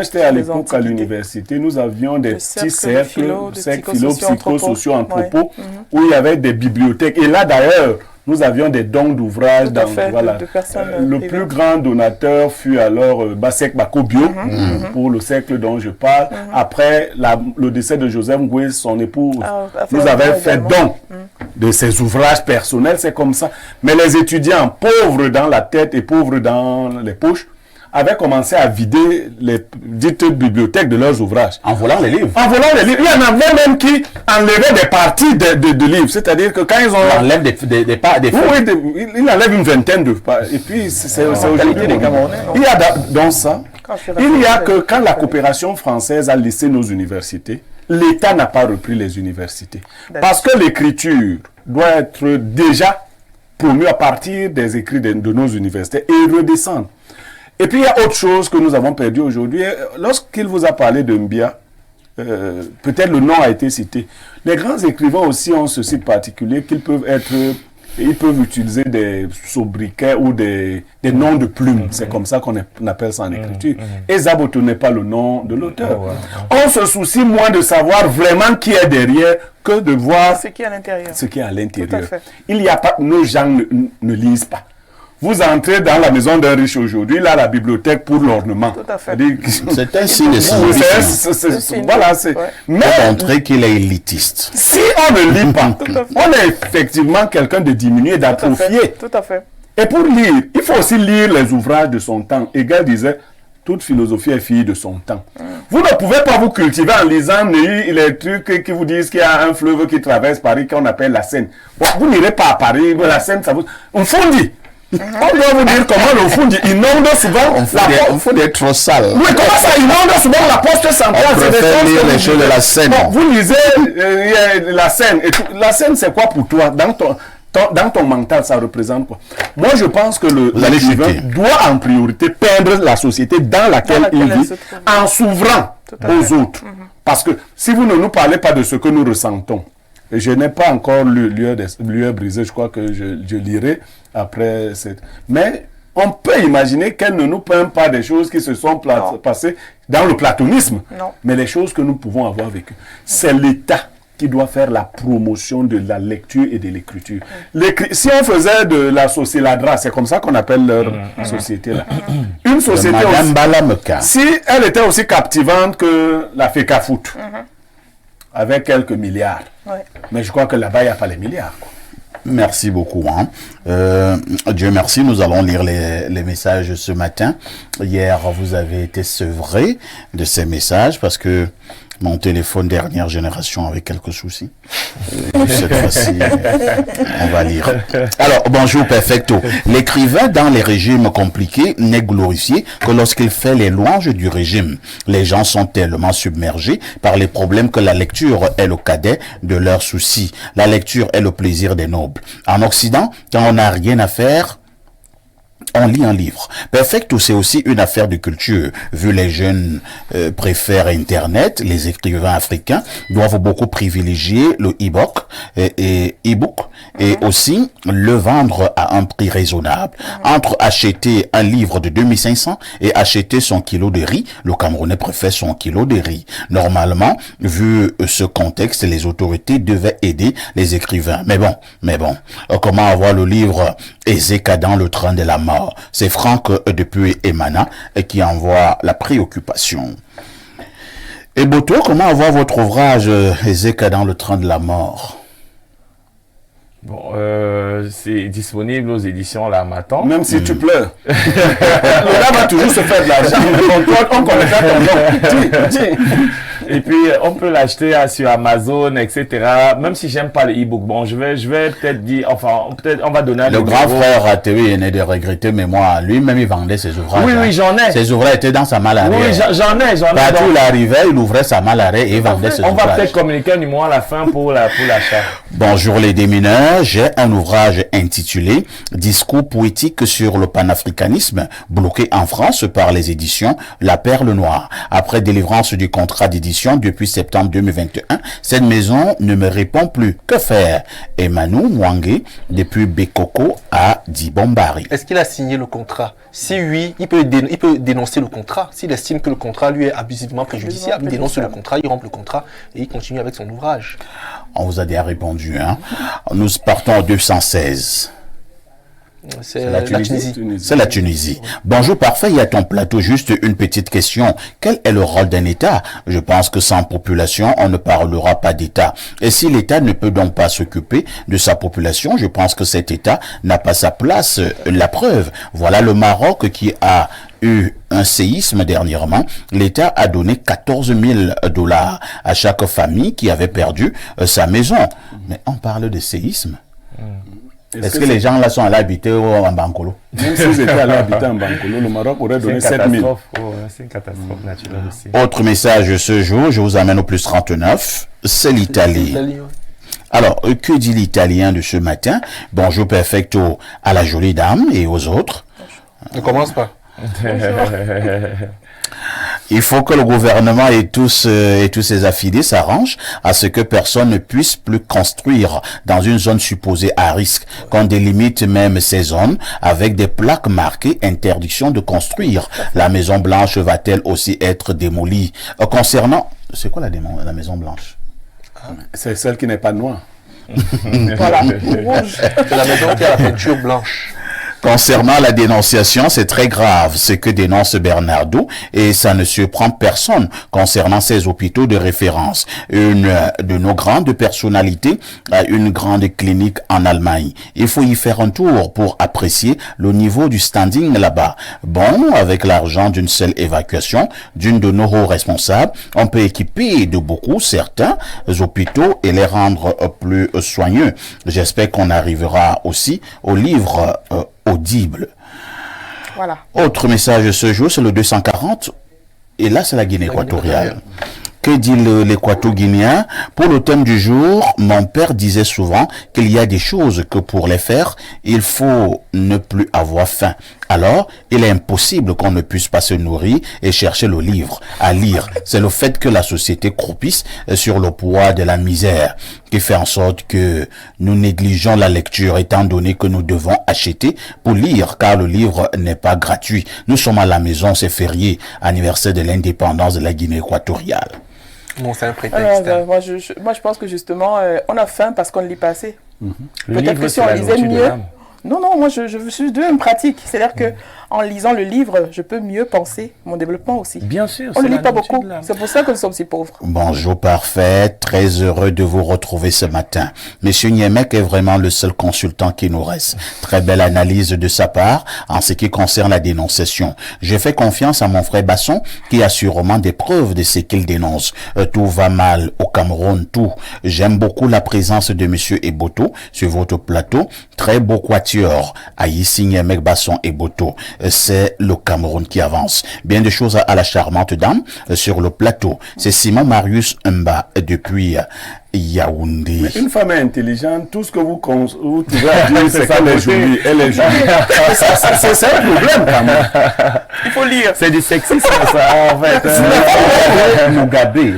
j'étais à l'époque à l'université, nous avions des petits cercles, philo, psychosociaux, anthropos, où il y avait des bibliothèques. Et là, d'ailleurs, nous avions des dons d'ouvrages. Tout à fait, de personnes le privées. plus grand donateur fut alors Basek Bakobio, pour le cercle dont je parle. Après le décès de Joseph Ngoué, son épouse, nous avait fait don de ses ouvrages personnels, c'est comme ça. Mais les étudiants, pauvres dans la tête et pauvres dans les poches, avaient commencé à vider les dites bibliothèques de leurs ouvrages. En volant les livres. En volant les livres. Il y en avait même qui enlevaient des parties de livres. C'est-à-dire que quand ils ont... On enlève des Oui, il enlève une vingtaine de pages. Et puis, c'est aujourd'hui... des Camerounais, non? Il y a dans ça, il y a que quand la coopération française a laissé nos universités, l'État n'a pas repris les universités. Parce que l'écriture doit être déjà promue à partir des écrits de nos universités et redescendre. Et puis il y a autre chose que nous avons perdu aujourd'hui. Lorsqu'il vous a parlé de Mbia, peut-être le nom a été cité. Les grands écrivains aussi ont ce site particulier qu'ils peuvent utiliser des sobriquets ou des noms de plumes. C'est comme ça qu'on appelle ça en écriture. Et Zaboto n'est pas le nom de l'auteur. On se soucie moins de savoir vraiment qui est derrière que de voir ce qui est à l'intérieur. Ce qui est à l'intérieur. Tout à fait. Il y a pas, nos gens ne lisent pas. Vous entrez dans la maison d'un riche aujourd'hui, il a la bibliothèque pour l'ornement. Tout à fait. C'est un signe de civisme. Voilà, c'est. Mais pour montrer qu'il est élitiste. Si on ne lit pas, on est effectivement quelqu'un de diminué, d'atrophié. Tout à fait. Et pour lire, il faut aussi lire les ouvrages de son temps. Hegel disait, toute philosophie est fille de son temps. Vous ne pouvez pas vous cultiver en lisant les trucs qui vous disent qu'il y a un fleuve qui traverse Paris qu'on appelle la Seine. Bon, vous n'irez pas à Paris, la Seine, ça vous... On fondit. On doit vous dire comment le fond inonde souvent. On faut des trop sales. Oui, comment ça inonde souvent la poste centrale? On préfère lire les choses de la Seine. Bon, vous lisez la Seine. Et la Seine, c'est quoi pour toi? Dans ton mental, ça représente quoi? Moi, je pense que l'écrivain doit en priorité peindre la société dans laquelle il vit en s'ouvrant aux autres. Parce que si vous ne nous parlez pas de ce que nous ressentons, je n'ai pas encore lu Lueur brisée, je crois que je lirai après cette... Mais on peut imaginer qu'elle ne nous peint pas des choses qui se sont passées dans le platonisme, mais les choses que nous pouvons avoir vécues. C'est l'État qui doit faire la promotion de la lecture et de l'écriture. Si on faisait de la sociéladra, c'est comme ça qu'on appelle leur société là. Une société aussi, si elle était aussi captivante que la FECAFOOT, avec quelques milliards. Mais je crois que là-bas, il n'y a pas les milliards. Quoi. Merci beaucoup. Dieu merci, nous allons lire les messages ce matin. Hier, vous avez été sevré de ces messages parce que mon téléphone dernière génération avait quelques soucis. Cette fois-ci, on va lire. Alors, bonjour Perfecto. L'écrivain dans les régimes compliqués n'est glorifié que lorsqu'il fait les louanges du régime. Les gens sont tellement submergés par les problèmes que la lecture est le cadet de leurs soucis. La lecture est le plaisir des nobles. En Occident, quand on n'a rien à faire, on lit un livre. Perfecto, c'est aussi une affaire de culture. Vu les jeunes préfèrent Internet, les écrivains africains doivent beaucoup privilégier le e-book et aussi le vendre à un prix raisonnable. Entre acheter un livre de 2500 et acheter son kilo de riz, le Camerounais préfère son kilo de riz. Normalement, vu ce contexte, les autorités devaient aider les écrivains. Mais bon, comment avoir le livre Ezeka dans le train de la mort? C'est Franck depuis Emana qui envoie la préoccupation. Et Boto, comment avoir votre ouvrage Ezeka dans le train de la mort? Bon, c'est disponible aux éditions L'Harmattan. Même si tu pleures. Le gars va toujours se faire de l'argent. On connaît ça ton nom. Et puis, on peut l'acheter sur Amazon, etc. Même si j'aime pas le e-book. Bon, je vais peut-être dire, on va donner le grand frère Athéo est né de regretter, mais moi, lui-même, il vendait ses ouvrages. Oui, j'en ai. Ses ouvrages étaient dans sa malle à arrêt. Oui, j'en ai. Partout où il arrivait, il ouvrait sa malle à arrêt et il vendait ses ouvrages. On va peut-être communiquer un numéro à la fin pour l'achat. Bonjour les démineurs, j'ai un ouvrage intitulé Discours poétique sur le panafricanisme, bloqué en France par les éditions La Perle Noire. Après délivrance du contrat d'édition depuis septembre 2021, cette maison ne me répond plus. Que faire? Emmanuel Mwangue, depuis Bekoko à Dibombari. Est-ce qu'il a signé le contrat? Si oui, il peut dénoncer le contrat. S'il estime que le contrat lui est abusivement préjudiciable, il dénonce le contrat, il rompt le contrat et il continue avec son ouvrage. On vous a déjà répondu. Nous partons au 216. C'est la Tunisie. C'est la Tunisie. Bonjour, parfait, il y a ton plateau. Juste une petite question. Quel est le rôle d'un État? Je pense que sans population, on ne parlera pas d'État. Et si l'État ne peut donc pas s'occuper de sa population, je pense que cet État n'a pas sa place. La preuve, voilà le Maroc qui a eu un séisme dernièrement. L'État a donné 14 000 $ à chaque famille qui avait perdu sa maison. Mais on parle de séisme. Est-ce que les gens là sont allés habiter en Bankolo? Même s'ils étaient allés habiter en Bankolo, le Maroc aurait donné 7 000. C'est une catastrophe naturelle aussi. Autre message ce jour, je vous amène au plus 39, c'est l'Italie. Alors, que dit l'Italien de ce matin? Bonjour perfecto à la jolie dame et aux autres. Ne commence pas. Il faut que le gouvernement et tous ses affiliés s'arrangent à ce que personne ne puisse plus construire dans une zone supposée à risque, qu'on délimite même ces zones avec des plaques marquées interdiction de construire. La Maison Blanche va-t-elle aussi être démolie? Concernant, c'est quoi la Maison Blanche? C'est celle qui n'est pas noire. Voilà, rouge. C'est la maison qui a la peinture blanche. Concernant la dénonciation, c'est très grave ce que dénonce Bernardo et ça ne surprend personne concernant ces hôpitaux de référence. Une de nos grandes personnalités a une grande clinique en Allemagne. Il faut y faire un tour pour apprécier le niveau du standing là-bas. Bon, avec l'argent d'une seule évacuation d'une de nos hauts responsables, on peut équiper de beaucoup certains hôpitaux et les rendre plus soigneux. J'espère qu'on arrivera aussi au livre audible. Voilà. Autre message ce jour, c'est le 240. Et là, c'est la Guinée équatoriale. Que dit l'équato-guinéen? Pour le thème du jour, mon père disait souvent qu'il y a des choses que pour les faire, il faut ne plus avoir faim. Alors, il est impossible qu'on ne puisse pas se nourrir et chercher le livre à lire. C'est le fait que la société croupisse sur le poids de la misère qui fait en sorte que nous négligeons la lecture étant donné que nous devons acheter pour lire car le livre n'est pas gratuit. Nous sommes à la maison, c'est férié, anniversaire de l'indépendance de la Guinée équatoriale. Bon, c'est un prétexte. Alors, moi, je pense que justement, on a faim parce qu'on ne lit pas assez. Peut-être que si on lisait mieux... Non, moi, je suis de une pratique. C'est-à-dire que en lisant le livre, je peux mieux penser mon développement aussi. Bien sûr. On ne lit pas beaucoup. C'est pour ça que nous sommes si pauvres. Bonjour, parfait. Très heureux de vous retrouver ce matin. Monsieur Niemek est vraiment le seul consultant qui nous reste. Très belle analyse de sa part en ce qui concerne la dénonciation. Je fais confiance à mon frère Basson qui a sûrement des preuves de ce qu'il dénonce. Tout va mal au Cameroun, tout. J'aime beaucoup la présence de monsieur Eboto sur votre plateau. Très beau quatuor. Aïssi Niemek, Basson et Boto. C'est le Cameroun qui avance. Bien des choses à la charmante dame sur le plateau. C'est Simon Marius Mba depuis Yaoundé. Mais une femme est intelligente, tout ce que vous trouvez à dire, c'est qu'elle est jolie. Elle est jolie. C'est un problème quand même. Il faut lire. C'est du sexisme ça en fait. Le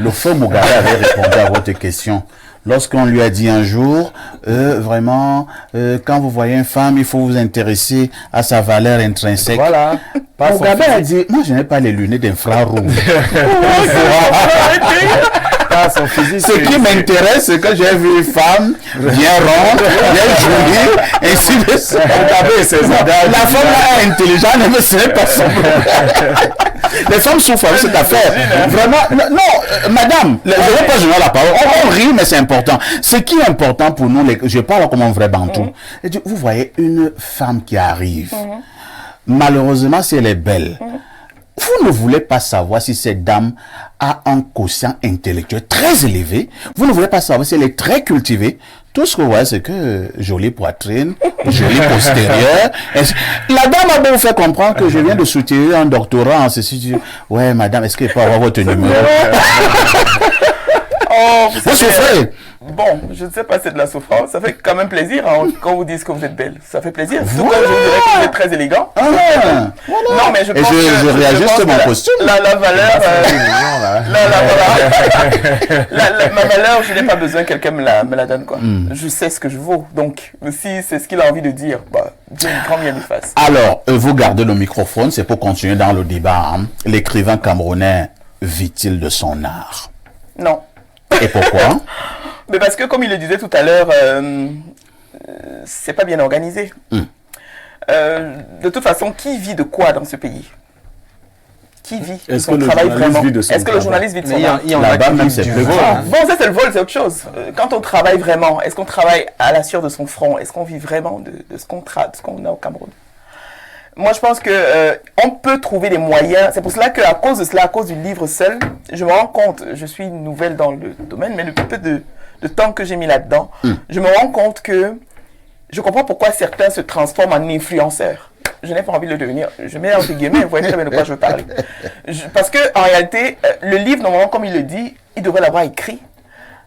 feu Mugabe avait répondu à votre question. Lorsqu'on lui a dit un jour, vraiment, quand vous voyez une femme, il faut vous intéresser à sa valeur intrinsèque. Voilà. Mugabe a dit, moi je n'ai pas les lunettes d'infrarouge. Son physique. Ce qui m'intéresse, c'est que j'ai vu une femme bien ronde, bien jolie, ainsi de suite. La femme est intelligente, mais ce n'est pas son problème. Les femmes souffrent de cette affaire. Vraiment, non, madame, je ne veux pas jouer la parole. On rit, mais c'est important. Ce qui est important pour nous, je parle comme un vrai bantou. Vous voyez une femme qui arrive. Malheureusement, si elle est belle, vous ne voulez pas savoir si cette dame a un quotient intellectuel très élevé. Vous ne voulez pas savoir si elle est très cultivée. Tout ce que vous voyez, c'est que jolie poitrine, jolie postérieure. La dame a beau vous faire comprendre que je viens de soutenir un doctorat en ceci. Ouais, madame, est-ce qu'elle peut avoir votre numéro? Oh, vous souffrez. Bon, je ne sais pas, c'est de la souffrance. Ça fait quand même plaisir quand vous dites que vous êtes belle. Ça fait plaisir. Tout comme je vous dirais que vous êtes très élégant. Voilà. Non, mais je pense je réajuste mon costume. La valeur... ma valeur, je n'ai pas besoin que quelqu'un me la donne, quoi. Je sais ce que je vaux. Donc, si c'est ce qu'il a envie de dire, bah, Dieu grand bien lui fasse. Alors, vous gardez le microphone, c'est pour continuer dans le débat. Hein. L'écrivain camerounais vit-il de son art? Non. Et pourquoi? Mais parce que, comme il le disait tout à l'heure, c'est pas bien organisé. De toute façon, qui vit de quoi dans ce pays? Qui vit de Est-ce son que le travail journaliste vraiment? vit de son Est-ce que le travail? journaliste vit de son Mais travail? il y en a Là-bas, qui même, vivent c'est du plus vol. grave. Bon, ça c'est le vol, c'est autre chose. Quand on travaille vraiment, est-ce qu'on travaille à la sueur de son front? Est-ce qu'on vit vraiment de ce qu'on a au Cameroun? Moi, je pense que on peut trouver des moyens. C'est pour cela qu'à cause de cela, à cause du livre seul, je me rends compte, je suis nouvelle dans le domaine, mais le peu de temps que j'ai mis là-dedans, je me rends compte que je comprends pourquoi certains se transforment en influenceurs. Je n'ai pas envie de le devenir. Je mets entre guillemets, vous voyez très bien de quoi je veux parler. Parce que en réalité, le livre, normalement, comme il le dit, il devrait l'avoir écrit.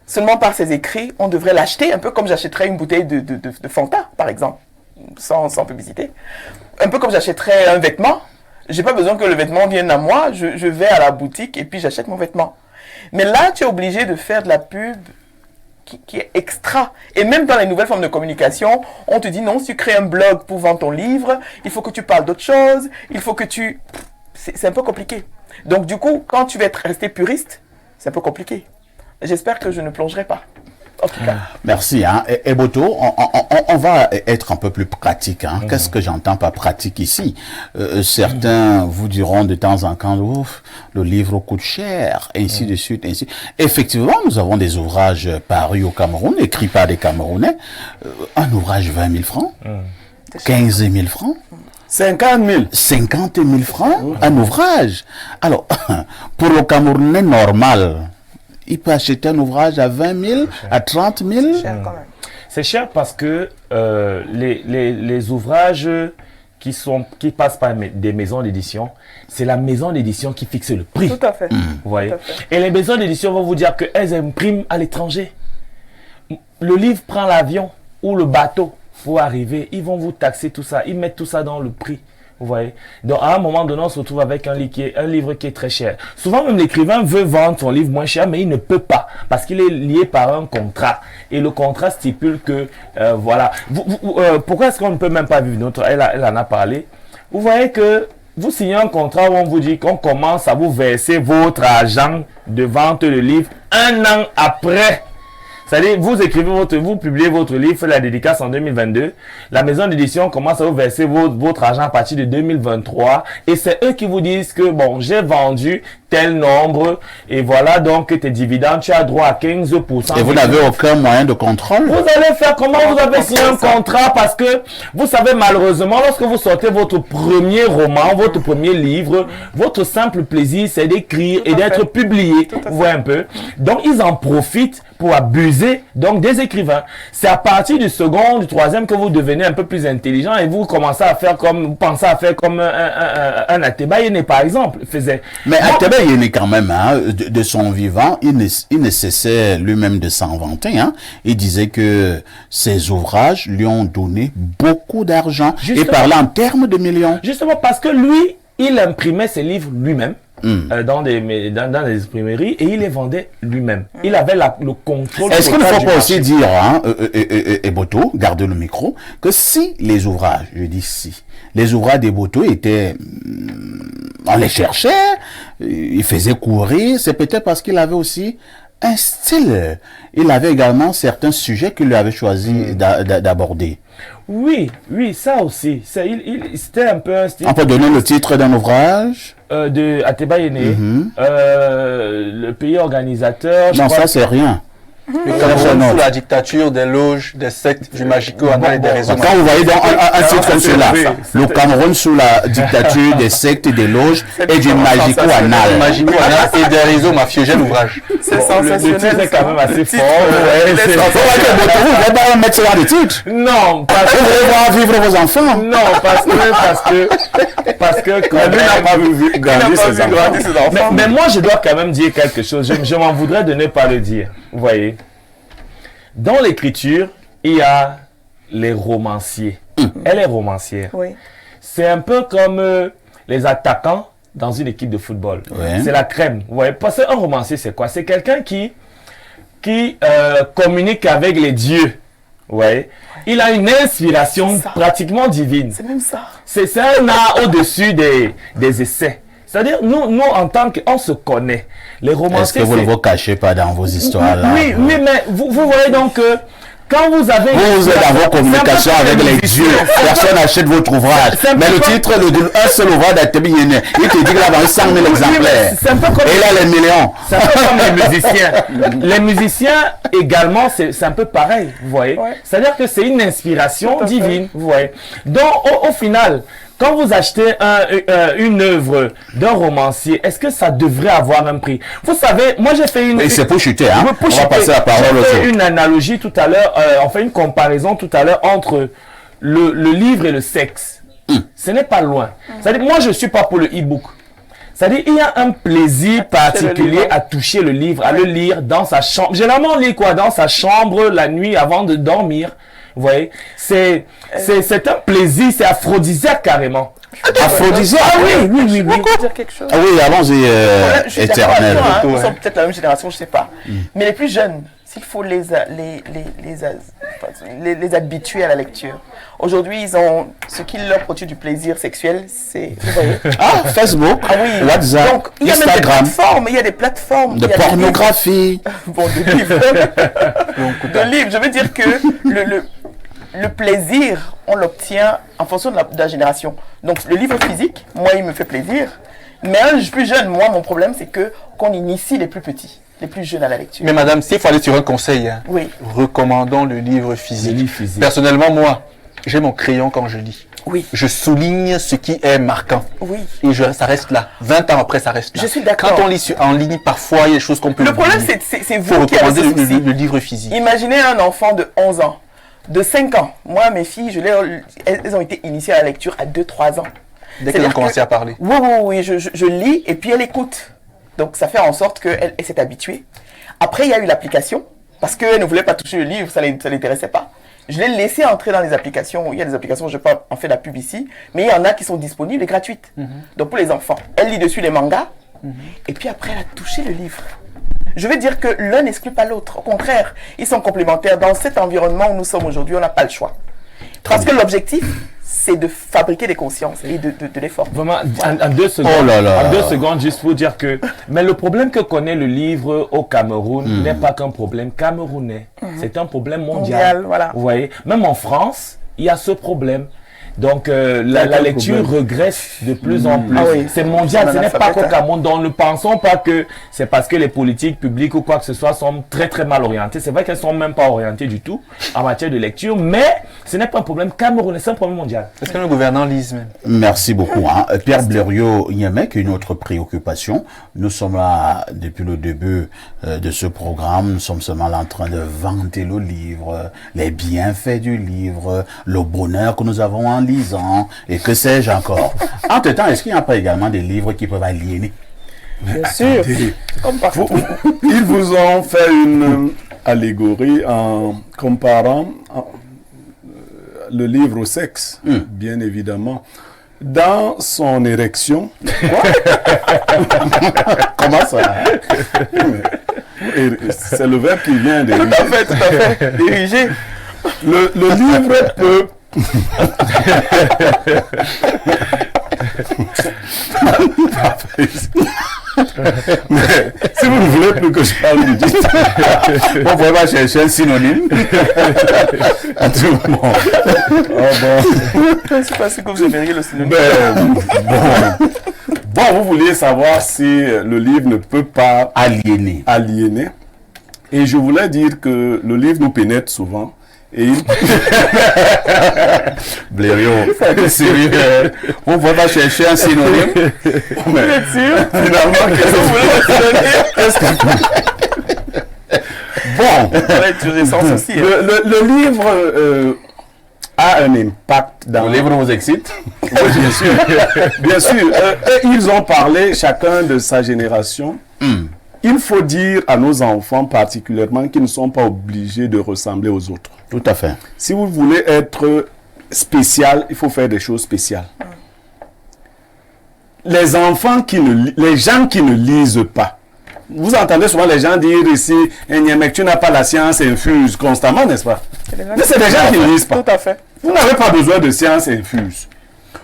Seulement par ses écrits, on devrait l'acheter, un peu comme j'achèterais une bouteille de Fanta, par exemple, sans publicité. Un peu comme j'achèterais un vêtement. J'ai pas besoin que le vêtement vienne à moi. Je vais à la boutique et puis j'achète mon vêtement. Mais là, tu es obligé de faire de la pub qui est extra. Et même dans les nouvelles formes de communication, on te dit non, si tu crées un blog pour vendre ton livre, il faut que tu parles d'autre chose, il faut que tu... C'est un peu compliqué. Donc du coup, quand tu vas rester puriste, c'est un peu compliqué. J'espère que je ne plongerai pas. En tout cas. Merci. Et Boto, on va être un peu plus pratique. Qu'est-ce que j'entends par pratique ici? Certains vous diront de temps en temps, ouf, le livre coûte cher, ainsi de suite, ainsi. Effectivement, nous avons des ouvrages parus au Cameroun, écrits par des Camerounais. Un ouvrage 20 000 francs, 15 000 francs. 50 000. 50 000 francs, un ouvrage. Alors, pour le Camerounais normal, il peut acheter un ouvrage à 20 000, à 30 000. Cher quand même. C'est cher parce que les ouvrages qui passent par des maisons d'édition, c'est la maison d'édition qui fixe le prix. Tout à fait. Vous voyez. Tout à fait. Et les maisons d'édition vont vous dire qu'elles impriment à l'étranger. Le livre prend l'avion ou le bateau pour arriver. Ils vont vous taxer tout ça. Ils mettent tout ça dans le prix. Vous voyez. Donc, à un moment donné, on se retrouve avec un livre qui est très cher. Souvent, même l'écrivain veut vendre son livre moins cher, mais il ne peut pas parce qu'il est lié par un contrat. Et le contrat stipule que, voilà. Pourquoi est-ce qu'on ne peut même pas vivre notre... Elle en a parlé. Vous voyez que vous signez un contrat où on vous dit qu'on commence à vous verser votre argent de vente de livre un an après. C'est-à-dire, vous publiez votre livre, faites la dédicace en 2022. La maison d'édition commence à vous verser votre argent à partir de 2023. Et c'est eux qui vous disent que, bon, j'ai vendu tel nombre. Et voilà, donc, tes dividendes, tu as droit à 15%. Et vous n'avez aucun moyen de contrôle. Vous allez faire comment? Vous avez signé un contrat parce que, vous savez, malheureusement, lorsque vous sortez votre premier roman, votre premier livre, votre simple plaisir, c'est d'écrire et d'être publié. Vous voyez un peu? Donc, ils en profitent pour abuser donc des écrivains. C'est à partir du second, du troisième que vous devenez un peu plus intelligent et vous commencez à faire comme, vous pensez à faire comme un Ateba Yene par exemple faisait. Mais Ateba Yene quand même, de son vivant, il ne cessait lui-même de s'en vanter. Il disait que ses ouvrages lui ont donné beaucoup d'argent et parlait en termes de millions. Justement parce que lui, il imprimait ses livres lui-même. Dans des imprimeries et il les vendait lui-même. Il avait le contrôle. Est-ce qu'il ne faut pas aussi dire, Boto, gardez le micro, que si les ouvrages, je dis si, les ouvrages des Boto étaient, on les cherchait, il faisait courir, c'est peut-être parce qu'il avait aussi un style. Il avait également certains sujets qu'il lui avait choisi d'aborder. Oui, ça aussi. C'était un peu un style. On peut donner le titre d'un ouvrage de Ateba Yene, le pays organisateur. Non, ça c'est rien. Le Cameroun sous la dictature des loges, des sectes, du magico, et des réseaux. Quand vous voyez dans un titre comme cela, le Cameroun sous la dictature des sectes, des loges et du magico anal. Magico anal et des réseaux mafieux, j'ai l'ouvrage. C'est sensationnel. C'est quand même assez fort. Vous ne allez pas mettre ça dans le titre. Non, parce que vous voulez voir vivre vos enfants. Non, parce que quand même, n'a pas vu grandir ses enfants. Mais moi, je dois quand même dire quelque chose. Je m'en voudrais de ne pas le dire. Vous voyez. Dans l'écriture, il y a les romanciers. Elle est romancière. Oui. C'est un peu comme les attaquants dans une équipe de football. Ouais. C'est la crème. Vous voyez, parce qu'un romancier, c'est quoi? C'est quelqu'un qui communique avec les dieux. Ouais. Il a une inspiration pratiquement divine. C'est même ça. C'est un art au-dessus des essais. C'est-à-dire, nous, en tant qu'on se connaît, les romanciers... Est-ce que vous ne vous cachez pas dans vos histoires là? Oui, mais vous voyez donc que quand vous avez... Vous êtes dans vos communications avec les dieux. Personne n'achète votre ouvrage. Mais le titre, un seul ouvrage d'Atebiyene, il te dit qu'il a vendu 100 000 exemplaires. Et là, les millions. C'est un peu comme les musiciens. Les musiciens également, c'est un peu pareil, vous voyez. Ouais. C'est-à-dire que c'est une inspiration divine, vous voyez. Donc, au final, quand vous achetez une œuvre d'un romancier, est-ce que ça devrait avoir un prix? Vous savez, moi j'ai fait une... Et c'est pour chuter, hein. Pour On va passer la parole j'ai au fait jour. une analogie tout à l'heure, on fait une comparaison tout à l'heure entre le livre et le sexe. Ce n'est pas loin. C'est-à-dire, moi je suis pas pour le e-book. C'est-à-dire, il y a un plaisir particulier à toucher le livre, à le lire dans sa chambre. Généralement, on lit quoi? Dans sa chambre, la nuit, avant de dormir. Vous voyez? C'est un plaisir, c'est aphrodisiaque carrément. Aphrodisiaque. Ah oui. Je peux dire quelque chose. Ah oui, allons-y, Je suis d'accord avec éternel. toi, hein. Ils sont peut-être la même génération, je sais pas. Mais les plus jeunes, s'il faut les habituer à la lecture. Aujourd'hui, ils ont ce qui leur procure du plaisir sexuel, c'est... vous voyez. Ah, Facebook, Ah oui. WhatsApp, Donc, il y a même Instagram, des plateformes, de il y a des pornographie. livres. Bon, de livres. De livres. Je veux dire que le plaisir, on l'obtient en fonction de la génération. Donc, le livre physique, moi, il me fait plaisir. Mais un plus jeune, moi, mon problème, c'est que qu'on initie les plus petits, les plus jeunes à la lecture. Mais madame, s'il faut aller sur un conseil, hein, Oui. recommandons le livre physique. Le livre physique. Personnellement, moi, j'ai mon crayon quand je lis. Oui. Je souligne ce qui est marquant. Oui. Et ça reste là. 20 ans après, ça reste là. Je suis d'accord. Quand on lit en ligne, parfois, il y a des choses qu'on peut Le problème, oublier. c'est Il faut vous qui avez recommander ce souci. le livre physique. Imaginez un enfant de 11 ans, de 5 ans. Moi, mes filles, elles ont été initiées à la lecture à 2-3 ans. Dès qu'elles ont commencé à parler. Oui, je lis et puis elle écoute. Donc ça fait en sorte qu'elle s'est habituée. Après, il y a eu l'application, parce qu'elle ne voulait pas toucher le livre, ça ne l'intéressait pas. Je l'ai laissé entrer dans les applications. Il y a des applications, je ne vais pas en faire la pub ici, mais il y en a qui sont disponibles et gratuites. Donc pour les enfants, elle lit dessus les mangas, et puis après elle a touché le livre. Je veux dire que l'un n'exclut pas l'autre. Au contraire, ils sont complémentaires. Dans cet environnement où nous sommes aujourd'hui, on n'a pas le choix. Parce que l'objectif, c'est de fabriquer des consciences et de les former. Vraiment, en 2 secondes, Oh là là. en 2 secondes, juste pour dire que, mais le problème que connaît le livre au Cameroun n'est pas qu'un problème camerounais, c'est un problème mondial. Mondial, voilà. Vous voyez, même en France, il y a ce problème. Donc, la lecture regresse de plus en plus. Ah oui. C'est mondial, C'est ce un n'est pas qu'au alphabète, Cameroun. Donc, ne pensons pas que c'est parce que les politiques publiques ou quoi que ce soit sont très très mal orientées. C'est vrai qu'elles sont même pas orientées du tout en matière de lecture, mais ce n'est pas un problème camerounais, c'est un problème mondial. Est-ce que nos gouvernants lisent même? Merci beaucoup. Hein. Pierre Blériot-Yemek, une autre préoccupation. Nous sommes là depuis le début de ce programme. Nous sommes seulement là en train de vanter le livre, les bienfaits du livre, le bonheur que nous avons en lisant et que sais-je encore. Entre-temps, est-ce qu'il n'y a pas également des livres qui peuvent aliéner? Bien sûr. Comme partout. Ils vous ont fait une allégorie en comparant le livre au sexe, bien évidemment. Dans son érection, Comment ça? c'est le verbe qui vient de Tout à fait. Dirigé. le livre peut mais si vous ne voulez plus que je parle du titre, On pourrait pas chercher un synonyme. à tout moment. Je ne sais pas si vous aimeriez le synonyme. Bon, vous vouliez savoir si le livre ne peut pas Aliéner. aliéner. Et je voulais dire que le livre nous pénètre souvent. Et il... Blériot, sérieux, vous ne pouvez pas chercher un synonyme. Mais finalement, qu'est-ce que vous voulez Bon, ça va être du essence aussi. Hein. le livre a un impact dans... Le livre vous excite? Oui, bien sûr. Bien sûr. Et ils ont parlé, chacun de sa génération. Il faut dire à nos enfants particulièrement qu'ils ne sont pas obligés de ressembler aux autres. Tout à fait. Si vous voulez être spécial, il faut faire des choses spéciales. Les enfants les gens qui ne lisent pas. Vous entendez souvent les gens dire ici, Yemek, tu n'as pas la science infuse constamment, n'est-ce pas? Mais c'est des gens qui ne lisent pas. Tout à fait. Vous n'avez pas besoin de science infuse.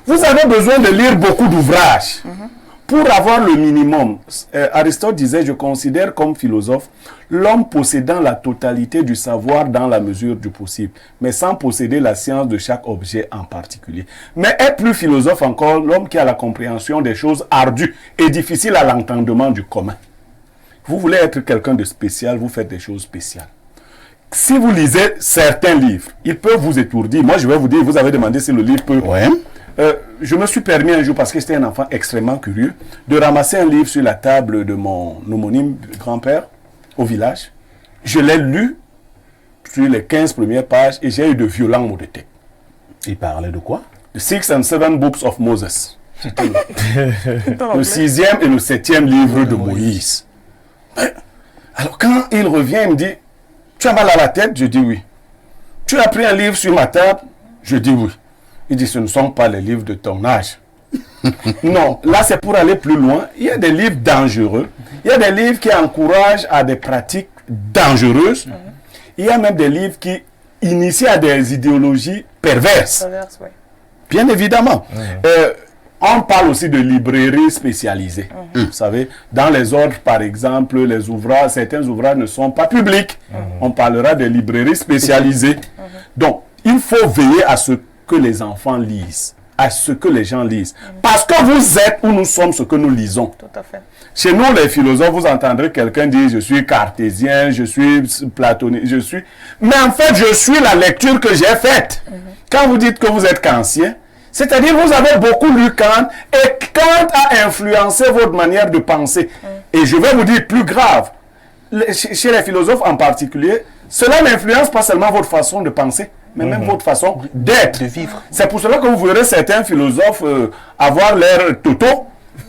Vous avez besoin de lire beaucoup d'ouvrages pour avoir le minimum, Aristote disait, je considère comme philosophe l'homme possédant la totalité du savoir dans la mesure du possible, mais sans posséder la science de chaque objet en particulier. Mais est plus philosophe encore l'homme qui a la compréhension des choses ardues et difficiles à l'entendement du commun. Vous voulez être quelqu'un de spécial, vous faites des choses spéciales. Si vous lisez certains livres, ils peuvent vous étourdir. Moi, je vais vous dire, vous avez demandé si le livre peut... Ouais. Je me suis permis un jour, parce que j'étais un enfant extrêmement curieux, de ramasser un livre sur la table de mon homonyme grand-père au village. Je l'ai lu sur les 15 premières pages et j'ai eu de violents maux de tête. Il parlait de quoi? The 6 and 7 Books of Moses. C'était le 6e et le 7e livre de Moïse. Alors quand il revient, il me dit, tu as mal à la tête? Je dis oui. Tu as pris un livre sur ma table? Je dis oui. Il dit, ce ne sont pas les livres de ton âge. Non, là c'est pour aller plus loin. Il y a des livres dangereux. Il y a des livres qui encouragent à des pratiques dangereuses. Il y a même des livres qui initient à des idéologies perverses. Bien évidemment. On parle aussi de librairies spécialisées. Vous savez, dans les ordres, par exemple, les ouvrages, certains ouvrages ne sont pas publics. On parlera de librairies spécialisées. Donc, il faut veiller à ce que les enfants lisent, à ce que les gens lisent. Parce que vous êtes où nous sommes ce que nous lisons. Tout à fait. Chez nous, les philosophes, vous entendrez quelqu'un dire, je suis cartésien, je suis platoniste, je suis... Mais en fait, je suis la lecture que j'ai faite. Quand vous dites que vous êtes kantien, c'est-à-dire vous avez beaucoup lu Kant, et Kant a influencé votre manière de penser. Et je vais vous dire plus grave, chez les philosophes en particulier, cela n'influence pas seulement votre façon de penser, mais même votre façon d'être, de vivre. C'est pour cela que vous verrez certains philosophes avoir l'air toto.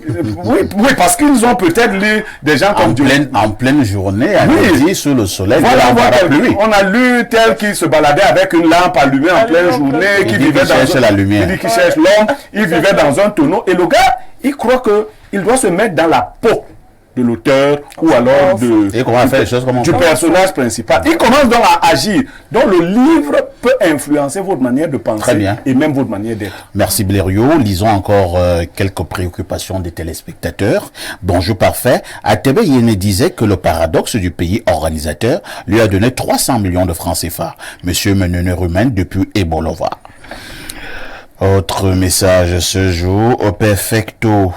Oui, parce qu'ils ont peut-être lu des gens comme en pleine journée, à midi, sous le soleil. On a lu tel qui se baladait avec une lampe allumée en pleine journée, qui vivait dans la lumière. Il dit qu'il cherche l'homme, il vivait dans un tonneau. Et le gars, il croit qu'il doit se mettre dans la peau de l'auteur ou alors du personnage principal. Il commence donc à agir. Donc le livre peut influencer votre manière de penser et même votre manière d'être. Merci Blériot. Lisons encore quelques préoccupations des téléspectateurs. Bonjour parfait. Atebe Yene disait que le paradoxe du pays organisateur lui a donné 300 millions de francs CFA. Monsieur meneur humain depuis Ebolova. Autre message ce jour. Au perfecto.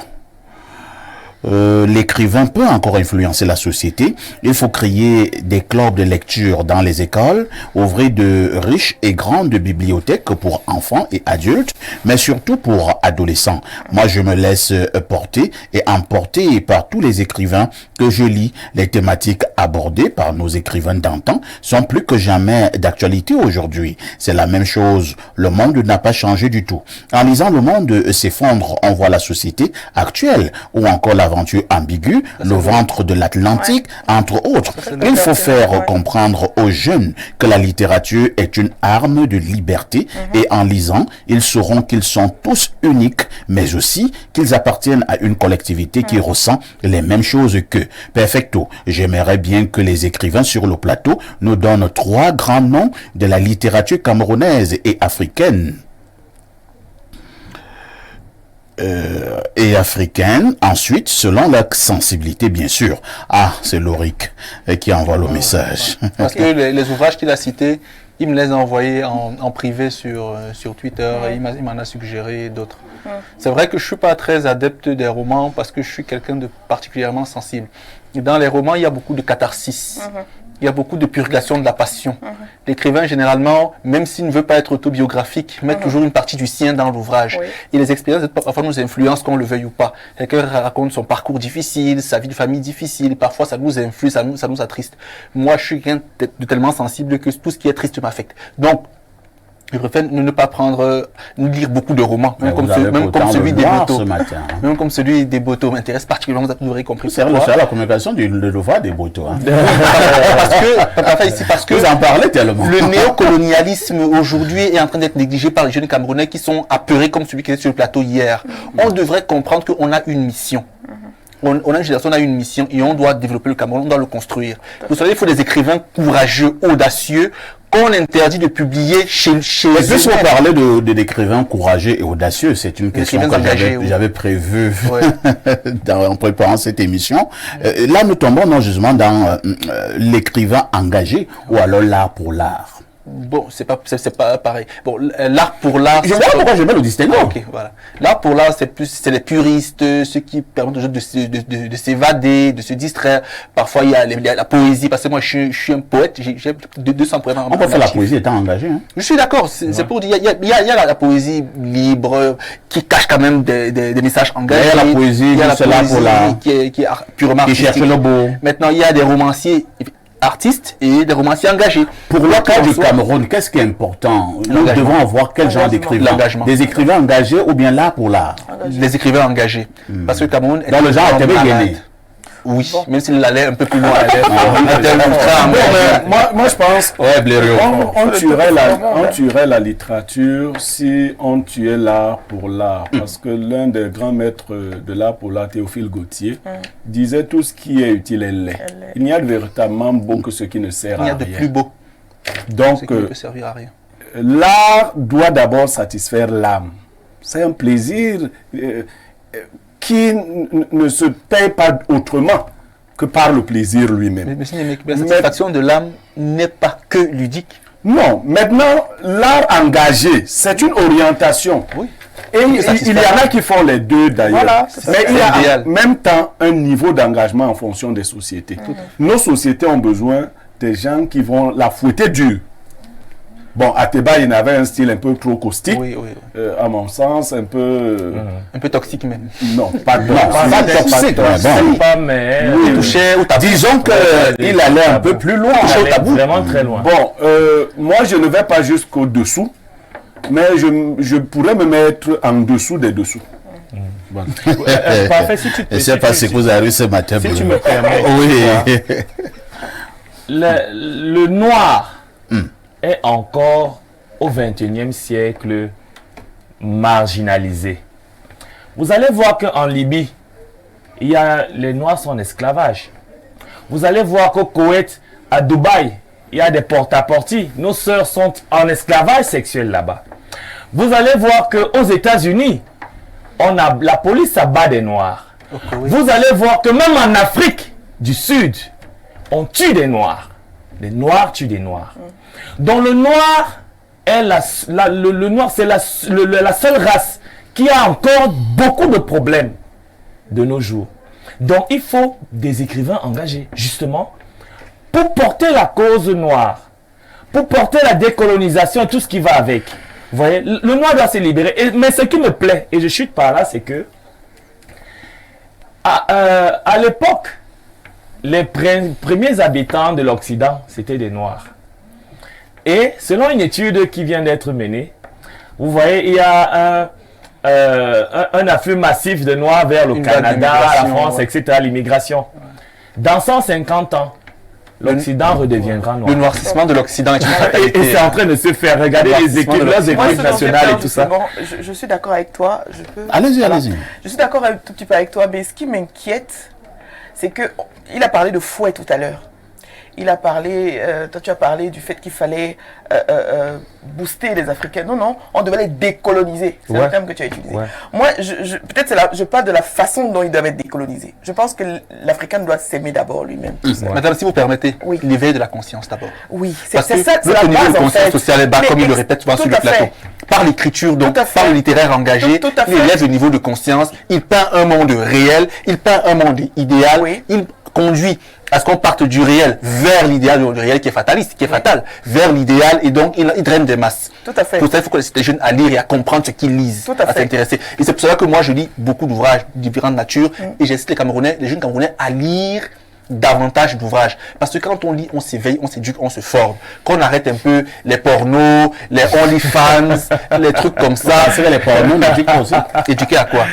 L'écrivain peut encore influencer la société. Il faut créer des clubs de lecture dans les écoles, ouvrir de riches et grandes bibliothèques pour enfants et adultes, mais surtout pour adolescents. Moi, je me laisse porter et emporter par tous les écrivains que je lis. Les thématiques abordées par nos écrivains d'antan sont plus que jamais d'actualité aujourd'hui. C'est la même chose. Le monde n'a pas changé du tout. En lisant Le Monde s'effondre, on voit la société actuelle ou encore l'aventure ambiguë, le ventre de l'Atlantique, entre autres. Il faut faire comprendre aux jeunes que la littérature est une arme de liberté et en lisant, ils sauront qu'ils sont tous uniques, mais aussi qu'ils appartiennent à une collectivité qui ressent les mêmes choses qu'eux. Perfecto. J'aimerais bien que les écrivains sur le plateau nous donnent 3 grands noms de la littérature camerounaise et africaine. Et africaine, ensuite, selon leur sensibilité, bien sûr. Ah, c'est Loric qui envoie le message. Parce que les ouvrages qu'il a cités, il me les a envoyés en privé sur Twitter, et il m'en a suggéré d'autres. C'est vrai que je ne suis pas très adepte des romans parce que je suis quelqu'un de particulièrement sensible. Et dans les romans, il y a beaucoup de catharsis. Il y a beaucoup de purgation de la passion. L'écrivain, généralement, même s'il ne veut pas être autobiographique, met toujours une partie du sien dans l'ouvrage. Et les expériences, parfois, nous influencent, qu'on le veuille ou pas. Quelqu'un raconte son parcours difficile, sa vie de famille difficile. Parfois, ça nous influe, ça nous attriste. Moi, je suis quelqu'un de tellement sensible que tout ce qui est triste m'affecte. Donc, je préfère ne pas lire beaucoup de romans, même comme celui des Boto. Même comme celui des Boto m'intéresse particulièrement, vous aurez compris. C'est la communication du devoir des Boto. Parce que vous en parlez tellement. Le néocolonialisme aujourd'hui est en train d'être négligé par les jeunes Camerounais qui sont apeurés comme celui qui était sur le plateau hier. On devrait comprendre qu'on a une mission. On a une génération, on a une mission et on doit développer le Cameroun, on doit le construire. Vous savez, il faut des écrivains courageux, audacieux, qu'on interdit de publier chez Et puisqu'on parlait d'écrivains courageux et audacieux, c'est une question que j'avais prévue en préparant cette émission. Là, nous tombons non justement dans l'écrivain engagé ou alors l'art pour l'art. Bon, c'est pas pareil. Bon, l'art pour l'art. Je vois pourquoi je mets le distinguo. Ok, voilà. L'art pour l'art, c'est les puristes, ceux qui permettent aux gens de s'évader, de se distraire. Parfois, il y a la poésie, parce que moi, je suis un poète, j'ai 200 poèmes. On peut faire la poésie étant engagé, hein. Je suis d'accord, c'est pour dire, il y a la poésie libre, qui cache quand même des messages engagés. Il y a la poésie, qui est purement artistique. Qui cherche le beau. Maintenant, il y a des romanciers artistes et des romanciers engagés. Pour le cas du Cameroun, qu'est-ce qui est important? Nous devons avoir quel genre d'écrivains? Des écrivains engagés ou bien l'art pour l'art? Des écrivains engagés. Parce que le Cameroun est dans le genre Tébé. Oui, même s'il allait un peu plus loin. Moi, je pense on tuerait la littérature si on tuait l'art pour l'art. Parce que l'un des grands maîtres de l'art pour l'art, Théophile Gautier, disait tout ce qui est utile est laid. Il n'y a de véritablement beau que ce qui ne sert à rien. Il y a de plus beau. Donc, ce qui ne peut servir à rien. L'art doit d'abord satisfaire l'âme. C'est un plaisir qui ne se paye pas autrement que par le plaisir lui-même. Mais la satisfaction de l'âme n'est pas que ludique. Non, maintenant, l'art engagé, c'est une orientation. Oui. Et il y en a qui font les deux d'ailleurs. Voilà, mais il y a en même temps un niveau d'engagement en fonction des sociétés. Nos sociétés ont besoin des gens qui vont la fouetter dure. Bon, Ateba, il avait un style un peu trop caustique, à mon sens, un peu toxique même. Non, pas toxique. Disons qu'il allait un peu plus loin. Vraiment très loin. Bon, moi, je ne vais pas jusqu'au-dessous, mais je pourrais me mettre en dessous des dessous. Parfait, si tu je ne sais pas ce que vous avez ce matin. Si tu me permets. Oui. Le noir est encore au XXIe siècle marginalisé. Vous allez voir qu'en Libye, les Noirs sont en esclavage. Vous allez voir qu'au Koweït, à Dubaï, il y a des porte-à-porte. Nos sœurs sont en esclavage sexuel là-bas. Vous allez voir qu'aux États-Unis, la police abat des Noirs. Vous allez voir que même en Afrique du Sud, on tue des Noirs. Les Noirs tuent des Noirs. Donc le noir est le noir, c'est la seule race qui a encore beaucoup de problèmes de nos jours. Donc il faut des écrivains engagés, justement, pour porter la cause noire, pour porter la décolonisation et tout ce qui va avec. Vous voyez, le noir doit se libérer. Mais ce qui me plaît, et je chute par là, c'est que à l'époque, les premiers habitants de l'Occident, c'était des Noirs. Et selon une étude qui vient d'être menée, vous voyez, il y a un afflux massif de Noirs vers le Canada, la France, etc., l'immigration. Dans 150 ans, l'Occident redeviendra noir. Le noircissement de l'Occident est une fatalité. Et c'est en train de se faire. Regardez les équipes nationales et tout ça. Je suis d'accord avec toi. Allez-y. Je suis d'accord un tout petit peu avec toi, mais ce qui m'inquiète, c'est qu'il a parlé de fouet tout à l'heure. Il a parlé, toi tu as parlé du fait qu'il fallait booster les Africains. Non, on devait les décoloniser. C'est le terme que tu as utilisé. Moi, peut-être je parle de la façon dont ils doivent être décolonisés. Je pense que l'Africain doit s'aimer d'abord lui-même. Madame, si vous permettez, l'éveil de la conscience d'abord. Oui, c'est ça. Notre niveau de conscience sociale est bas, comme il le répète souvent sur le plateau. Par l'écriture, donc par le littéraire engagé, il élève le niveau de conscience, il peint un monde réel, il peint un monde idéal, il conduit à ce qu'on parte du réel vers l'idéal, du réel qui est fataliste, qui est fatal, vers l'idéal, et donc il draine des masses. Tout à fait. Pour ça, il faut que les jeunes à lire et à comprendre ce qu'ils lisent, à s'intéresser. Et c'est pour cela que moi, je lis beaucoup d'ouvrages de différentes natures, et j'incite les jeunes Camerounais à lire davantage d'ouvrages. Parce que quand on lit, on s'éveille, on s'éduque, on se forme. Qu'on arrête un peu les pornos, les OnlyFans, les trucs comme ça. C'est vrai, les pornos, on éduque aussi. Éduquer à quoi?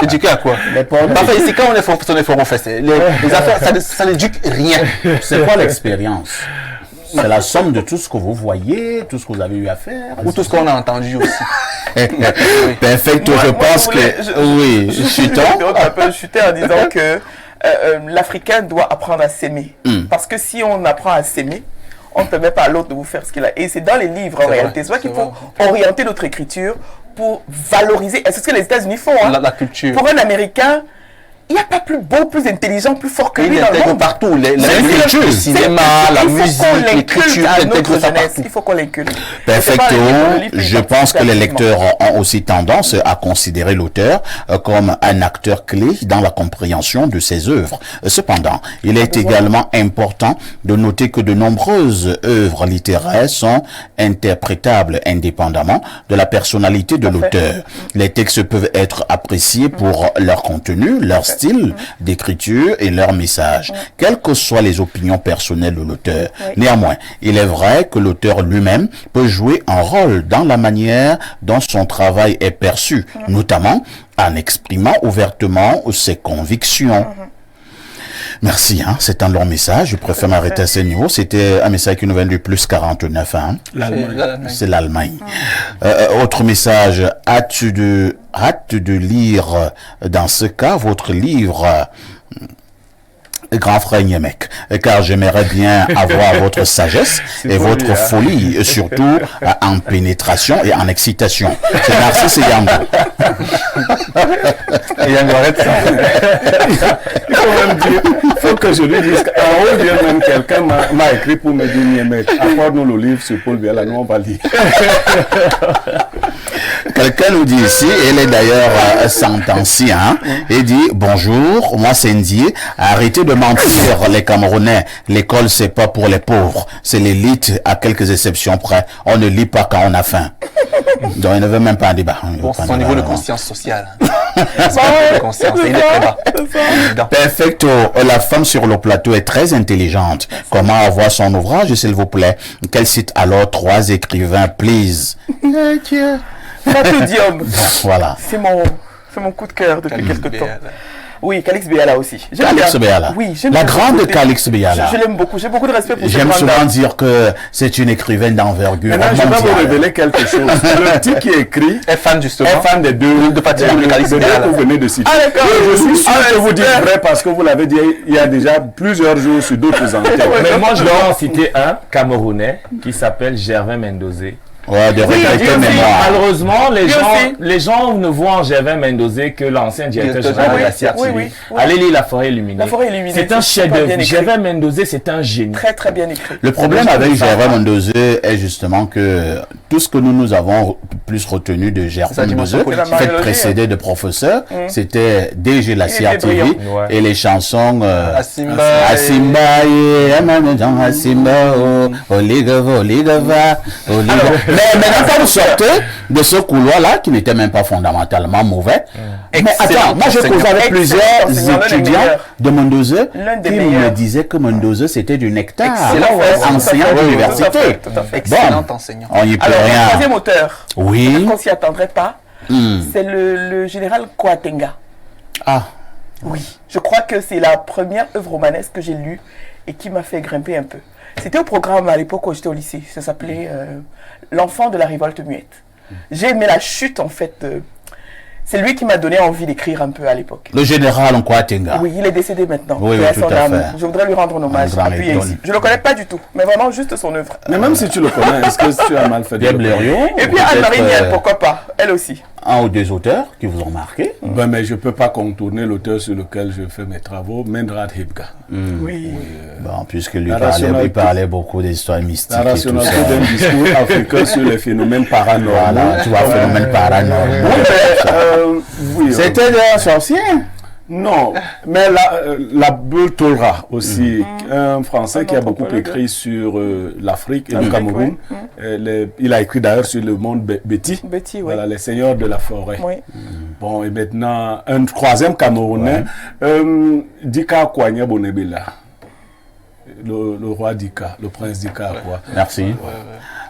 Éduquer à quoi? Les pornos. Enfin, ici, quand on est fort, on fait les affaires, ça n'éduque rien. C'est quoi l'expérience? C'est la somme de tout ce que vous voyez, tout ce que vous avez eu à faire. Ou tout ce qu'on a entendu aussi. Perfect, je pense que... Oui, je suis un peu chuté en disant que l'Africain doit apprendre à s'aimer. Parce que si on apprend à s'aimer, on ne permet pas à l'autre de vous faire ce qu'il a. Et c'est dans les livres en réalité. C'est vrai qu'il faut orienter notre écriture pour valoriser. Et c'est ce que les États-Unis font. Hein. La culture. Pour un Américain, il n'y a pas plus beau, plus intelligent, plus fort que lui il dans le intègre monde. partout. Le cinéma, la musique, l'écriture, à notre jeunesse. Il faut qu'on l'inculque. Perfecto. Je pense que les lecteurs ont aussi tendance à considérer l'auteur comme un acteur clé dans la compréhension de ses œuvres. Cependant, il est également important de noter que de nombreuses œuvres littéraires sont interprétables indépendamment de la personnalité de l'auteur. Les textes peuvent être appréciés pour leur contenu, leur style d'écriture et leur message, quelles que soient les opinions personnelles de l'auteur. Néanmoins, il est vrai que l'auteur lui-même peut jouer un rôle dans la manière dont son travail est perçu, notamment en exprimant ouvertement ses convictions. Merci, hein. C'est un long message. Je préfère m'arrêter à ce niveau. C'était un message qui nous vient du plus 49. Hein. C'est l'Allemagne. Autre message. Hâte de lire dans ce cas votre livre. Grand frère Niemek, car j'aimerais bien avoir votre sagesse et votre folie, surtout en pénétration et en excitation. C'est Narcisse et Yango. Et Yango, arrête ça. Il faut même dire, il faut que je lui dise qu'en haut, hier même quelqu'un m'a écrit pour me dire Niemek, apporte-nous le livre sur Paul Biya, nous on va lire. Quelqu'un nous dit ici, elle est d'ailleurs sentenciée, hein, et dit bonjour, moi c'est Ndié, arrêtez de mentir les Camerounais, l'école c'est pas pour les pauvres, c'est l'élite à quelques exceptions près, on ne lit pas quand on a faim. Donc il ne veut même pas un débat. Bon, c'est son niveau de conscience sociale. Conscience, il est très bas. Perfecto, la femme sur le plateau est très intelligente. Comment avoir son ouvrage, s'il vous plaît? Qu'elle cite alors 3 écrivains, please. Fatou Diom. Voilà. C'est mon coup de cœur depuis quelques temps. Oui, Calix Béala aussi. Calix Béala. Oui, j'aime la grande Calix Béala. Je l'aime beaucoup. J'ai beaucoup de respect pour cette J'aime souvent dire que c'est une écrivaine d'envergure. Je vais vous révéler quelque chose. Le petit qui écrit est fan justement. Est fan des deux de Calix Béala. Vous venez de citer. Ah d'accord. Je suis sûr que vous dites vrai parce que vous l'avez dit il y a déjà plusieurs jours sur d'autres antennes. Mais moi je vais en citer un Camerounais qui s'appelle Gervin Mendozé. Ouais, de regretter mémoire. Malheureusement, les gens ne voient en Gervin Mendozé que l'ancien directeur général de la CRTV. Allez lire La Forêt Illuminée. La Forêt Illuminée. C'est un chef-d'œuvre. Gervin Mendozé, c'est un génie. Très très bien écrit. Le problème avec Gervin Mendozé est justement que tout ce que nous avons plus retenu de Gervin Mendozé, fait précédé de professeur, c'était DG la CRTV et les chansons Asimba, Oligava. Mais maintenant, quand vous sortez de ce couloir-là, qui n'était même pas fondamentalement mauvais, mais attends, moi j'ai causé avec plusieurs étudiants de Mendozé qui me disaient que Mendozé c'était du nectar. Enseignant d'université. Excellent enseignant. On n'y peut Alors, rien. le troisième auteur, Oui. qu'on s'y attendrait pas, c'est le général Kouatenga. Ah. Oui, je crois que c'est la première œuvre romanesque que j'ai lue et qui m'a fait grimper un peu. C'était au programme à l'époque où j'étais au lycée. Ça s'appelait L'enfant de la révolte muette. J'ai aimé la chute en fait. C'est lui qui m'a donné envie d'écrire un peu à l'époque. Le général Nkwatenga. Oui, il est décédé maintenant. Oui, oui, tout à fait. Je voudrais lui rendre un hommage. Appuyé ici. Je ne le connais pas du tout, mais vraiment juste son œuvre. Mais même si tu le connais, est-ce que tu as mal fait de le connaître? Et puis Anne-Marie Niel, pourquoi pas? Elle aussi. Un ou deux auteurs qui vous ont marqué? Ben, mais je ne peux pas contourner l'auteur sur lequel je fais mes travaux, Mendrad Hibga. Oui. Bon, puisque lui parlait beaucoup d'histoires mystiques. La rationalité d'un discours africain sur les phénomènes paranormaux. Voilà, tu vois, phénomènes paranormaux. Oui, c'était des sorciers. Non, mais la bulle Torah aussi, un Français qui a beaucoup écrit sur l'Afrique et le Cameroun. Il a écrit d'ailleurs sur le monde Betty, voilà, les seigneurs de la forêt. Oui. Bon, et maintenant, un troisième Camerounais, Dika Kwanya Bonebela, le roi Dika, le prince Dika. Quoi. Merci.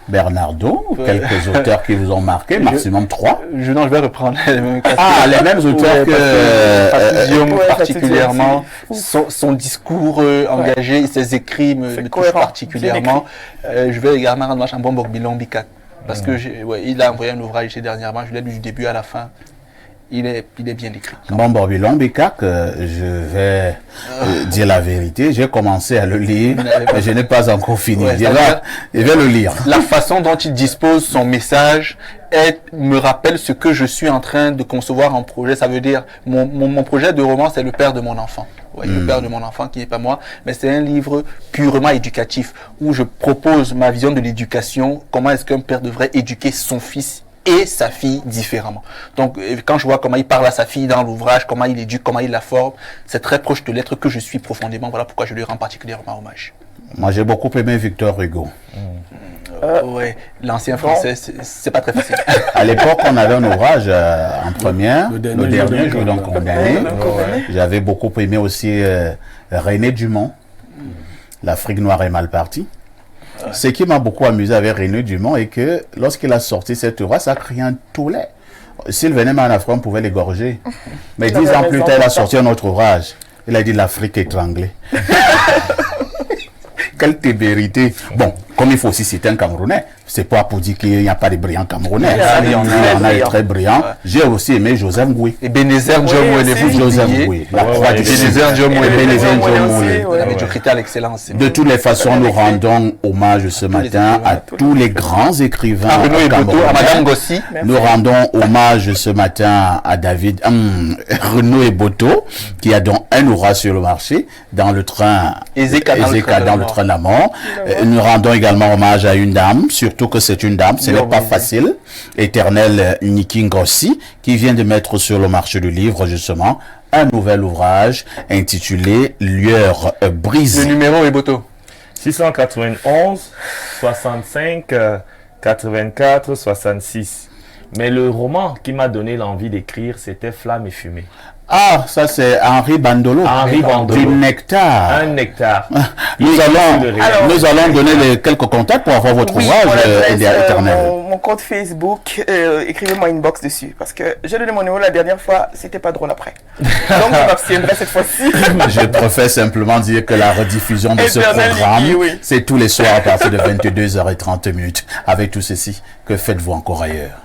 Bernardo, quelques auteurs qui vous ont marqué, maximum 3. Je vais reprendre les mêmes les mêmes auteurs que Guillaume particulièrement. Son discours engagé, ses écrits me touchent particulièrement. Je vais également rendre hommage à Mbombo Bilombikat parce que il a envoyé un ouvrage dernièrement, je l'ai lu du début à la fin. il est bien écrit. Bon, Babylon Bikak, je vais dire la vérité. J'ai commencé à le lire, mais je n'ai pas encore fini. Ouais, je vais le lire. La façon dont il dispose son message me rappelle ce que je suis en train de concevoir en projet. Ça veut dire, mon projet de roman, c'est le père de mon enfant. Ouais, le père de mon enfant qui n'est pas moi, mais c'est un livre purement éducatif où je propose ma vision de l'éducation, comment est-ce qu'un père devrait éduquer son fils et sa fille différemment. Donc, quand je vois comment il parle à sa fille dans l'ouvrage, comment il éduque, comment il la forme, c'est très proche de l'être que je suis profondément. Voilà pourquoi je lui rends particulièrement hommage. Moi, j'ai beaucoup aimé Victor Hugo. Ouais, l'ancien français, c'est pas très facile. À l'époque, on avait un ouvrage en première, le dernier jour d'un condamné. J'avais beaucoup aimé aussi René Dumont, L'Afrique noire est mal partie. Ce qui m'a beaucoup amusé avec René Dumont est que lorsqu'il a sorti cet ouvrage, ça a créé un tollé. S'il venait en Afrique, on pouvait l'égorger. Mais 10 ans plus tard, il a sorti un autre ouvrage. Il a dit l'Afrique étranglée. Quelle témérité. Bon, comme il faut aussi citer un Camerounais, c'est pas pour dire qu'il n'y a pas de brillants Camerounais. Il y en a des très brillants. J'ai aussi aimé Joseph Ngoué. Et Bénézer Ndiomoué, vous Joseph Ngoué. La croix du Bénézer Ndiomoué. La médiocrité à l'excellence. De toutes les façons, nous rendons hommage ce matin à tous les grands écrivains camerounais. À Madame Gossi. Nous rendons hommage ce matin à David Renaud Eboto, qui a donc un ouvrage sur le marché dans le train Ezeka dans le train d'amont. Nous rendons également hommage à une dame, surtout que c'est une dame, ce n'est pas facile, Éternelle Niki Ngossi, qui vient de mettre sur le marché du livre justement un nouvel ouvrage intitulé Lueur brisée. Le numéro Eboto 691 65 84 66. Mais le roman qui m'a donné l'envie d'écrire, c'était Flamme et fumée. Ah, ça c'est Henri Bandolo. Henri Bandolo. Du nectar. Un nectar. Nous allons donner quelques contacts pour avoir votre ouvrage, Éternel. Mon compte Facebook, écrivez-moi une box dessus. Parce que j'ai donné mon numéro la dernière fois, c'était pas drôle après. Donc je m'abstiendrai cette fois-ci. Je préfère simplement dire que la rediffusion de ce programme, c'est tous les soirs à partir de 22h30. Avec tout ceci, que faites-vous encore ailleurs?